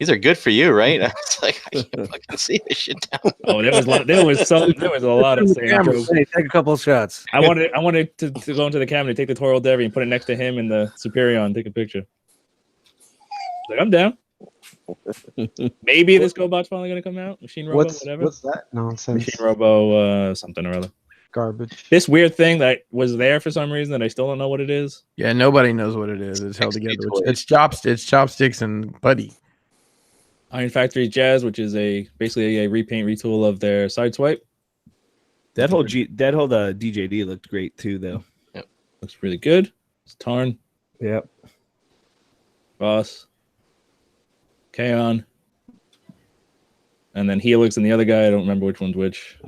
good for you, right? I was like, I can't fucking see this shit down. Oh, there was a lot of Sam. Hey, take a couple of shots. I wanted to go into the cabinet, take the Toro Devi, and put it next to him and the Superior and take a picture. Like, I'm down. Maybe this GoBot's finally gonna come out. Machine Robo, whatever. What's that nonsense? Machine Robo, something or other. Garbage. This weird thing that was there for some reason that I still don't know what it is. Yeah, nobody knows what it is. It's held together. It's chopsticks and Buddy. Iron Factory Jazz, which is basically a repaint retool of their Sideswipe. That whole DJD looked great too, though. Yep. Looks really good. It's Tarn, Yep. Boss, Kaon, and then Helix and the other guy. I don't remember which one's which.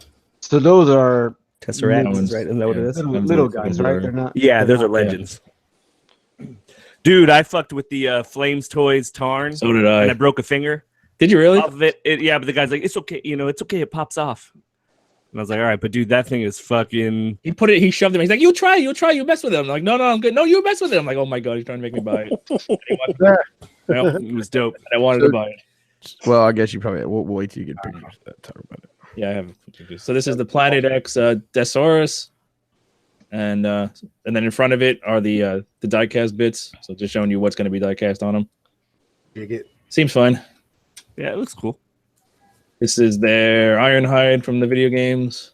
So those are Tesseract, one's- right? Isn't that what it is? little guys, right? They're not. Yeah, those are legends. Dude, I fucked with the Flames Toys Tarn, So did and I I. broke a finger Did you really? off of it. Yeah, but the guy's like, it's okay, it's okay, it pops off. And I was like, all right, but dude, that thing is fucking. He shoved him. He's like, you try, you mess with him. I'm like, no, I'm good. No, you mess with him. I'm like, oh my god, he's trying to make me buy it. It was dope. I wanted to buy it. Well, I guess you probably we'll wait till you get pictures of that. Talk about it. Yeah, I have. So this is the Planet X Desaurus, and then in front of it are the diecast bits. So just showing you what's going to be diecast on them. You get Seems fine. Yeah, it looks cool. This is their Ironhide from the video games,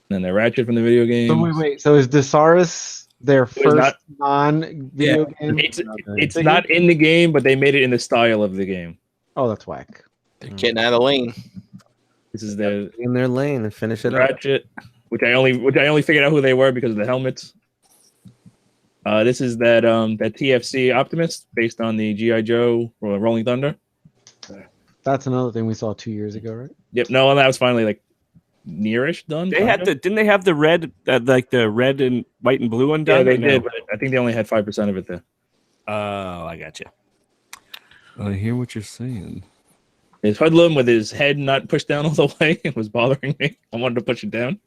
and then their Ratchet from the video games. So wait. So is Desaurus their first not- non-video game? It's not in the game, but they made it in the style of the game. Oh, that's whack. They're getting out of the lane. This is their In their lane and finish it up. Ratchet, which I only figured out who they were because of the helmets. This is that TFC Optimist based on the G.I. Joe or Rolling Thunder. That's another thing we saw 2 years ago, right? Yep, no, that was finally like nearish done. They had didn't they have the red, like the red and white and blue one done? Yeah, they or no? did, but I think they only had 5% of it there. Oh, I got you. I hear what you're saying. His hoodlum with his head not pushed down all the way was bothering me. I wanted to push it down.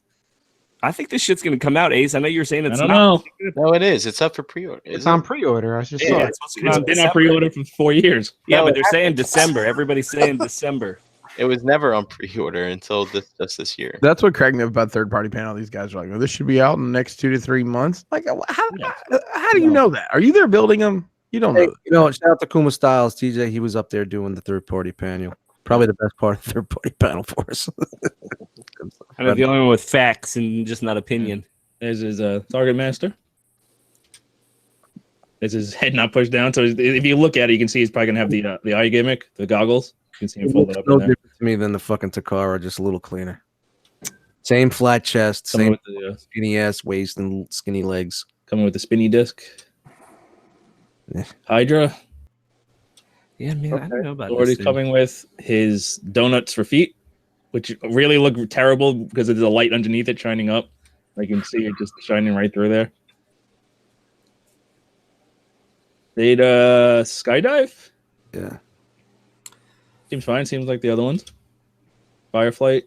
I think this shit's gonna come out, Ace. I know you're saying it's I don't not. know. No, it is. It's up for pre-order. It's on pre-order. I just saw Yeah, it. it's supposed to come It's out in been on December. pre-order for 4 years. Yeah, No, but they're saying December. Everybody's saying December. It was never on pre-order until just this year. That's what Craig knew about third-party panel. These guys are like, "Oh, this should be out in the next 2 to 3 months." Like, how do you know that? Are you there building them? You don't Hey, know. shout out to Kuma Styles, TJ. He was up there doing the third-party panel. Probably the best part of the third-party panel for us. I know the only one with facts and just not opinion. There's his Target Master. There's his head not pushed down. So if you look at it, you can see he's probably gonna have the eye gimmick, the goggles. You can see him It folded looks up no in there. different to me than the fucking Takara, just a little cleaner. Same flat chest, Coming same with the skinny ass waist and skinny legs. spinny disc. Yeah. Hydra. Yeah, man, I don't know about Already this. Thing. coming with his donuts for feet, which really look terrible because there's a light underneath it shining up. I can see it just shining right through there. They'd skydive. Yeah. Seems fine. Seems like the other ones. Fireflight.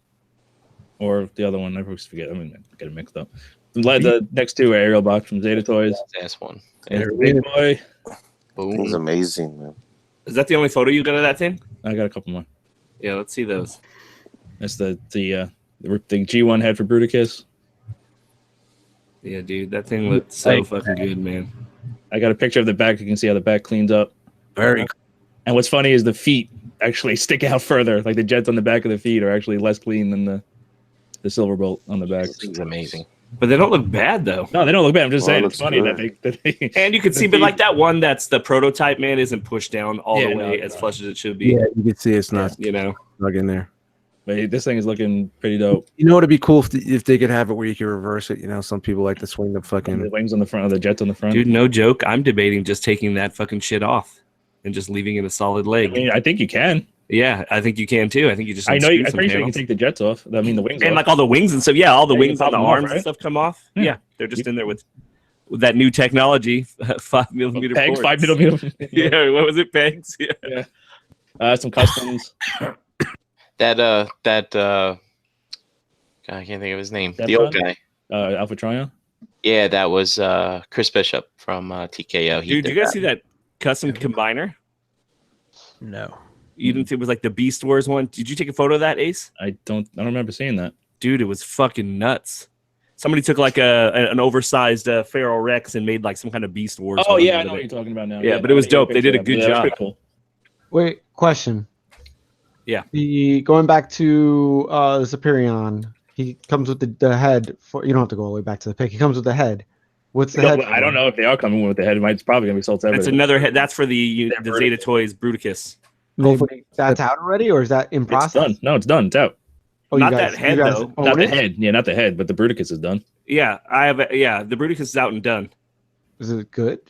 Or the other one. I always forget. I mean, I get it mixed up. The next two are Aerial Box from Zeta Toys. That's one. And Big Boy. It was Boom. amazing, man. Is that the only photo you got of that thing? I got a couple more. Yeah, let's see those. That's the G1 head for Bruticus. Yeah, dude, that thing looked so fucking good, man. I got a picture of the back. You can see how the back cleans up. Very And what's funny is the feet actually stick out further. Like the jets on the back of the feet are actually less clean than the Silverbolt on the back. This thing's amazing. But they don't look bad though. No, they don't look bad. I'm just Well, saying it it's looks funny good. that they And you can see, but like that one that's the prototype, man, isn't pushed down all Yeah, the way no, as no. flush as it should be. Yeah, you can see it's not You know, snug in there. but this thing is looking pretty dope. You know, it'd be cool if they could have it where you could reverse it. You know, some people like to swing the And fucking. the wings on the front, or the jets on the front. dude, no joke. I'm debating just taking that fucking shit off. and just leaving it a solid I leg. mean, I think you can. Yeah, I think you can too. I think you just I know. unscrew I'm some pretty sure you can panels. take the jets off. I mean, the wings And off. like all the wings and stuff. Yeah, all the Yeah, you wings can on the pop them off, arms and right? stuff come off. Yeah. Yeah, they're just in there with that new technology, 5mm pegs, ports. 5mm. Yeah, what was it? Pegs. Yeah. Some customs. That God, I can't think of his name. The old TFcon? guy. Alpha Trion. Yeah, that was Chris Bishop from TKO. He Dude, did you guys that. see that custom combiner? No. You didn't see it was like the Beast Wars one? Did you take a photo of that, Ace? I don't remember seeing that. Dude, it was fucking nuts. Somebody took like an oversized Feral Rex and made like some kind of Beast Wars. Oh one yeah, I with know what it. you're talking about now. Yeah, but it was I think dope. They did a picture good of it. Yeah, that was job. pretty cool. Wait, question. Yeah. Going back to the Superion, he comes with the head. You don't have to go all the way back to the pick. He comes with the head. What's the head? I don't know if they are coming with the head. It's probably gonna be sold separately. That's another head. That's for the They're Zeta Toys Bruticus. Hopefully that's out already, or is that in It's process? done. No, it's done. It's out. Oh, Not you guys, that head, you guys though. own Not the it? head. Yeah, not the head, but the Bruticus is done. Yeah, I have. The Bruticus is out and done. Is it good?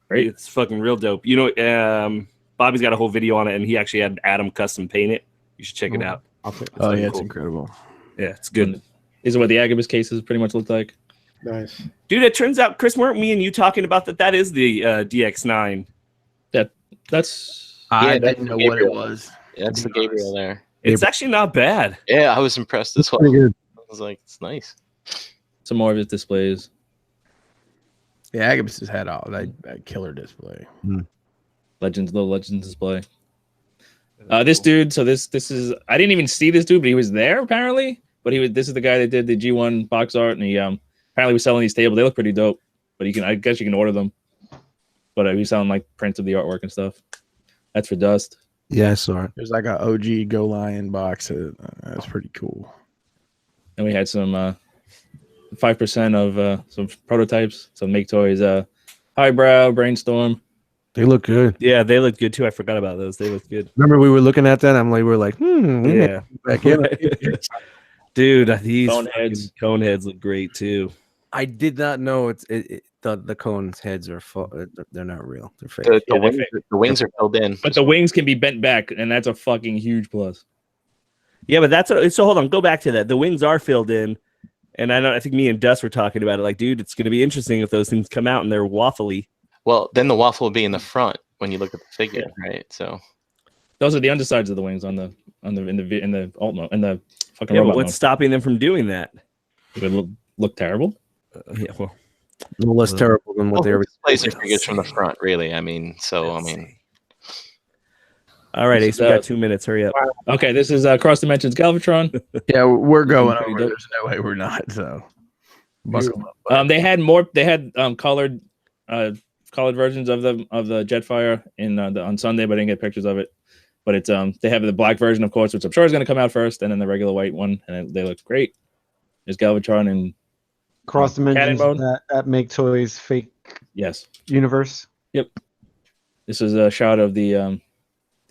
Right. It's fucking real dope. You know, Bobby's got a whole video on it, and he actually had Adam custom paint it. You should check it out. I'll pick Oh yeah, cool. it's incredible. Yeah, it's good. These are what the Agabus cases pretty much look like. Nice. Dude, it turns out, Chris, weren't me and you talking about that? That is the DX9. That's I that's didn't know what it Gabriel. was. Yeah, that's the Gabriel there. It's actually not bad. Yeah, I was impressed as well. Pretty good. I was like, it's nice. some more of his displays. Yeah, Agabus has had all that killer display. Little Legends display. This dude, so this is I didn't even see this dude, but he was there apparently. But this is the guy that did the G1 box art, and he apparently was selling these tables. They look pretty dope, but I guess you can order them. But he was selling like prints of the artwork and stuff. That's for Dust. Yeah, I saw it. There's like a OG Go Lion box. That's pretty cool. And we had some 5% of some prototypes, some Make Toys, Highbrow, Brainstorm. They look good. Yeah, they look good too. I forgot about those. They look good. Remember we were looking at that? We were like, Yeah. back in. Dude, these Coneheads. Coneheads look great too. I did not know the cone's heads are they're not real. They're fake. The, Yeah, they're wings, fake. the wings are filled in. But the wings can be bent back, and that's a fucking huge plus. Yeah, but so hold on, go back to that. The wings are filled in, and I think me and Dust were talking about it. Like, dude, it's gonna be interesting if those things come out and they're waffly. Well, then the waffle will be in the front when you look at the figure, right? So Those are the undersides of the wings in the alt mode, in the fucking Yeah, but robot what's stopping them from doing that? mode. It would look terrible. Yeah, well, A little less terrible than what they were. displays the figures from the front, really. I mean, all right, Ace, This we is, got 2 minutes. Hurry up. Okay, this is Cross Dimensions Galvatron. Yeah, we're going Pretty over. dope. There's no way we're not. So, buckle up. They had more. They had colored versions of the Jetfire on Sunday, but I didn't get pictures of it. But it's they have the black version, of course, which I'm sure is going to come out first, and then the regular white one, and they look great. There's Galvatron and Cross dimensions mode? that Make Toys fake yes, universe. this is a shot of the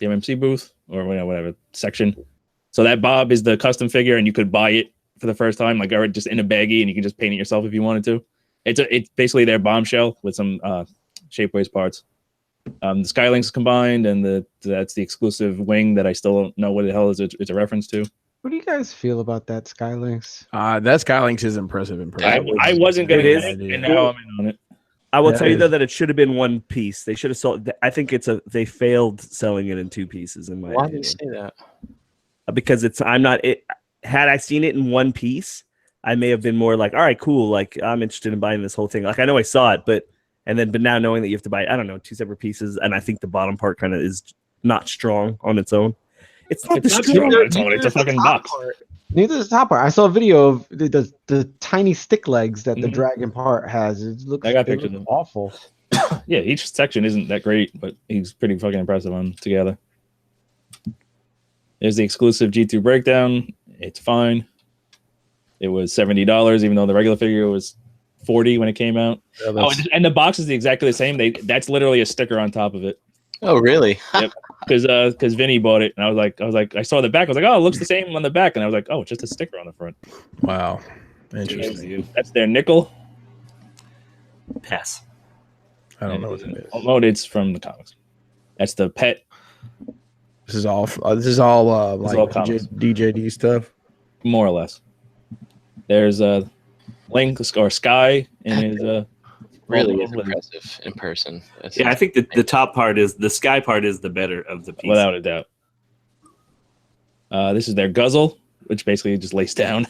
MMC booth or whatever section. So that Bob is the custom figure, and you could buy it for the first time, like just in a baggie, and you can just paint it yourself if you wanted to. It's basically their bombshell with some Shapeways parts. The Skylinks combined, and that's the exclusive wing that I still don't know what the hell it's a reference to. What do you guys feel about that Skylinks? That Skylinks is impressive. I wasn't gonna It get is. it, and now I'm in on it. I will Yeah, tell you it though is. that it should have been one piece. They should have sold. I think they failed selling it in two pieces. In my why did opinion. you say that? Because I'm not it. Had I seen it in one piece, I may have been more like, all right, cool. Like I'm interested in buying this whole thing. Like I know I saw it, but now knowing that you have to buy, I don't know, two separate pieces, and I think the bottom part kind of is not strong on its own. It's not It's the not strong. strong. It's all- it's a fucking box. Neither is the top part. I saw a video of the tiny stick legs that the Mhm. dragon part has. It looks, I got it pictures looks of it. awful. Yeah, each section isn't that great, but he's pretty fucking impressive on together. There's the exclusive G2 breakdown. It's fine. It was $70, even though the regular figure was $40 when it came out. Yeah, And the box is exactly the same. That's literally a sticker on top of it. Oh, really? Because Vinny bought it, and I was like, I saw the back. I was like, oh, it looks the same on the back, and I was like, oh, it's just a sticker on the front. wow, interesting. That's their nickel. Pass. I don't know what it is. Alt mode, it's from the comics. That's the pet. This is all like all comics. DJD stuff. More or less. There's Link or Sky in his Really is impressive in person. Yeah, I think the top part is the Sky part is the better of the piece. without a doubt. This is their Guzzle, which basically just lays down.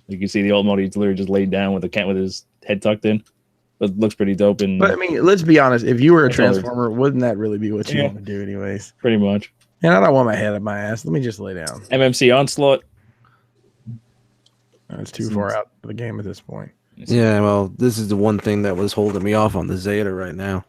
You can see the old mode, he's literally just laid down with his head tucked in. But looks pretty dope. And But I mean, let's be honest. If you were a Transformer, wouldn't that really be what you want to do, anyways? pretty much. And I don't want my head up my ass. Let me just lay down. MMC Onslaught. It's too far out of the game at this point. Yeah, well, this is the one thing that was holding me off on the Zeta right now.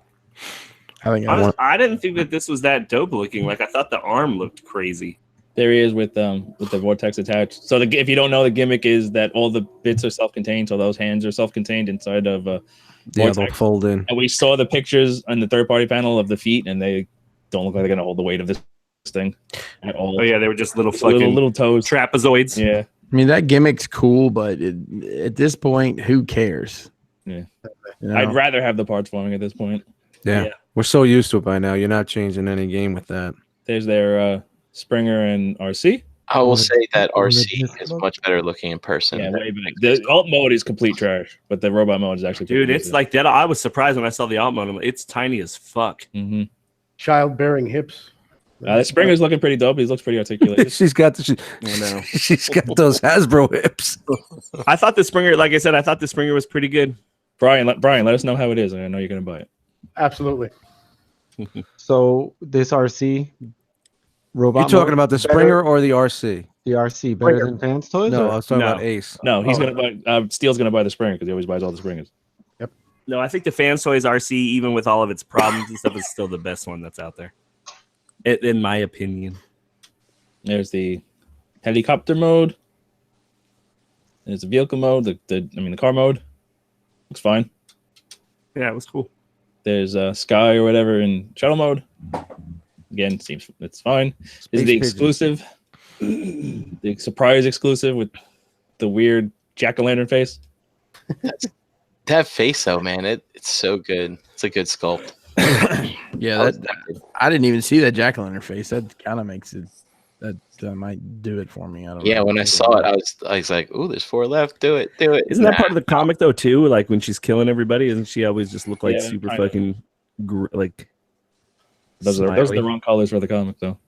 I didn't think that this was that dope looking. Like I thought the arm looked crazy. There he is with the vortex attached. So if you don't know, the gimmick is that all the bits are self-contained. So those hands are self-contained inside of Yeah, they'll fold in. And we saw the pictures on the third-party panel of the feet, and they don't look like they're gonna hold the weight of this thing at all. Oh yeah, they were just little fucking little toes, trapezoids. Yeah. I mean, that gimmick's cool, but at this point, who cares? Yeah. You know? I'd rather have the parts forming at this point. Yeah. We're so used to it by now. You're not changing any game with that. There's their Springer and RC. I will say that RC is much better looking in person. Yeah, way better. The alt mode is complete trash, but the robot mode is actually Dude, it's like that. I was surprised when I saw the alt mode. It's tiny as fuck. Mm-hmm. Childbearing hips. The Springer's looking pretty dope. He looks pretty articulate. she's got those Hasbro hips. I thought the Springer, like I said, I thought the Springer was pretty good. Brian, let us know how it is. I know you're gonna buy it. Absolutely. So this RC robot. You talking mode about the better- Springer or the RC? The RC better Springer. than Fans Toys? No, or- I was talking No. about Ace. No, he's gonna buy. Steele's gonna buy the Springer because he always buys all the Springers. No, I think the Fans Toys RC, even with all of its problems and stuff, is still the best one that's out there. In my opinion. There's the helicopter mode. There's the vehicle mode. The car mode. Looks fine. Yeah, it was cool. There's Sky or whatever in shuttle mode. Again, seems it's fine. This is the exclusive, the surprise exclusive with the weird jack-o'-lantern face. That face, though, man, it's so good. It's a good sculpt. Yeah, I didn't even see that jack-o'-lantern face. That kind of makes it. That might do it for me. I don't know. When I saw it, I was like, "Oh, there's 4 left. Do it." Isn't that part of the comic though too? Like when she's killing everybody, doesn't she always just look like Yeah, super I know. fucking like? Those are the wrong colors for the comic, though.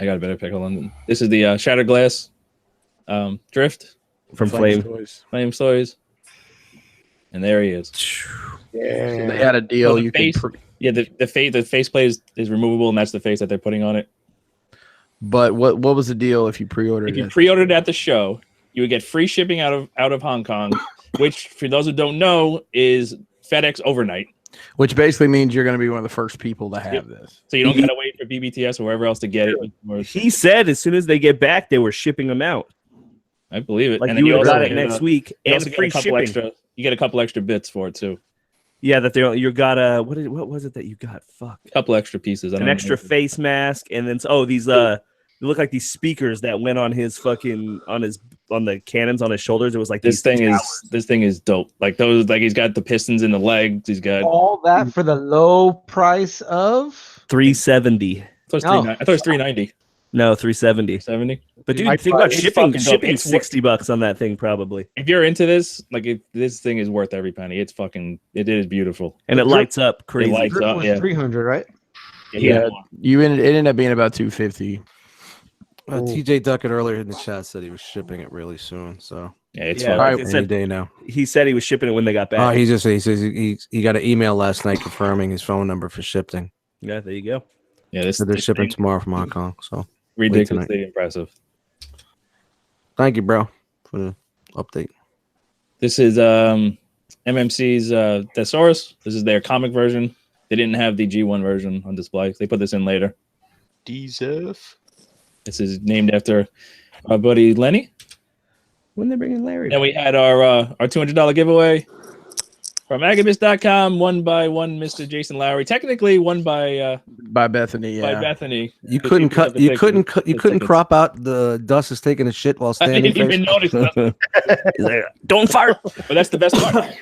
I got a better pick. Hold on. This is the Shattered Glass Drift from Flame. Flame Toys. And there he is. Yeah. They had a deal. So You face, could, the faceplate is removable, and that's the face that they're putting on it. but what was the deal if you pre-ordered? If you it? pre-ordered at the show, you would get free shipping out of Hong Kong, which, for those who don't know, is FedEx overnight. Which basically means you're going to be one of the first people to have this. So you don't gotta wait for BBTS or wherever else to get it. He said as soon as they get back, they were shipping them out. I believe it. Like And then you would also got it get next week you and also get free a couple shipping. extra. You get a couple extra bits for it too. Yeah, that you got what was it that you got? Fuck, A couple extra pieces. I an don't extra know. face mask, and then these they look like these speakers that went on his fucking on the cannons on his shoulders. It was like This these thing is dope. Like those, like he's got the pistons in the legs. He's got. All that for the low price of $370. I thought it was $390. No, $370. 70. But dude, I think thought about it's shipping. fucking dope. Shipping's It's $60 on that thing probably, If you're into this, this thing is worth every penny. It is beautiful. and it lights up crazy. It lights Drip up. was Yeah. 300, right? Yeah, it ended up being about 250. TJ Duckett earlier in the chat said he was shipping it really soon. So Yeah, it's Yeah, fun. like I any said, day now. he said he was shipping it when they got back. Oh, he says he got an email last night confirming his phone number for shipping. Yeah, there you go. Yeah, this So they're this shipping thing, tomorrow from Hong Kong. So ridiculously impressive. thank you, bro, for the update. This is MMC's Thesaurus. This is their comic version. They didn't have the G1 version on display. They put this in later. DZF. This is named after our buddy Lenny. When they bringing Larry? Then we had our $200 giveaway from Agabucks.com, won by one Mr. Jason Lowry. Technically won by Bethany. Yeah. Bethany. You couldn't cut. You couldn't crop out the Dust is taking a shit while I standing. didn't even notice that. He's like, don't fart. But that's the best part.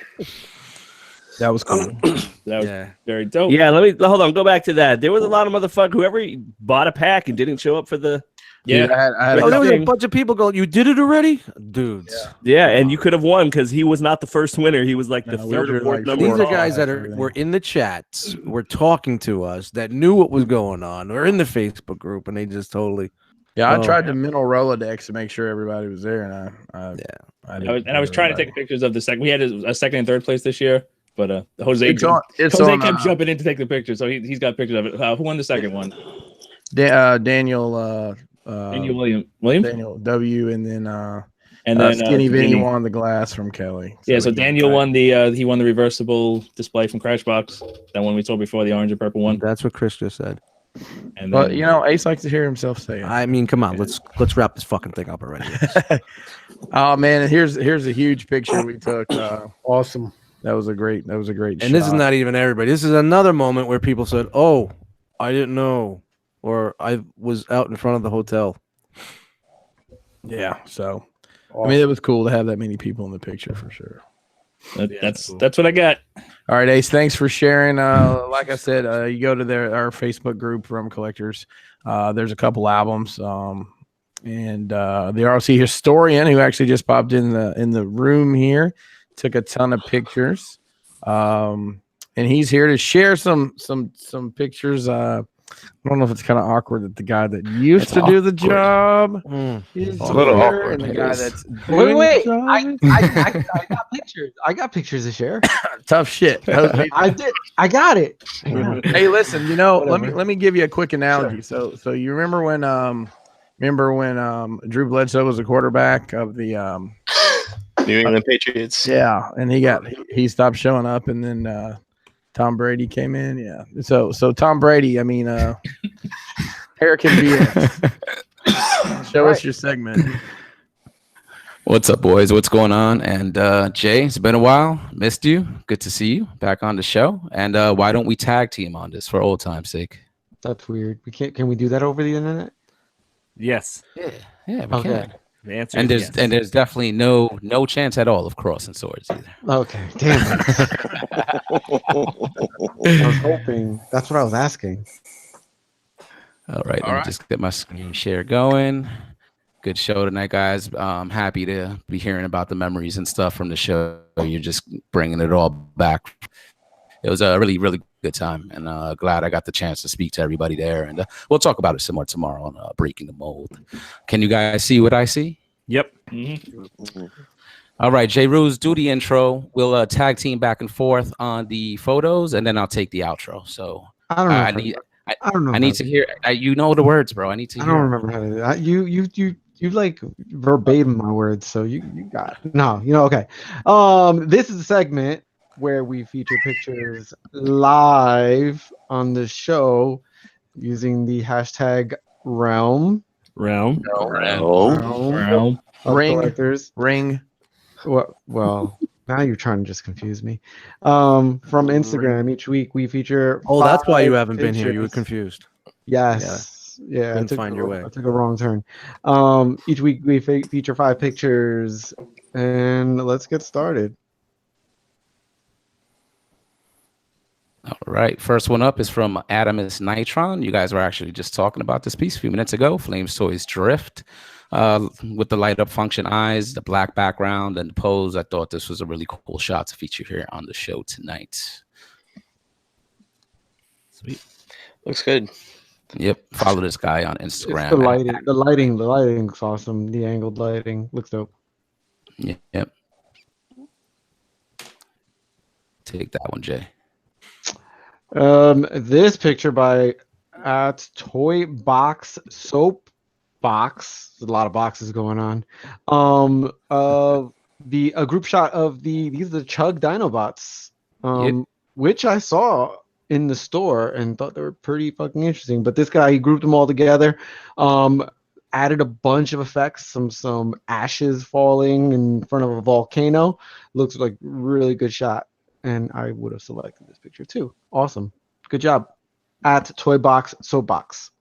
That was cool. That was Yeah. very dope. Yeah, hold on. Go back to that. There was a lot of motherfucker whoever bought a pack and didn't show up for the. Yeah. Dude, I had Oh, there was a thing. bunch of people going, "You did it already, dudes." Yeah, and you could have won because he was not the first winner. He was like the No, we third or drew, fourth like, number. These are off. guys that everything. were in the chats, were talking to us, that knew what was going on, or in the Facebook group, and they just totally. Yeah, I Oh. tried the mental Rolodex to make sure everybody was there, and I was trying to take pictures of the second. We had a second and third place this year, but Jose It's on kept jumping in to take the picture, so he's got pictures of it. Who won the second one? Daniel. Daniel Williams. Daniel W. And then Skinny Vinny Vinny won the glass from Kelly. So Daniel won he won the reversible display from Crashbox, that one we saw before, the orange and purple one. That's what Chris just said. And But Ace likes to hear himself say it. I mean, come on, let's wrap this fucking thing up already. Oh man, here's a huge picture we took. Awesome. That was a great shot. And this is not even everybody. This is another moment where people said, "Oh, I didn't know," or "I was out in front of the hotel." Yeah, so Awesome. I mean, it was cool to have that many people in the picture for sure. That's what I got. All right, Ace, thanks for sharing. Like I said, you go to our Facebook group, Rum Collectors. There's a couple albums, and the R.O.C. historian who actually just popped in the room here took a ton of pictures, and he's here to share some pictures. I don't know if it's kind of awkward that the guy that used to do the job is a little here, awkward. and the guy that's Wait. doing the job I got pictures. I got pictures to share. tough shit. I did. I got it. Hey, listen, let me give you a quick analogy. So you remember when Drew Bledsoe was the quarterback of the New England Patriots. yeah, and he stopped showing up, and then Tom Brady came in. Yeah, so Tom Brady, I mean, Eric can be it. Show us your segment. What's up, boys? What's going on? And Jay, it's been a while. Missed you. Good to see you back on the show. And why don't we tag team on this for old time's sake? That's weird. We can't. Can we do that over the internet? Yes. Yeah, we Okay. can. The answer And is yes. there's definitely no chance at all of crossing swords either. Okay. Damn it. I was hoping. That's what I was asking. All right, let me just get my screen share going. Good show tonight, guys. I'm happy to be hearing about the memories and stuff from the show. You're just bringing it all back. It was a really, really good time, and glad I got the chance to speak to everybody there. And we'll talk about it some more tomorrow on Breaking the Mold. Can you guys see what I see? Yep. All right, J. Ruse, do the intro. We'll tag team back and forth on the photos, and then I'll take the outro. So I don't know. I don't know. I need to hear. You know the words, bro. I need to. I don't remember how to do that. You like verbatim my words, so you got it. No, okay. This is a segment where we feature pictures live on the show using the hashtag realm Realm. of collectors. Ring. Well, now you're trying to just confuse me. From Instagram, each week we feature. Oh, that's why you 5 haven't been here. You were pictures. confused. Yes. Yeah. Couldn't find your way. I took a wrong turn. Each week we feature 5 pictures, and let's get started. All right. First one up is from Adamus Nitron. You guys were actually just talking about this piece a few minutes ago. Flames Toys Drift. With the light up function eyes, the black background, and the pose. I thought this was a really cool shot to feature here on the show tonight. Sweet. Looks good. Yep. Follow this guy on Instagram. It's the lighting looks awesome. The angled lighting looks dope. Yep. Take that one, Jay. This picture by Toy Box Soap Box. There's a lot of boxes going on. A group shot of these are the Chug Dinobots, which I saw in the store and thought they were pretty fucking interesting. But this guy, he grouped them all together, added a bunch of effects, some ashes falling in front of a volcano. Looks like really good shot. And I would have selected this picture too. Awesome. Good job. At Toy Box Soapbox.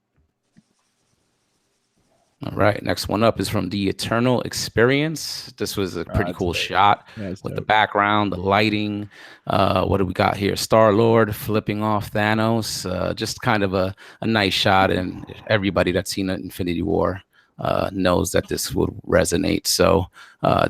All right, next one up is from the Eternal Experience. This was a pretty cool shot with the background, the lighting. What do we got here? Star-Lord flipping off Thanos. Just kind of a nice shot, and everybody that's seen Infinity War knows that this would resonate. So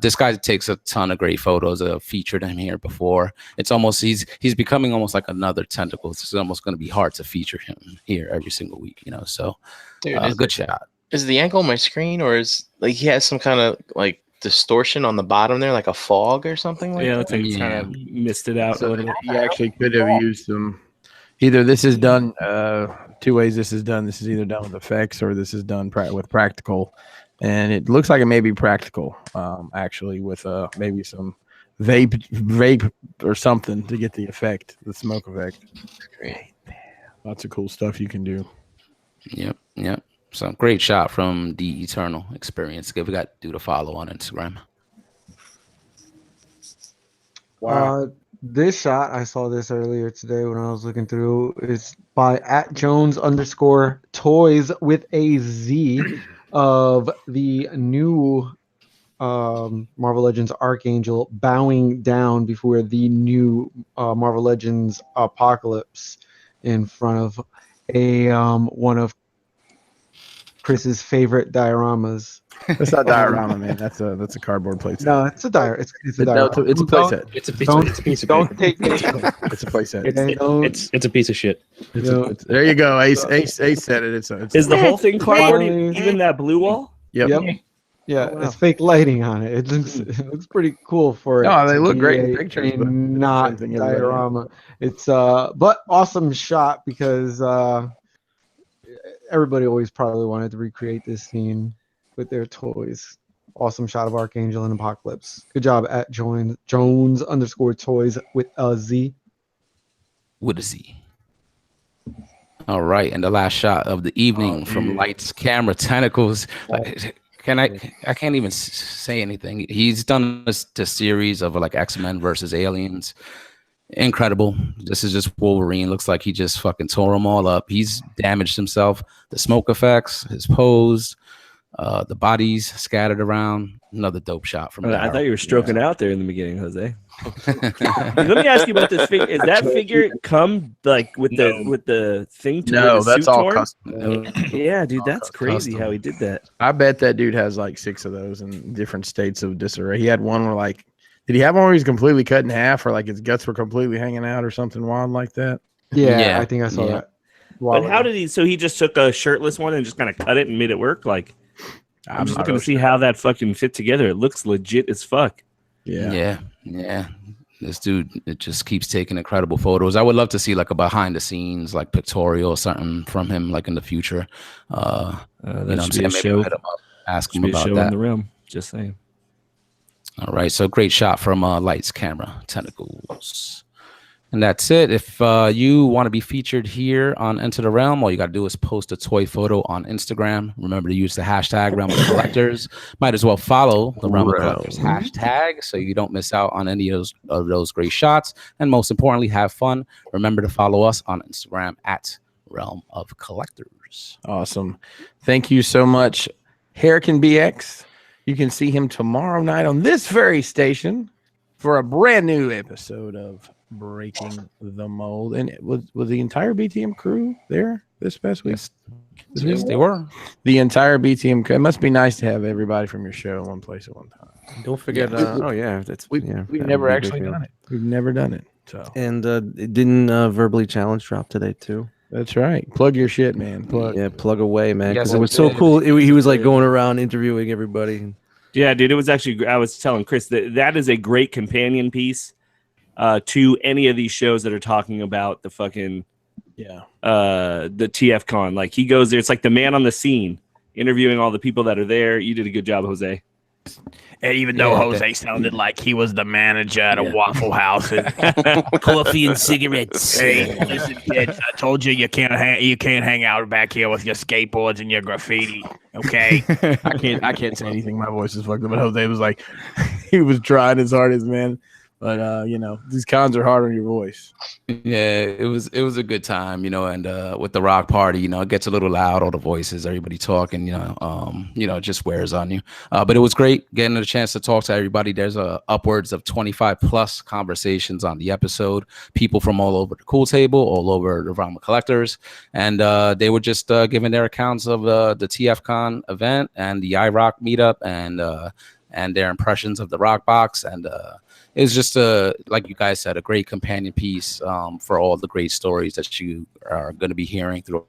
this guy takes a ton of great photos. I've featured him here before. It's almost he's becoming almost like another tentacle. It's almost going to be hard to feature him here every single week, you know. So good shot. Is the angle on my screen, or is like he has some kind of like distortion on the bottom there, like a fog or something like that? Yeah, it's like kind of missed it out a little bit. He actually could have used some. Either this is done two ways. This is done. This is either done with effects or this is done with practical, and it looks like it may be practical. Actually, with maybe some vape or something to get the effect, the smoke effect. Great. Lots of cool stuff you can do. Yep. So great shot from the Eternal Experience. We got to do the follow on Instagram. Wow. This shot, I saw this earlier today when I was looking through. It's by @Jones_toys with a Z of the new Marvel Legends Archangel bowing down before the new Marvel Legends Apocalypse in front of a one of Chris's favorite dioramas. That's not diorama, man. That's a cardboard plate set. No, it's a diorama. It's a diorama. It's a plate set. It's a piece of Don't paper. take it. It's a plate set. It's a piece of shit. There you go. Ace said it. It's Is the whole thing cardboard? Even that blue wall? Yep. Yeah, it's fake lighting on it. It looks pretty cool for it. No, they to look be great in pictures, but not same thing everybody diorama. It's but awesome shot because everybody always probably wanted to recreate this scene with their toys. Awesome shot of Archangel and Apocalypse. Good job @Jones_toys with a Z. With a Z. All right, and the last shot of the evening from Lights, Camera, Tentacles. I can't even say anything. He's done this series of like X-Men versus Aliens. Incredible. This is just Wolverine. Looks like he just fucking tore them all up. He's damaged himself. The smoke effects, his pose, the bodies scattered around. Another dope shot from I thought you were stroking out there in the beginning, Jose. Let me ask you about this figure. Is that figure come like with the thing to No, that's all torn? custom. Yeah, dude, that's crazy how he did that. I bet that dude has like 6 of those in different states of disarray. He had one where like, did he have one where he's completely cut in half, or like his guts were completely hanging out, or something wild like that? Yeah. I think I saw that. But how did he? So he just took a shirtless one and just kind of cut it and made it work. Like, I'm just looking to see how that fucking fit together. It looks legit as fuck. Yeah. This dude, it just keeps taking incredible photos. I would love to see like a behind the scenes, like pictorial or something from him, like in the future. That should be a show. Ask him about that. In the realm. Just saying. All right, so great shot from Lights, Camera, Tentacles. And that's it. If you want to be featured here on Enter the Realm, all you got to do is post a toy photo on Instagram. Remember to use the hashtag Realm of Collectors. Might as well follow the Realm of Collectors hashtag so you don't miss out on any of those great shots. And most importantly, have fun. Remember to follow us on Instagram @Realm of Collectors. Awesome. Thank you so much, Hurricane BX. You can see him tomorrow night on this very station for a brand new episode of Breaking the Mold. And was the entire BTM crew there this past week? Yes, they were. The entire BTM crew. It must be nice to have everybody from your show in one place at one time. Don't forget. We've never actually done it. We've never done it. So and it didn't verbally challenge drop today too. That's right. Plug your shit, man. Plug away, man. Yes, it was so cool. He was like going around interviewing everybody. Yeah, dude. It was actually. I was telling Chris that is a great companion piece to any of these shows that are talking about the fucking the TFcon. Like he goes there. It's like the man on the scene interviewing all the people that are there. You did a good job, Jose. And even though Jose sounded like he was the manager at a Waffle House, and coffee and cigarettes. Hey, listen, kids, I told you you can't hang out back here with your skateboards and your graffiti. Okay, I can't say anything. My voice is fucked up. But Jose was like, he was trying his hardest, man. But these cons are hard on your voice. Yeah, it was a good time, and with the rock party, it gets a little loud, all the voices, everybody talking, it just wears on you. But it was great getting a chance to talk to everybody. There's upwards of 25 plus conversations on the episode, people from all over the cool table, all over the Realm of Collectors, and they were just giving their accounts of the TFcon event and the IROC meetup and their impressions of the rock box. And it's just like you guys said, a great companion piece for all the great stories that you are going to be hearing through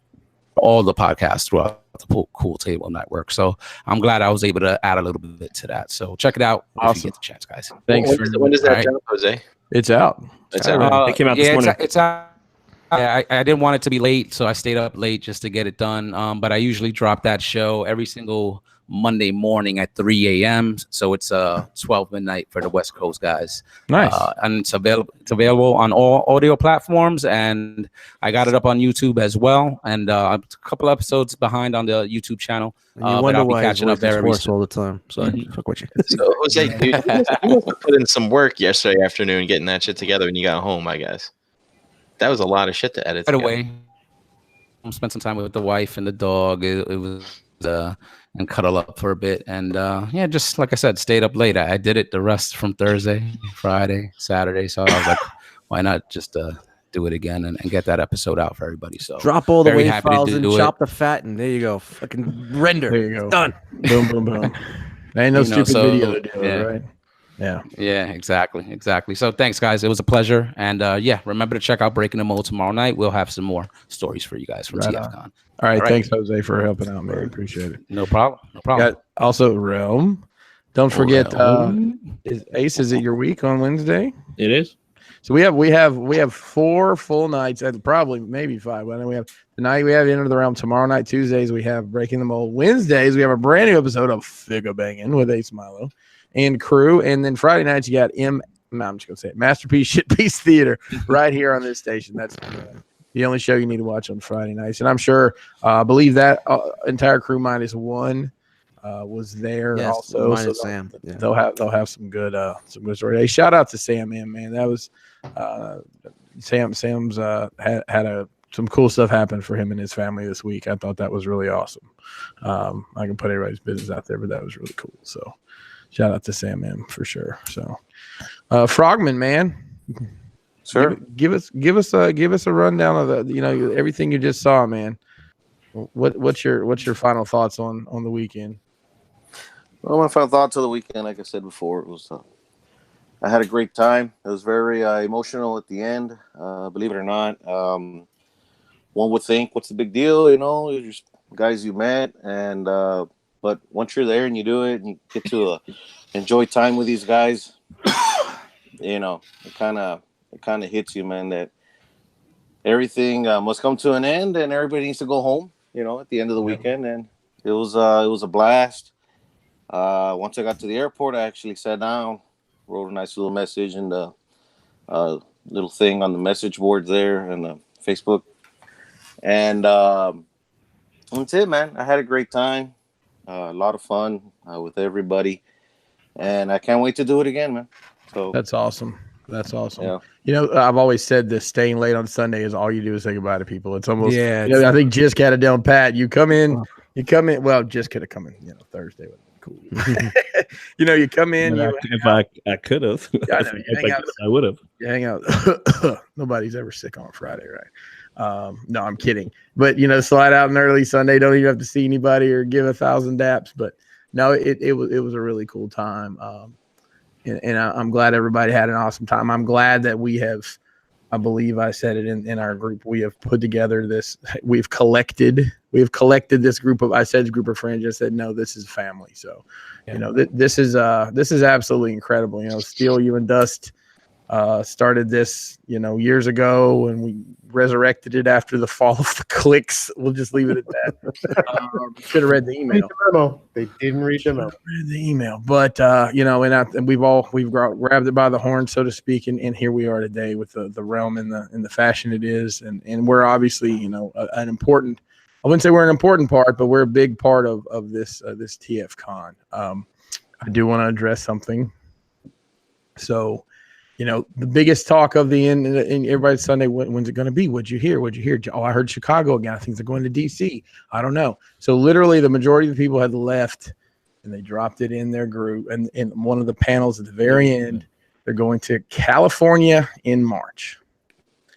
all the podcasts throughout the Cool Table Network. So I'm glad I was able to add a little bit to that. So check it out if you get the chance, guys. Thanks. When does that drop, Jose? It's out. It's out. It came out this morning. It's out. I didn't want it to be late, so I stayed up late just to get it done. But I usually drop that show every single Monday morning at 3 a.m. So it's 12 midnight for the West Coast guys. Nice. And it's available on all audio platforms, and I got it up on YouTube as well. And a couple episodes behind on the YouTube channel. And you But wonder I'll be why catching up there all the time. Sorry, fuck with you. So Jose, dude, you must have put in some work yesterday afternoon getting that shit together when you got home, I guess. That was a lot of shit to edit. Right away, I spent some time with the wife and the dog. It was and cuddle up for a bit, and just like I said, stayed up late. I did it the rest from Thursday, Friday, Saturday. So I was like, why not just do it again and get that episode out for everybody? So drop all the very wave happy to files and do chop it. the fat, and there you go. Fucking render. There you go. Done. Boom, boom, boom. Ain't no stupid video to do it, yeah. right? Yeah, exactly. So thanks, guys. It was a pleasure. And remember to check out Breaking the Mold tomorrow night. We'll have some more stories for you guys from TFcon. All right, thanks, Jose, for helping out, man. Appreciate it. No problem. Also, Realm. Don't forget, Ace, is it your week on Wednesday? It is. So we have 4 full nights, and probably maybe 5. But then we have tonight. We have Enter the Realm. Tomorrow night, Tuesdays, we have Breaking the Mold. Wednesdays, we have a brand new episode of Figure Banging with Ace Milo and crew. And then Friday nights, you got I'm just gonna say it, Masterpiece Shit Piece Theater right here on this station. That's the only show you need to watch on Friday nights. And I'm sure, I believe that entire crew minus one was there also. Minus so Sam. They'll have some good stories. Hey, shout out to Sam M, man. That was Sam's had some cool stuff happen for him and his family this week. I thought that was really awesome. I can put everybody's business out there, but that was really cool. So shout out to Sam M for sure. So Frogman, man. Sure. Give us a rundown of the everything you just saw, man. What's your final thoughts on the weekend? Well, my final thoughts of the weekend, like I said before, it was I had a great time. It was very emotional at the end. Believe it or not, one would think, what's the big deal? You're just guys you met, and but once you're there and you do it, and you get to enjoy time with these guys, it kind of hits you, man, that everything must come to an end, and everybody needs to go home. At the end of the weekend, and it was a blast. Once I got to the airport, I actually sat down, wrote a nice little message in the little thing on the message board there and Facebook, and that's it, man. I had a great time, a lot of fun with everybody, and I can't wait to do it again, man. So that's awesome. Yeah. I've always said this: staying late on Sunday is all you do is say goodbye to people. It's almost I think Jisk had it down pat. You come in. Well, Jisk could have come in. Thursday would have been cool. You come in. If I could have, I would have. You hang out. Nobody's ever sick on Friday, right? No, I'm kidding. But slide out an early Sunday. Don't even have to see anybody or give 1,000 daps. But no, it was a really cool time. And I'm glad everybody had an awesome time. I'm glad that we have, I believe I said it in our group, we have put together this, we've collected this group of friends and said, no, this is family. So, this is absolutely incredible. Steel, you and Dust started this, years ago, and we resurrected it after the fall of the cliques. We'll just leave it at that. Should have read the email. They didn't read the memo. Read the email, but and we've grabbed it by the horn, so to speak, and here we are today with the realm in the fashion it is, and we're obviously an important. I wouldn't say we're an important part, but we're a big part of this TFcon. I do want to address something. So, You know, the biggest talk of the end, and everybody's Sunday, when's it going to be? What'd you hear? What'd you hear? Oh, I heard Chicago again. I think they're going to DC. I don't know. So literally the majority of the people had left and they dropped it in their group. And in one of the panels at the very end, they're going to California in March.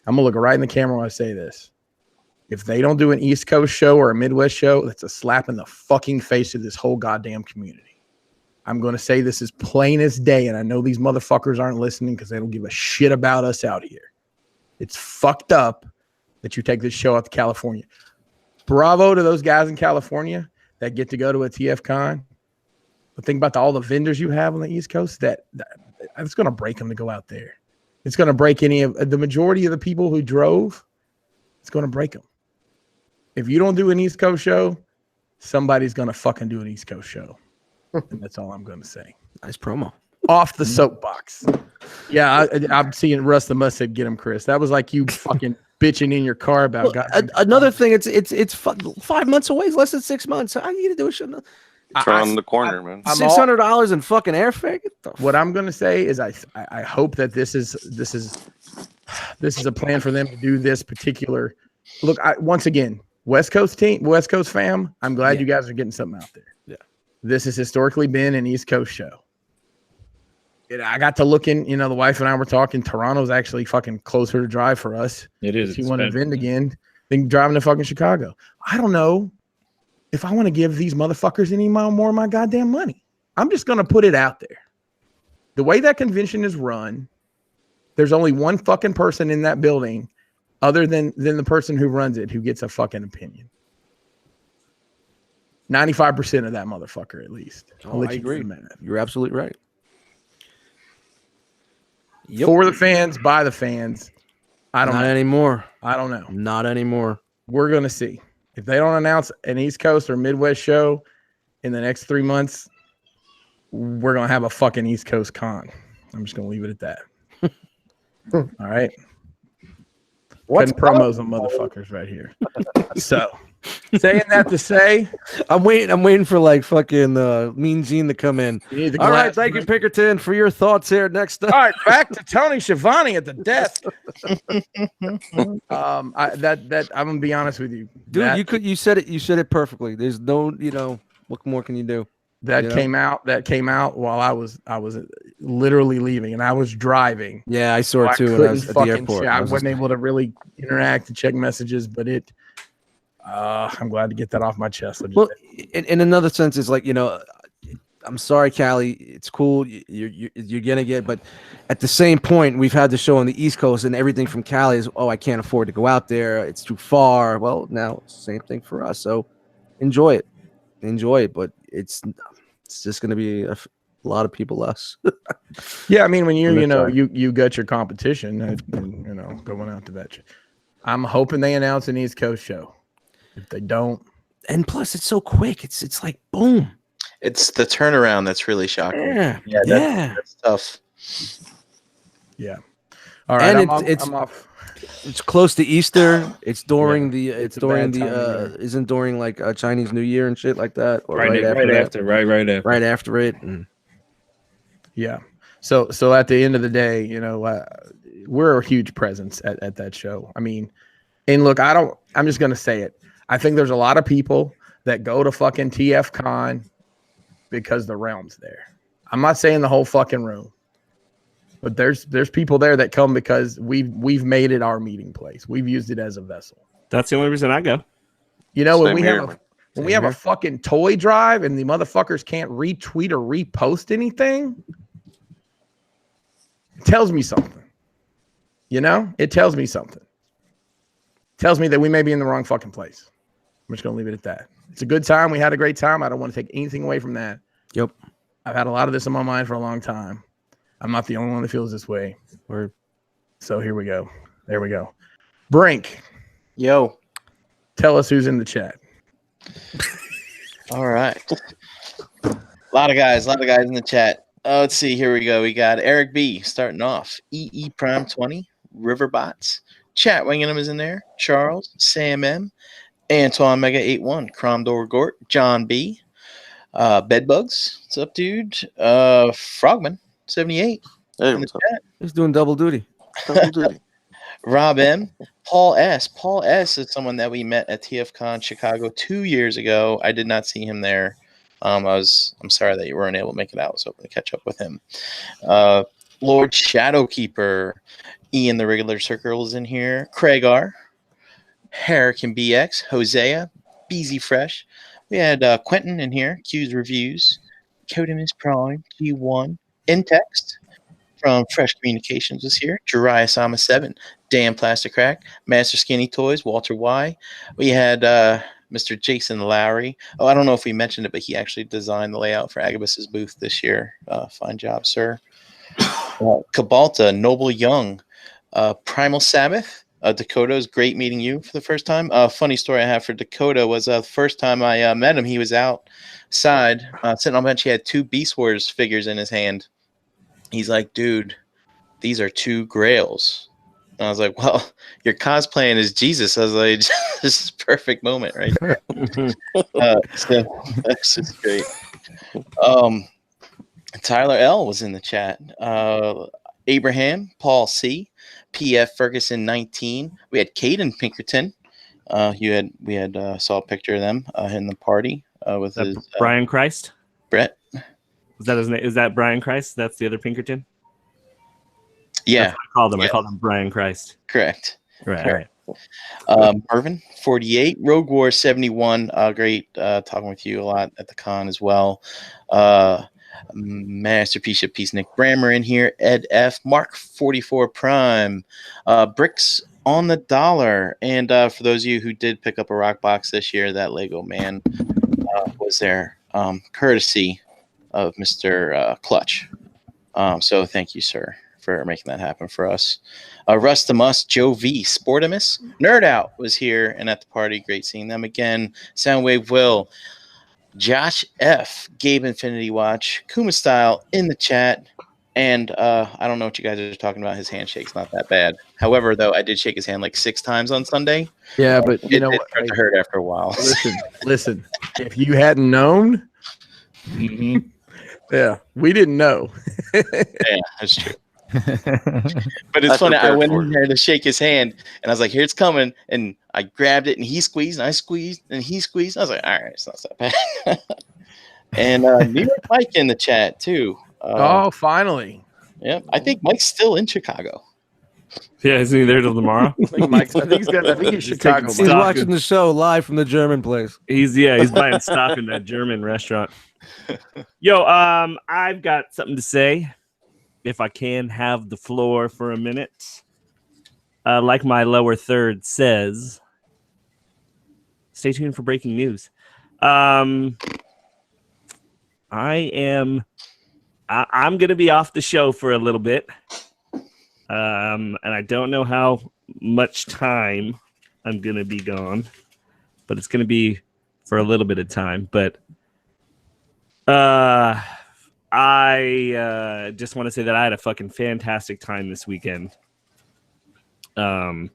I'm going to look right in the camera when I say this. If they don't do an East Coast show or a Midwest show, that's a slap in the fucking face of this whole goddamn community. I'm going to say this as plain as day, and I know these motherfuckers aren't listening because they don't give a shit about us out here. It's fucked up that you take this show out to California. Bravo to those guys in California that get to go to a TFcon. But think about all the vendors you have on the East Coast that it's going to break them to go out there. It's going to break the majority of the people who drove. It's going to break them. If you don't do an East Coast show, somebody's going to fucking do an East Coast show. And that's all I'm going to say. Nice promo. Off the soapbox. Yeah, I'm seeing Russ the Mustard get him, Chris. That was like you fucking bitching in your car about. Another thing, it's 5 months away. It's less than 6 months. How you gonna do it? It's around the corner, man. $600 in fucking airfare. What I'm gonna say is I hope that this is a plan for them to do this particular. Look, once again, West Coast team, West Coast fam. I'm glad you guys are getting something out there. Yeah, this has historically been an East Coast show. I got to looking, the wife and I were talking. Toronto's actually fucking closer to drive for us. It is. If you want to vend again, than driving to fucking Chicago. I don't know if I want to give these motherfuckers any more of my goddamn money. I'm just going to put it out there. The way that convention is run, there's only one fucking person in that building other than the person who runs it who gets a fucking opinion. 95% of that motherfucker, at least. I agree. You're absolutely right. Yep. For the fans, by the fans. Not anymore. I don't know. Not anymore. We're going to see. If they don't announce an East Coast or Midwest show in the next 3 months, we're going to have a fucking East Coast con. I'm just going to leave it at that. All right. What's promos on motherfuckers right here? So, saying that to say, I'm waiting for like fucking Mean Gene to come in. All right, thank you, Pinkerton, for your thoughts here. Next up. All right, back to Tony Schiavone at the desk. I'm gonna be honest with you, dude. You said it perfectly. There's no, what more can you do? That came out while I was literally leaving, and I was driving. Yeah, I saw it too when I was at the airport. I wasn't able to really interact and check messages, but I'm glad to get that off my chest. Well, in another sense, it's like, I'm sorry, Callie. It's cool. You're gonna get, but at the same point, we've had the show on the East Coast, and everything from Cali is, I can't afford to go out there. It's too far. Well, now it's the same thing for us. So enjoy it, but it's just gonna be a lot of people less. Yeah, I mean, when you got your competition, going out to that. I'm hoping they announce an East Coast show. If they don't, and plus it's so quick, it's like boom. It's the turnaround that's really shocking. Yeah, that's tough. Yeah. All right, and I'm off. It's close to Easter. It's during isn't during like Chinese New Year and shit like that, or right after it. And yeah. So at the end of the day, we're a huge presence at that show. I mean, and look, I'm just gonna say it. I think there's a lot of people that go to fucking TFcon because the realm's there. I'm not saying the whole fucking room, but there's people there that come because we've made it our meeting place. We've used it as a vessel. That's the only reason I go. When we have a fucking toy drive and the motherfuckers can't retweet or repost anything, it tells me something. It tells me something. It tells me that we may be in the wrong fucking place. I'm just gonna leave it at that. It's a good time. We had a great time. I don't want to take anything away from that. Yep. I've had a lot of this in my mind for a long time. I'm not the only one that feels this way. So here we go. There we go. Brink. Yo. Tell us who's in the chat. All right. A lot of guys in the chat. Let's see. Here we go. We got Eric B starting off. EE Prime 20. Riverbots. Chat winging him is in there. Charles. Sam M. Antoine Mega 81. Cromdor Gort. John B. Bedbugs. What's up, dude? Frogman 78. Hey, in the what's up? chat. He's doing double duty. Double duty. Rob M. Paul S. Paul S. is someone that we met at TFcon Chicago 2 years ago. I did not see him there. I'm sorry that you weren't able to make it out. I was hoping to catch up with him. Lord Shadowkeeper. Ian the regular circle is in here. Craig R. Hurricane BX. Hosea. Beezy Fresh. We had Quentin in here. Q's Reviews. Codemus Prime. G1. In Text. From Fresh Communications was here. Jiraiya Sama 7. Dan Plastic Crack. Master Skinny Toys. Walter Y. We had Mr. Jason Lowry. Oh, I don't know if we mentioned it, but he actually designed the layout for Agabucks' booth this year. Fine job, sir. Cabalta, Noble Young. Primal Sabbath. Dakota's great meeting you for the first time. Funny story I have for Dakota was the first time I met him, he was outside sitting on the bench. He had 2 Beast Wars figures in his hand. He's like, dude, these are 2 grails. And I was like, well, you're cosplaying as Jesus. I was like, this is a perfect moment right there. So that's just great. Tyler L was in the chat. Abraham, Paul C, PF Ferguson 19. We had Caden Pinkerton. We had saw a picture of them in the party with his Brian Christ. Brett. Is that his name? Is that Brian Christ? That's the other Pinkerton? Yeah. That's what I called him. Yeah. I called him Brian Christ. Correct. Right. Mervin 48, Rogue War 71. Great talking with you a lot at the con as well. Masterpiece of Peace Nick Brammer in here. Ed F, Mark 44 Prime, Bricks on the Dollar. And for those of you who did pick up a rock box this year, that Lego man was there, courtesy of Mr. Clutch. So thank you, sir, for making that happen for us. Rustamus, Joe V, Sportimus, Nerd Out was here and at the party. Great seeing them again. Soundwave Will, Josh F, Gabe Infinity Watch, Kuma Style in the chat. And I don't know what you guys are talking about. His handshake's not that bad. However, though, I did shake his hand like 6 times on Sunday. Yeah, but you know it what? started to hurt after a while. Listen. If you hadn't known, yeah, we didn't know. Yeah, that's true. But it's funny. I went in there to shake his hand, and I was like, "Here it's coming!" And I grabbed it, and he squeezed, and I squeezed, and he squeezed. I was like, "All right, it's not that bad." And New York Mike in the chat too. Oh, finally! Yeah, I think Mike's still in Chicago. Yeah, isn't he there till tomorrow? I think he's Chicago. He's watching the show live from the German place. He's buying stock in that German restaurant. Yo, I've got something to say. If I can have the floor for a minute. Like my lower third says, stay tuned for breaking news. I'm going to be off the show for a little bit. And I don't know how much time I'm going to be gone, but it's going to be for a little bit of time. But I just want to say that I had a fucking fantastic time this weekend. Everybody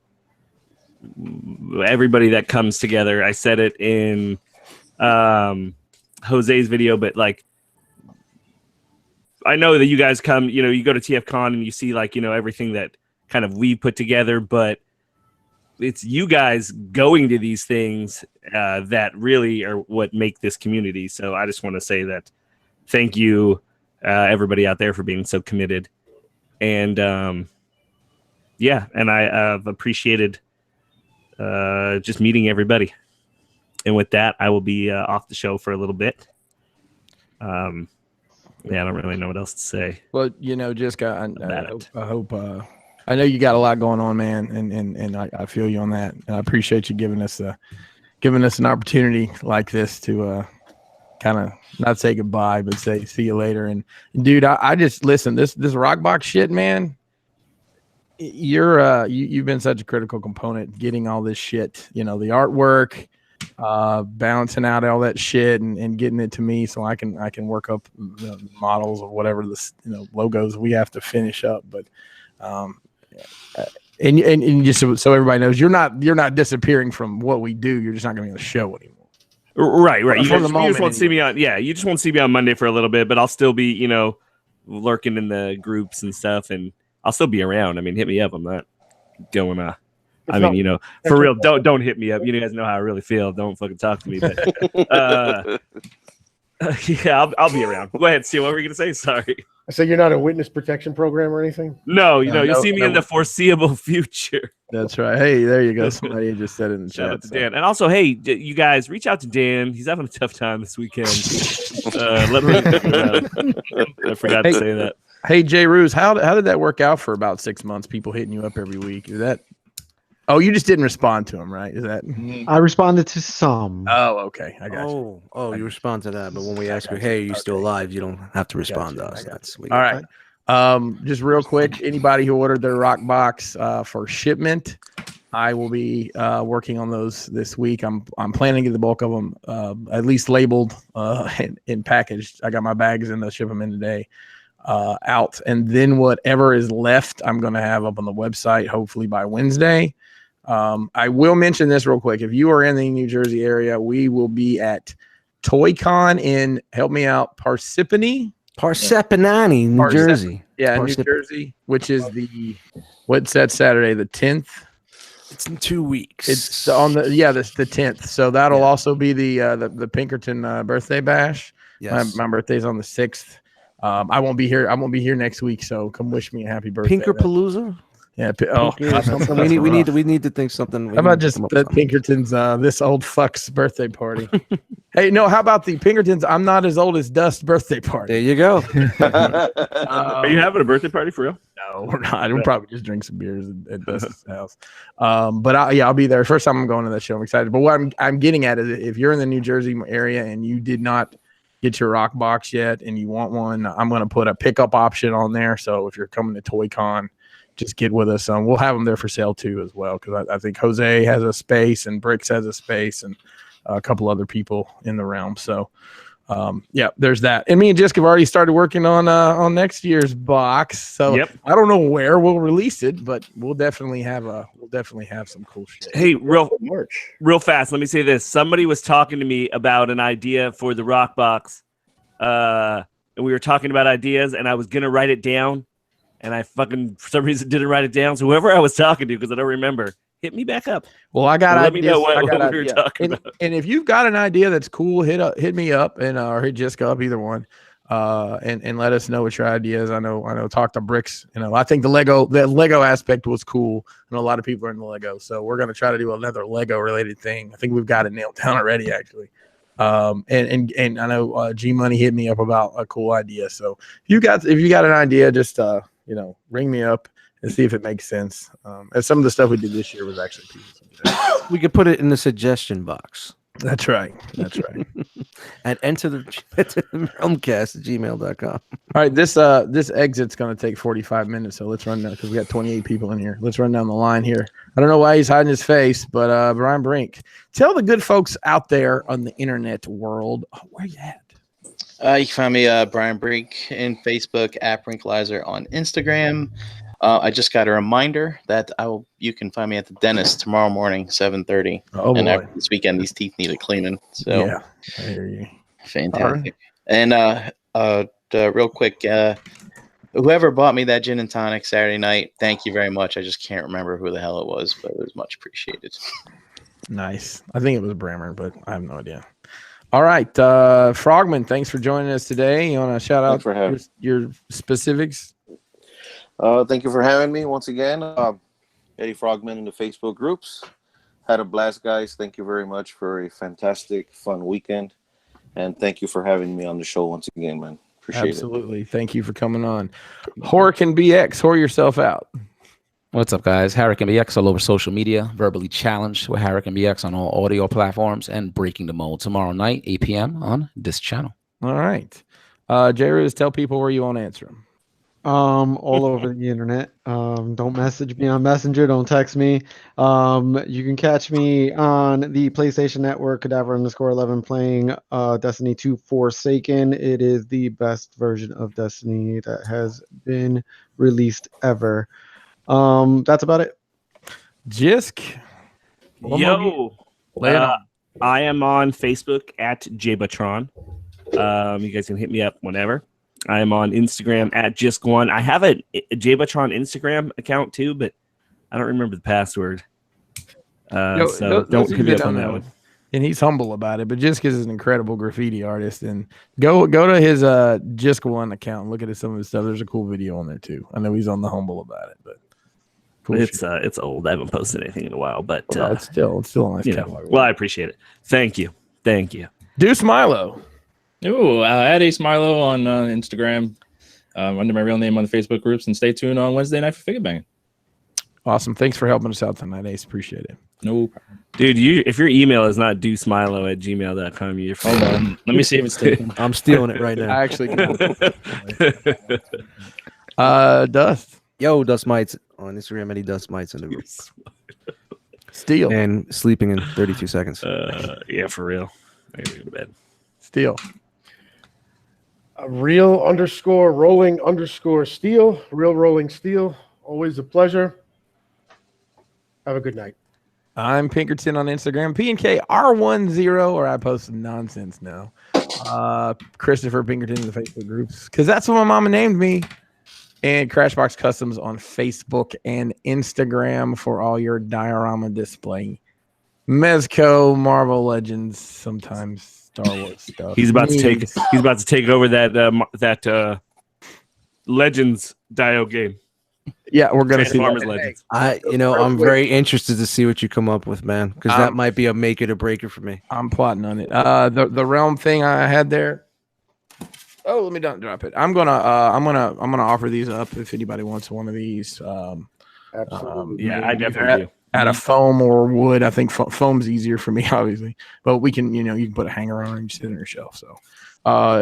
that comes together, I said it in Jose's video, but like, I know that you guys come, you go to TFcon and you see like, everything that kind of we put together, but it's you guys going to these things that really are what make this community. So I just want to say that thank you, everybody out there, for being so committed. And yeah, and I've appreciated just meeting everybody. And with that, I will be off the show for a little bit. Yeah, I don't really know what else to say. Well, Jessica, I hope I know you got a lot going on, man, and I feel you on that, and I appreciate you giving us an opportunity like this to kind of not say goodbye, but say see you later. And dude, I just listen. This rock box shit, man. You've been such a critical component getting all this shit. The artwork, balancing out all that shit and getting it to me so I can work up the models or whatever logos we have to finish up. But and just so everybody knows, you're not disappearing from what we do. You're just not going to be on the show anymore. Right. You For just the moment, won't see me on. Yeah, you just won't see me on Monday for a little bit, but I'll still be lurking in the groups and stuff, and I'll still be around. I mean, hit me up. I'm not going I mean, you know, for real, don't hit me up. You guys know how I really feel. Don't fucking talk to me. But yeah, I'll be around. Go ahead, Steve. What were you gonna say? Sorry. I say you're not a witness protection program or anything? No, you'll see me in the foreseeable future. That's right. Hey, there you go. Somebody just said it in the Shout chat. out to Dan. And also, hey, you guys, reach out to Dan. He's having a tough time this weekend. Let me. I forgot to say that. Hey, Jay Ruse, how did that work out for about 6 months? People hitting you up every week. Is that? Oh, you just didn't respond to him, right? Is that? I responded to some. Oh, okay. I got you. Oh, you respond to that, but when we ask you, "Hey, are you still alive?" You don't have to respond to us. That's sweet. All right. Just real quick, anybody who ordered their rock box for shipment, I will be working on those this week. I'm planning to get the bulk of them at least labeled and packaged. I got my bags in. They'll ship them in today. Out, and then whatever is left, I'm going to have up on the website hopefully by Wednesday. I will mention this real quick. If you are in the New Jersey area, we will be at ToyCon in, help me out, Parsippany, New Jersey. Yeah, New Jersey, which is what's that Saturday, the 10th? It's in 2 weeks. It's on the 10th. So that'll also be the Pinkerton birthday bash. Yes. My birthday's on the 6th. I won't be here. I won't be here next week, so come wish me a happy birthday. Pinkerpalooza? Yeah. Something. we need to think something. How about just the Pinkertons? This old fuck's birthday party. Hey, no. How about the Pinkertons? I'm not as old as Dust's birthday party. There you go. Are you having a birthday party for real? No, we're not. We'll probably just drink some beers at Dust's house. But I'll be there. First time I'm going to that show. I'm excited. But what I'm getting at is, if you're in the New Jersey area and you did not get your rock box yet and you want one, I'm going to put a pickup option on there. So if you're coming to ToyCon, just get with us. We'll have them there for sale too as well, because I think Jose has a space and Bricks has a space and a couple other people in the realm. So yeah, there's that. And me and Jessica have already started working on next year's box. So yep. I don't know where we'll release it, but we'll definitely have some cool shit. Hey, real fast, let me say this. Somebody was talking to me about an idea for the rock box. And we were talking about ideas, and I was gonna write it down, and I fucking for some reason didn't write it down. So whoever I was talking to, because I don't remember, hit me back up. Well, I got Let ideas. me know what we were ideas. talking about. And if you've got an idea that's cool, hit me up and or hit Jessica up, either one. And let us know what your idea is. I know. Talk to Bricks. I think the Lego aspect was cool, and a lot of people are in the Lego. So we're gonna try to do another Lego related thing. I think we've got it nailed down already, actually. And I know G Money hit me up about a cool idea. So if you got an idea, just ring me up and see if it makes sense. And some of the stuff we did this year was actually we could put it in the suggestion box. That's right. And enter the realmcast@gmail.com. All right, this exit's going to take 45 minutes, so let's run down, because we got 28 people in here. Let's run down the line here. I don't know why he's hiding his face, but Brian Brink, tell the good folks out there on the internet world, where you at? You can find me Brian Brink in Facebook, @Brinklizer on Instagram. I just got a reminder that you can find me at the dentist tomorrow morning, 7:30. Oh, and boy. this weekend, these teeth need a cleaning. So Yeah, I hear you. fantastic. Right. And real quick, whoever bought me that gin and tonic Saturday night, thank you very much. I just can't remember who the hell it was, but it was much appreciated. Nice. I think it was Brammer, but I have no idea. All right, Frogman, thanks for joining us today. You want to shout out for your specifics? Thank you for having me once again. Eddie Frogman in the Facebook groups. Had a blast, guys. Thank you very much for a fantastic, fun weekend. And thank you for having me on the show once again, man. Appreciate it. Absolutely. Thank you for coming on. Hurricane BX, whore yourself out. What's up, guys? Hurricane BX all over social media. Verbally challenged with Hurricane BX on all audio platforms, and Breaking the Mold tomorrow night, 8 p.m. on this channel. All right. J-Riz, tell people where you want to answer them. All over the internet. Don't message me on Messenger. Don't text me. You can catch me on the PlayStation Network, Cadaver_11, playing Destiny 2 Forsaken. It is the best version of Destiny that has been released ever. That's about it. Jisk. Yo, I am on Facebook @Jbatron. You guys can hit me up whenever. I'm on Instagram at Jisk1. I have a Jbatron Instagram account too, but I don't remember the password. So don't hit me up on that one. And he's humble about it, but Jisk is an incredible graffiti artist. And go to his Jisk1 account and look at some of his stuff. There's a cool video on there too. I know he's on the humble about it, but cool it's old. I haven't posted anything in a while, but it's still a nice catalog. Well, I appreciate it. Thank you. Deuce Milo. Ooh, add Ace Milo on Instagram under my real name on the Facebook groups, and stay tuned on Wednesday night for Figure Banging. Awesome. Thanks for helping us out tonight, Ace. Appreciate it. No problem. Dude, if your email is not deucemilo@gmail.com, you're hold on. Let me see if it's taken. I'm stealing it right now. I actually Dust. Yo, Dust Mites on Instagram. Any Dust Mites in the group. Steal. And sleeping in 32 seconds. Yeah, for real. I gotta go to bed. Steal. Real_rolling_steel. Real rolling steel. Always a pleasure. Have a good night. I'm Pinkerton on Instagram. PNKR10, or I post some nonsense now. Christopher Pinkerton in the Facebook groups, because that's what my mama named me. And Crashbox Customs on Facebook and Instagram for all your diorama display. Mezco, Marvel Legends, sometimes Star Wars stuff. He's about to take over that Legends Dio game. Yeah, we're gonna see Transformers Legends. I'm very interested to see what you come up with, man, because that might be a make it or break it for me. I'm plotting on it. The realm thing I had there. Oh, let me drop it. I'm gonna offer these up if anybody wants one of these. Absolutely. Yeah, I definitely do. Out of foam or wood. I think foam's easier for me, obviously, but we can, you can put a hanger on and sit on your shelf. So,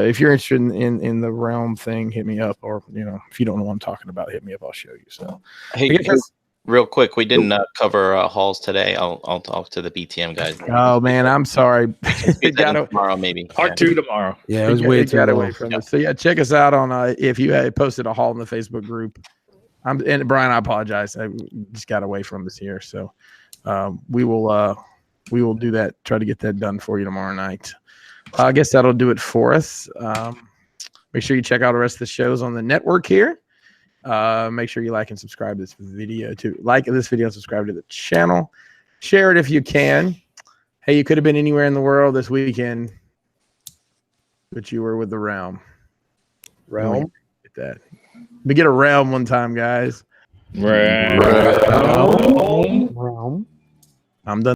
if you're interested in the realm thing, hit me up, or if you don't know what I'm talking about, hit me up. I'll show you. So, hey, real quick, we didn't cover hauls today. I'll talk to the BTM guys. Oh man, I'm sorry. Tomorrow, maybe part 2 tomorrow. Yeah, it was way too away from us. So yeah, check us out on if you had posted a haul in the Facebook group. And Brian, I apologize. I just got away from us here. So we will do that. Try to get that done for you tomorrow night. I guess that'll do it for us. Make sure you check out the rest of the shows on the network here. Make sure you like and subscribe to this video and subscribe to the channel. Share it if you can. Hey, you could have been anywhere in the world this weekend, but you were with the realm. Realm? Get that. We get a realm one time, guys. Realm. I'm done.